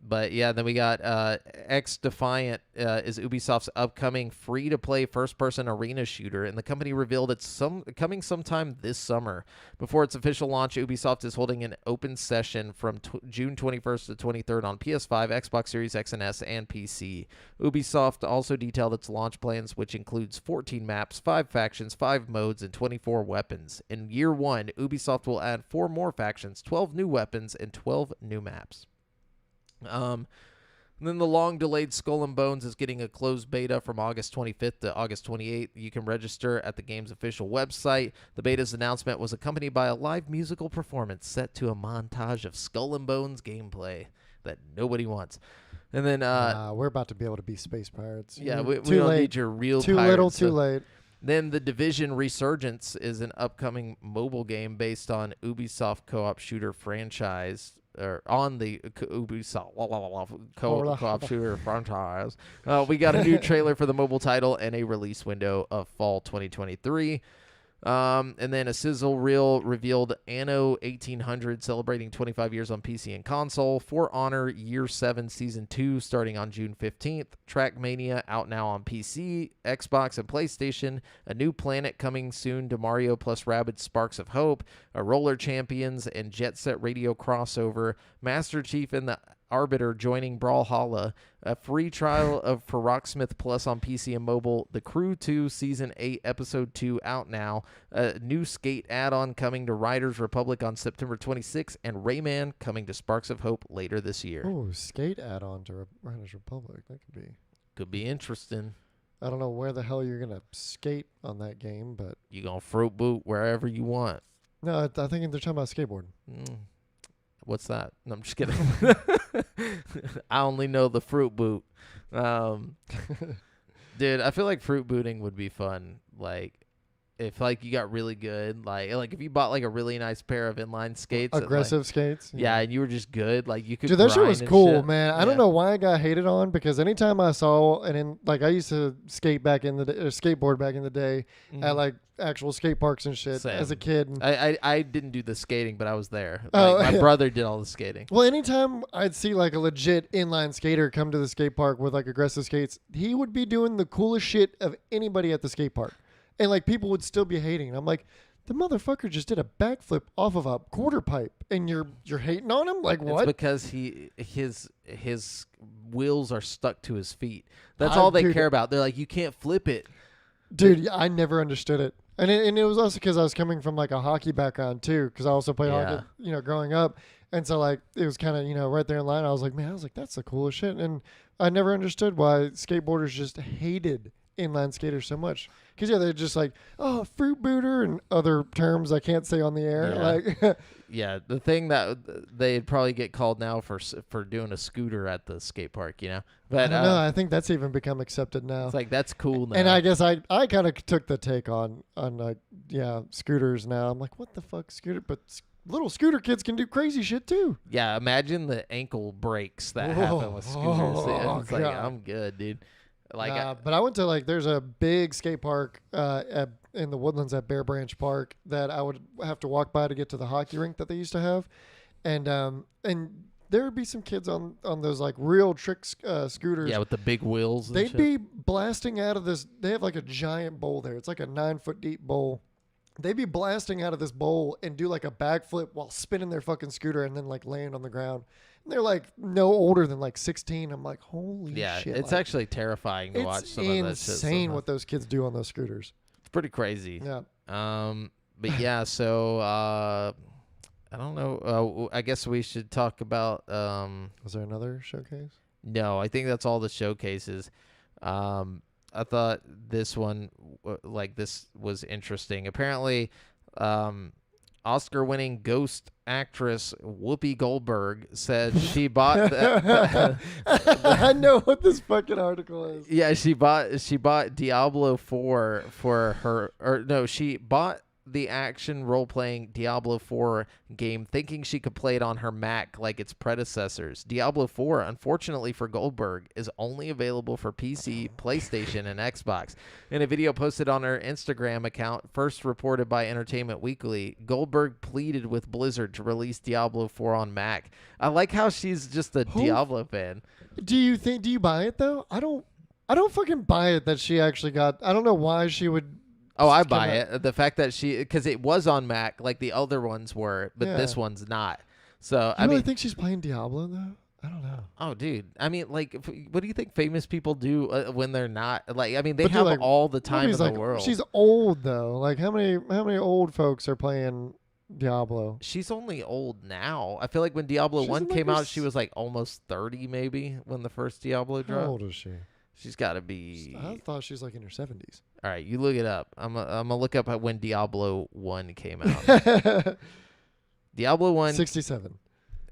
But yeah, then we got X Defiant is Ubisoft's upcoming free-to-play first-person arena shooter, and the company revealed it's coming sometime this summer. Before its official launch, Ubisoft is holding an open session from June 21st to 23rd on PS5, Xbox Series X and S, and PC. Ubisoft also detailed its launch plans, which includes 14 maps, 5 factions, 5 modes, and 24 weapons. In year one, Ubisoft will add 4 more factions, 12 new weapons, and 12 new maps. And then the long-delayed Skull and Bones is getting a closed beta from August 25th to August 28th. You can register at the game's official website. The beta's announcement was accompanied by a live musical performance set to a montage of Skull and Bones gameplay that nobody wants. And then we're about to be able to be space pirates. Yeah, we don't need your real too pirates. Little, too late. Then The Division Resurgence is an upcoming mobile game based on Ubisoft co-op shooter franchise, or on the Ubisoft co-op shooter franchise. We got a new trailer for the mobile title and a release window of fall 2023. And then a sizzle reel revealed Anno 1800 celebrating 25 years on PC and console. For Honor Year 7 Season 2 starting on June 15th. Trackmania out now on PC, Xbox, and PlayStation. A new planet coming soon to Mario plus Rabbids Sparks of Hope. A Roller Champions and Jet Set Radio crossover. Master Chief and the Arbiter joining Brawlhalla, a free trial for Rocksmith Plus on PC and mobile. The Crew 2 Season 8 Episode 2 out now. A new Skate add-on coming to Riders Republic on September 26th, and Rayman coming to Sparks of Hope later this year. Oh, Skate add-on to Riders Republic. That could be interesting. I don't know where the hell you're gonna skate on that game, but you gonna fruit boot wherever you want. No, I think they're talking about skateboarding. What's that? No, I'm just kidding. I only know the fruit boot. Dude, I feel like fruit booting would be fun. Like, if like you got really good, like if you bought like a really nice pair of inline skates, aggressive skates, yeah, and you were just good, like you could. Dude, that shit was cool, shit. man. I don't know why I got hated on, because anytime I saw I used to skate back in the day, or skateboard back in the day at like actual skate parks and shit. Same. As a kid. And I didn't do the skating, but I was there. Like, my brother did all the skating. Well, anytime I'd see like a legit inline skater come to the skate park with like aggressive skates, he would be doing the coolest shit of anybody at the skate park. And like people would still be hating. And I'm like, the motherfucker just did a backflip off of a quarter pipe, and you're hating on him? Like what? It's because his wheels are stuck to his feet. That's all they care about. They're like, you can't flip it. Dude, I never understood it. And it was also because I was coming from like a hockey background too, because I also played hockey, growing up. And so like it was kind of, right there in line. I was like, that's the coolest shit. And I never understood why skateboarders just hated inline skaters so much, because they're just like, oh, fruit booter and other terms I can't say on the air. Like the thing that they'd probably get called now for doing a scooter at the skate park, but I don't know, I think that's even become accepted now. It's like, that's cool now. And I guess I kind of took the take on like scooters now. I'm like, what the fuck, scooter? But little scooter kids can do crazy shit too. Yeah, imagine the ankle breaks that happen with scooters. It's like, I'm good, dude. Like, but I went to there's a big skate park in the Woodlands at Bear Branch Park that I would have to walk by to get to the hockey rink that they used to have, and there would be some kids on those like real trick scooters. Yeah, with the big wheels. And They'd be blasting out of this. They have like a giant bowl there. It's like a 9-foot deep bowl. They'd be blasting out of this bowl and do like a backflip while spinning their fucking scooter and then like laying on the ground. And they're like no older than like 16. I'm like, holy shit. Yeah, it's actually terrifying to watch some of that shit. It's insane what those kids do on those scooters. It's pretty crazy. Yeah. But yeah, so I don't know. I guess we should talk about. Was there another showcase? No, I think that's all the showcases. I thought this one, this was interesting. Apparently, Oscar-winning Ghost actress Whoopi Goldberg said she bought. I know what this fucking article is. Yeah, she bought Diablo 4 for her, or no, she bought the action role-playing Diablo 4 game thinking she could play it on her Mac like its predecessors. Diablo 4, unfortunately for Goldberg, is only available for PC, PlayStation, and Xbox. In a video posted on her Instagram account, first reported by Entertainment Weekly, Goldberg pleaded with Blizzard to release Diablo 4 on Mac. I like how she's just a Diablo fan. Do you buy it though? I don't fucking buy it that she actually got. I don't know why she would. Oh, I buy it. The fact that because it was on Mac, like the other ones were, but this one's not. So I really think she's playing Diablo though. I don't know. Oh, dude. I mean, what do you think famous people do when they're not? Like, I mean, they have all the time in the world. She's old though. Like, how many old folks are playing Diablo? She's only old now. I feel like when Diablo 1 came out, she was like almost 30 maybe when the first Diablo dropped. How old is she? She's got to be. I thought she's like in her 70s. All right, you look it up. I'm gonna look up when Diablo 1 came out. Diablo 1. 67.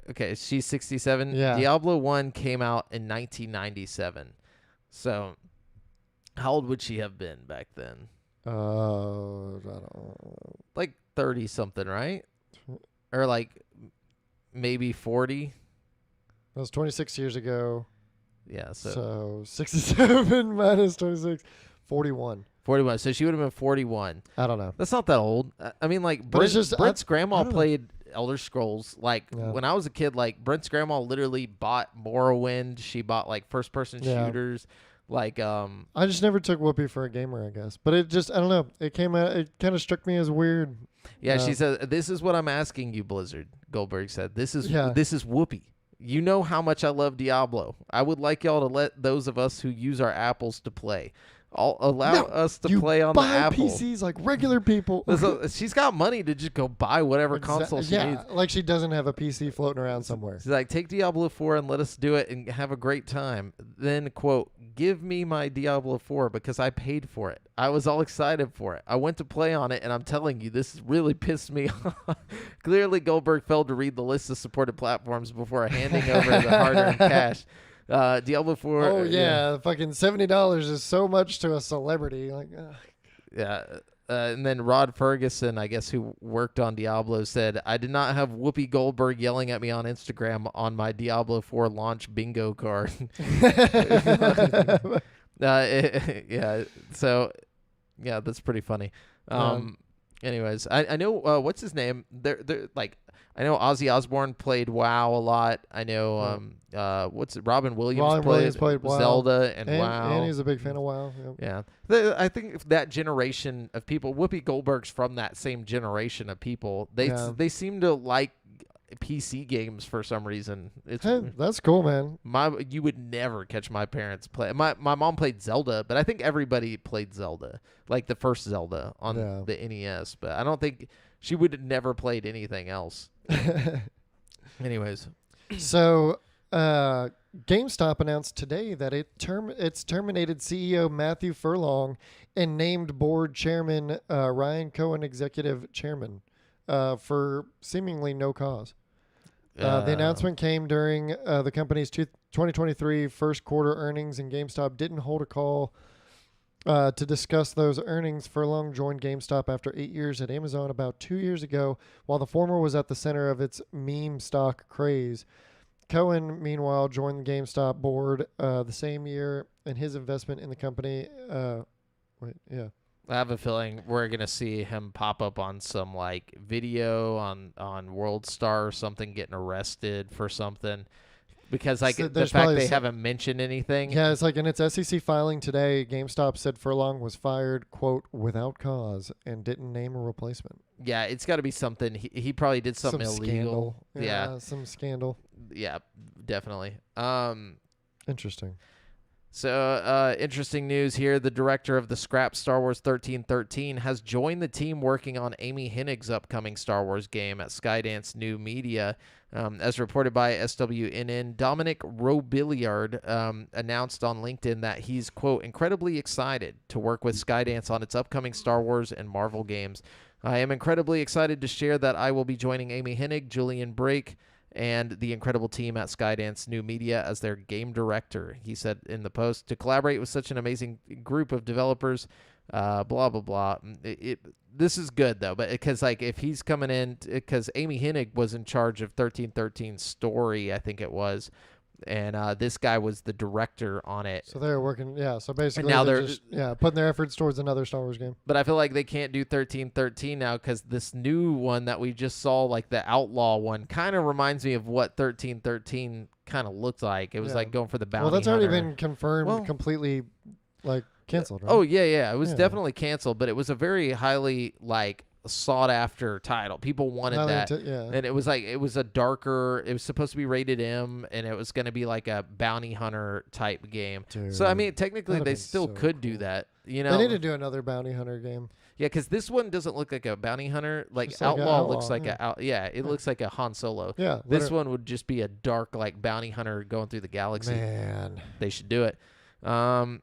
Okay, she's 67. Yeah. Diablo 1 came out in 1997. So, how old would she have been back then? I don't know. Like 30 something, right? Or like maybe 40. That was 26 years ago. Yeah, so 67 minus 26, 41. 41. So she would have been 41. I don't know. That's not that old. I mean, like Brent's grandma played Elder Scrolls. Like when I was a kid, like Brent's grandma literally bought Morrowind. She bought like first-person shooters. Like I just never took Whoopi for a gamer, I guess. But it just, I don't know. It came out. It kind of struck me as weird. Yeah, she said, "This is what I'm asking you, Blizzard." Goldberg said, "This is Whoopi." You know how much I love Diablo. I would like y'all to let those of us who use our Apples to play. Allow us to play on the Apple. PCs like regular people. She's got money to just go buy whatever console she needs. Like she doesn't have a PC floating around somewhere. She's like, take Diablo 4 and let us do it and have a great time. Then, quote, give me my Diablo 4 because I paid for it. I was all excited for it. I went to play on it, and I'm telling you, this really pissed me off. Clearly, Goldberg failed to read the list of supported platforms before handing over the hard-earned cash. Diablo 4. Oh, yeah. Fucking $70 is so much to a celebrity. Like, yeah. And then Rod Ferguson, I guess, who worked on Diablo, said, I did not have Whoopi Goldberg yelling at me on Instagram on my Diablo 4 launch bingo card. Yeah. So, yeah, that's pretty funny. Anyways, I know, what's his name? They're like, I know Ozzy Osbourne played WoW a lot. I know, Robin Williams played Zelda and WoW. And he's a big fan of WoW. Yep. Yeah. I think that generation of people, Whoopi Goldberg's from that same generation of people. They seem to like PC games for some reason. That's cool, man. You would never catch my parents play. My mom played Zelda, but I think everybody played Zelda, like the first Zelda on the NES. But I don't think she would have never played anything else. Anyways, so GameStop announced today that it's terminated CEO Matthew Furlong and named board chairman Ryan Cohen executive chairman for seemingly no cause. The announcement came during the company's 2023 first quarter earnings, and GameStop didn't hold a call to discuss those earnings. Furlong joined GameStop after 8 years at Amazon about 2 years ago, while the former was at the center of its meme stock craze. Cohen, meanwhile, joined the GameStop board the same year, and his investment in the company. I have a feeling we're gonna see him pop up on some like video on World Star or something, getting arrested for something. Because like the fact they haven't mentioned anything. Yeah, it's like in its SEC filing today, GameStop said Furlong was fired, quote, without cause, and didn't name a replacement. Yeah, it's got to be something. He probably did something illegal. Scandal. Yeah, some scandal. Yeah, definitely. Interesting. So, interesting news here. The director of the scrapped Star Wars 1313 has joined the team working on Amy Hennig's upcoming Star Wars game at Skydance New Media. As reported by SWNN, Dominic Robiliard announced on LinkedIn that he's, quote, incredibly excited to work with Skydance on its upcoming Star Wars and Marvel games. I am incredibly excited to share that I will be joining Amy Hennig, Julian Brake, and the incredible team at Skydance New Media as their game director. He said in the post, to collaborate with such an amazing group of developers, blah, blah, blah. This is good, though, but because like if he's coming in, because Amy Hennig was in charge of 1313's story, I think it was, and this guy was the director on it. So they're working, so basically now they're just, putting their efforts towards another Star Wars game. But I feel like they can't do 1313 now because this new one that we just saw, like the Outlaw one, kind of reminds me of what 1313 kind of looked like. It was like going for the bounty. Well, that's hunter. already been confirmed, completely, like canceled. Right? Oh yeah, it was definitely canceled, but it was a very highly like sought after title. People wanted that. And it was like it was supposed to be rated M, and it was going to be like a bounty hunter type game. Dude, so I mean technically they still could do that, you know. They need to do another bounty hunter game. Yeah, because this one doesn't look like a bounty hunter. Like Outlaw looks like it looks like a Han Solo. Yeah, this one would just be a dark like bounty hunter going through the galaxy. Man, they should do it. And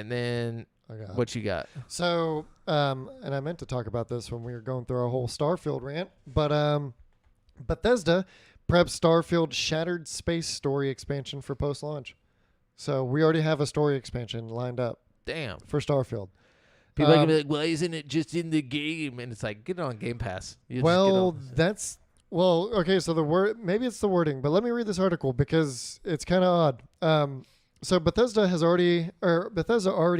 then what you got? So, and I meant to talk about this when we were going through our whole Starfield rant, but Bethesda preps Starfield Shattered Space story expansion for post-launch. So we already have a story expansion lined up. Damn. For Starfield. People are going to be like, why isn't it just in the game? And it's like, get it on Game Pass. Okay, so maybe it's the wording, but let me read this article because it's kind of odd. So Bethesda already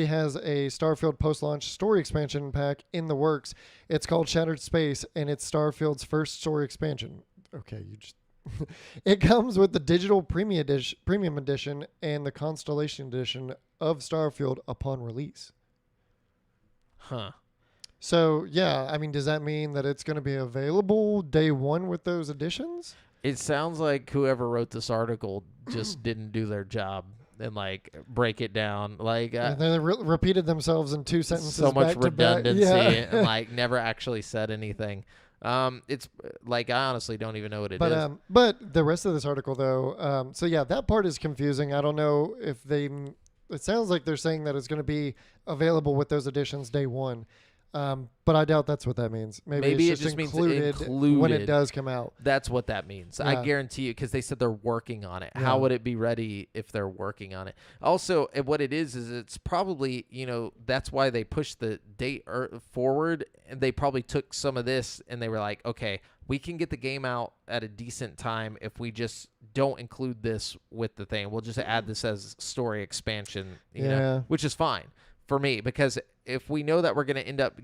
has a Starfield post-launch story expansion pack in the works. It's called Shattered Space, and it's Starfield's first story expansion. Okay, it comes with the digital premium edition and the Constellation edition of Starfield upon release. Huh. So, yeah, I mean, does that mean that it's going to be available day one with those editions? It sounds like whoever wrote this article just didn't do their job and like break it down. Like they repeated themselves in 2 sentences. So much redundancy and like never actually said anything. It's like I honestly don't even know what it is. But the rest of this article though, so yeah, that part is confusing. I don't know if it sounds like they're saying that it's going to be available with those additions day one. But I doubt that's what that means. Maybe it's just included when it does come out. That's what that means. Yeah. I guarantee you, because they said they're working on it. Yeah. How would it be ready if they're working on it? Also, what it is it's probably, that's why they pushed the date forward, and they probably took some of this and they were like, okay, we can get the game out at a decent time if we just don't include this with the thing. We'll just add this as story expansion, which is fine for me, because if we know that we're going to end up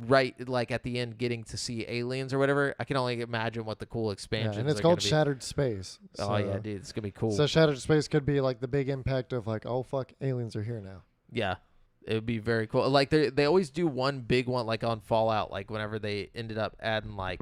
like at the end getting to see aliens or whatever, I can only imagine what the cool expansions are. And it's called Shattered Space. Oh yeah, dude, it's gonna be cool. So Shattered Space could be like the big impact of like, oh fuck, aliens are here now. Yeah, it would be very cool. Like they always do one big one, like on Fallout, like whenever they ended up adding like,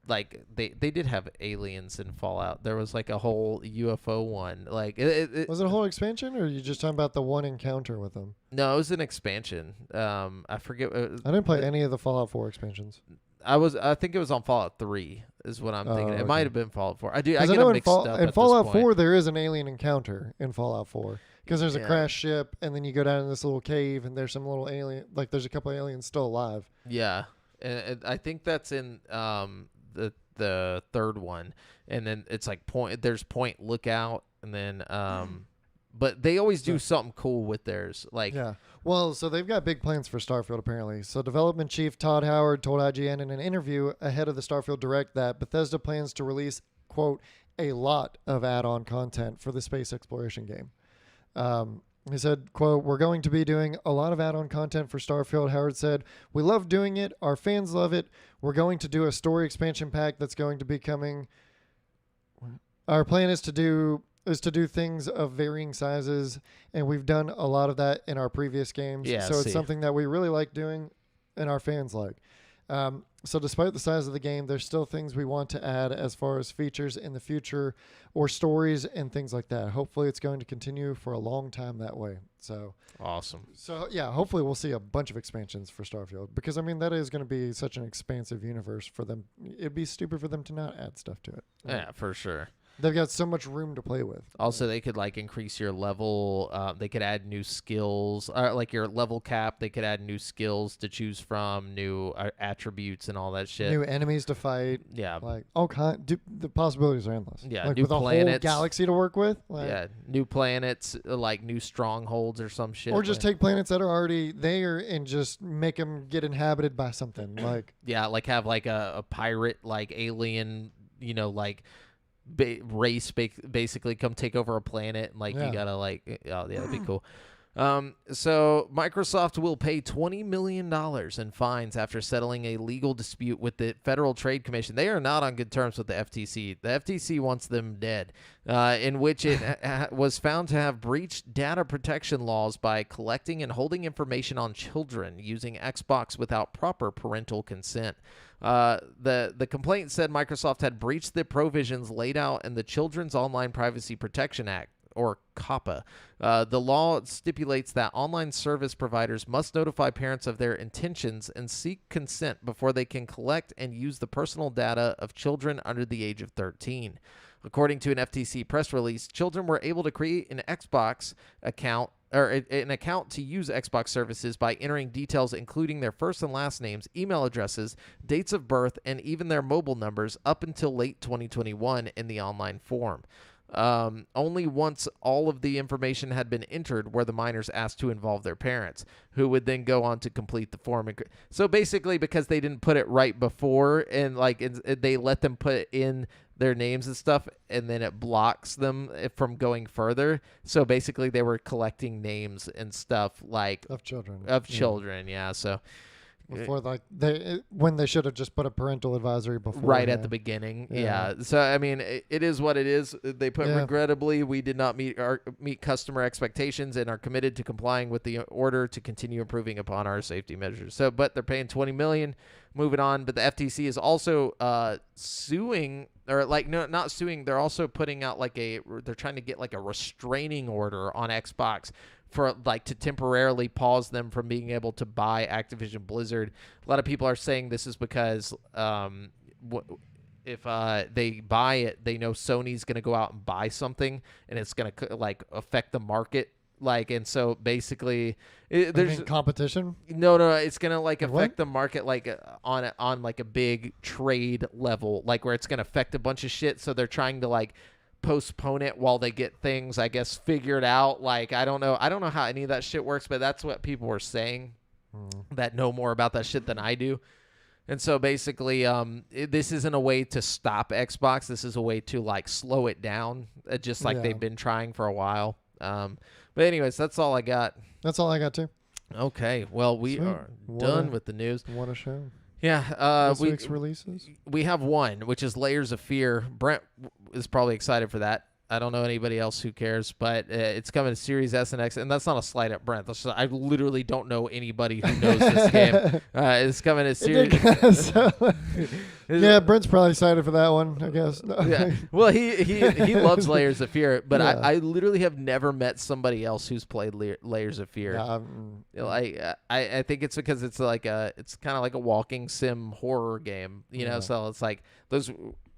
like they did have aliens in Fallout. There was like a whole UFO one. Like was it a whole expansion, or are you just talking about the one encounter with them? No, it was an expansion. I forget. I didn't play any of the Fallout 4 expansions. I think it was on Fallout 3 is what I'm thinking. Okay. It might have been Fallout 4. I get them mixed up. In Fallout 4, there is an alien encounter in Fallout 4 because there's a crashed ship, and then you go down in this little cave, and there's some little alien. Like there's a couple aliens still alive. Yeah, and I think that's in the third one, and then it's like there's Point Lookout, and then but they always do something cool with theirs. Like well, so they've got big plans for Starfield apparently. So development chief Todd Howard told IGN in an interview ahead of the Starfield Direct that Bethesda plans to release, quote, a lot of add-on content for the space exploration game. He said, quote, we're going to be doing a lot of add-on content for Starfield. Howard said, we love doing it. Our fans love it. We're going to do a story expansion pack that's going to be coming. Our plan is to do things of varying sizes, and we've done a lot of that in our previous games. Yeah, so it's something that we really like doing and our fans like. So despite the size of the game, there's still things we want to add as far as features in the future or stories and things like that. Hopefully it's going to continue for a long time that way. So awesome. So yeah, hopefully we'll see a bunch of expansions for Starfield, because I mean, that is going to be such an expansive universe for them. It'd be stupid for them to not add stuff to it. Yeah, for sure. They've got so much room to play with. Also, they could like increase your level. They could add new skills, like your level cap. They could add new skills to choose from, new attributes and all that shit. New enemies to fight. Yeah, like all the possibilities are endless. Yeah, like new with planets, a whole galaxy to work with. Like, yeah, new planets, like new strongholds or some shit. Or just take planets that are already there and just make them get inhabited by something. Like like have like a pirate, like alien, like. Race basically come take over a planet, and like you gotta like that'd be cool. So Microsoft will pay $20 million in fines after settling a legal dispute with the Federal Trade Commission. They are not on good terms with the FTC. The FTC wants them dead, in which it was found to have breached data protection laws by collecting and holding information on children using Xbox without proper parental consent. The complaint said Microsoft had breached the provisions laid out in the Children's Online Privacy Protection Act, or COPPA. The law stipulates that online service providers must notify parents of their intentions and seek consent before they can collect and use the personal data of children under the age of 13. According to an FTC press release, children were able to create an Xbox account or an account to use Xbox services by entering details including their first and last names, email addresses, dates of birth, and even their mobile numbers up until late 2021 in the online form. Only once all of the information had been entered were the minors asked to involve their parents, who would then go on to complete the form. So basically, because they didn't put it right before, and like they let them put in their names and stuff, and then it blocks them from going further. So basically, they were collecting names and stuff like of children. Yeah. So. Before, like when they should have just put a parental advisory before, right at the beginning. Yeah. So I mean, it is what it is. They put regrettably, we did not meet customer expectations and are committed to complying with the order to continue improving upon our safety measures. So, but they're paying $20 million moving on. But the FTC is also suing, or like no, not suing. They're also putting out they're trying to get like a restraining order on Xbox for like to temporarily pause them from being able to buy Activision Blizzard. A lot of people are saying this is because if they buy it, they know Sony's going to go out and buy something, and it's going to like affect the market. Like, and so basically there's competition. No, it's going to like affect the market, like on like a big trade level, like where it's going to affect a bunch of shit. So they're trying to like postpone it while they get things, I guess, figured out. Like, I don't know how any of that shit works, but that's what people were saying that know more about that shit than I do. And so basically, this isn't a way to stop Xbox. This is a way to like slow it down, just like they've been trying for a while. But anyways, that's all I got. That's all I got too. Okay, well, we are done with the news. What a show. Yeah, this week's releases. We have one, which is Layers of Fear. Brent is probably excited for that. I don't know anybody else who cares, but it's coming to Series S and X, and that's not a slight at Brent. I literally don't know anybody who knows this game. It's coming to Series. Yeah, Brent's probably excited for that one, I guess. No. Yeah. Well, he loves Layers of Fear, but I literally have never met somebody else who's played Layers of Fear. I think it's because it's kind of like a walking sim horror game, you know. So it's like those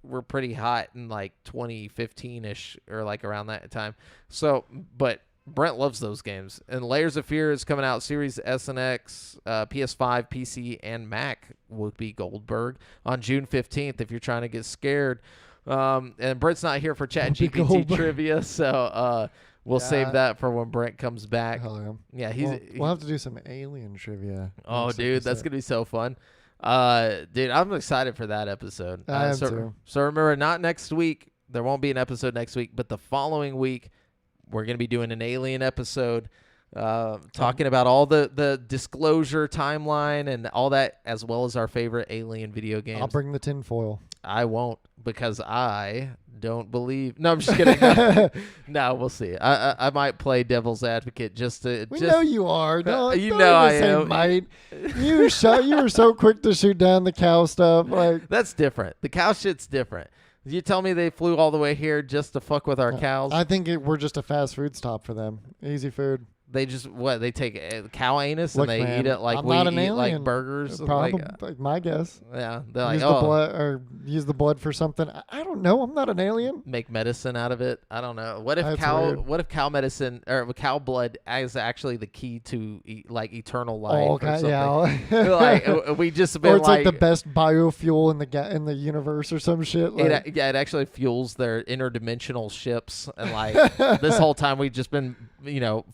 were pretty hot in like 2015-ish or like around that time. So, but Brent loves those games. And Layers of Fear is coming out Series S and X, PS5, PC, and Mac. Whoopi Goldberg on June 15th if you're trying to get scared. And Brent's not here for ChatGPT trivia, so we'll save that for when Brent comes back. Hell yeah. We'll have to do some alien trivia. Oh, dude, that's going to be so fun. Dude, I'm excited for that episode. I am too. So remember, not next week. There won't be an episode next week, but the following week, we're going to be doing an alien episode, talking about all the disclosure timeline and all that, as well as our favorite alien video games. I'll bring the tinfoil. I won't, because I don't believe. No, I'm just kidding. No, we'll see. I might play devil's advocate just to. We know you are. No, you know I am. Might. You were so quick to shoot down the cow stuff. Like that's different. The cow shit's different. You tell me they flew all the way here just to fuck with our cows? I think we're just a fast food stop for them. Easy food. They just they take cow anus and they eat it like we eat like burgers. Probably, like my guess. Yeah, they're like use the blood or use the blood for something. I don't know. I'm not an alien. Make medicine out of it. I don't know. What if cow medicine or cow blood is actually the key to eternal life? Oh, okay, yeah. Like we just been or it's like the best biofuel in the universe or some shit. Like. It actually fuels their interdimensional ships, and like this whole time we've just been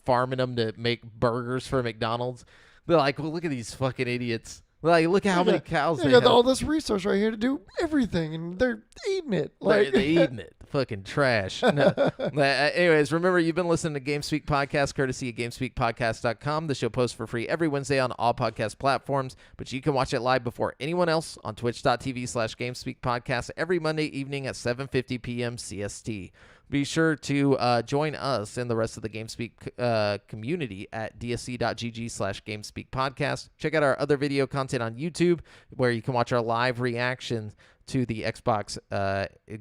farming them to make burgers for McDonald's. They're like, well, look at these fucking idiots. Like, look at how many cows they got have. all this resource right here to do everything, and they're eating it. Like they're eating it. Fucking trash. No. Anyways, remember, you've been listening to GameSpeak Podcast, courtesy of GameSpeakPodcast.com. The show posts for free every Wednesday on all podcast platforms, but you can watch it live before anyone else on twitch.tv/GameSpeakPodcast every Monday evening at 7:50 p.m. CST. Be sure to join us and the rest of the GameSpeak community at dsc.gg/GameSpeakPodcast. Check out our other video content on YouTube, where you can watch our live reactions to the Xbox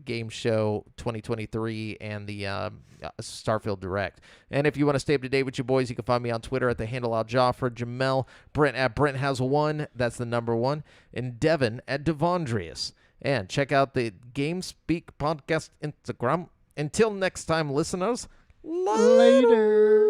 Game Show 2023 and the Starfield Direct. And if you want to stay up to date with your boys, you can find me on Twitter at the handle Aljafra, Jamel, Brent at Brent Has One, that's the number one, and Devin at Devondrius. And check out the GameSpeak Podcast Instagram. Until next time, listeners, later.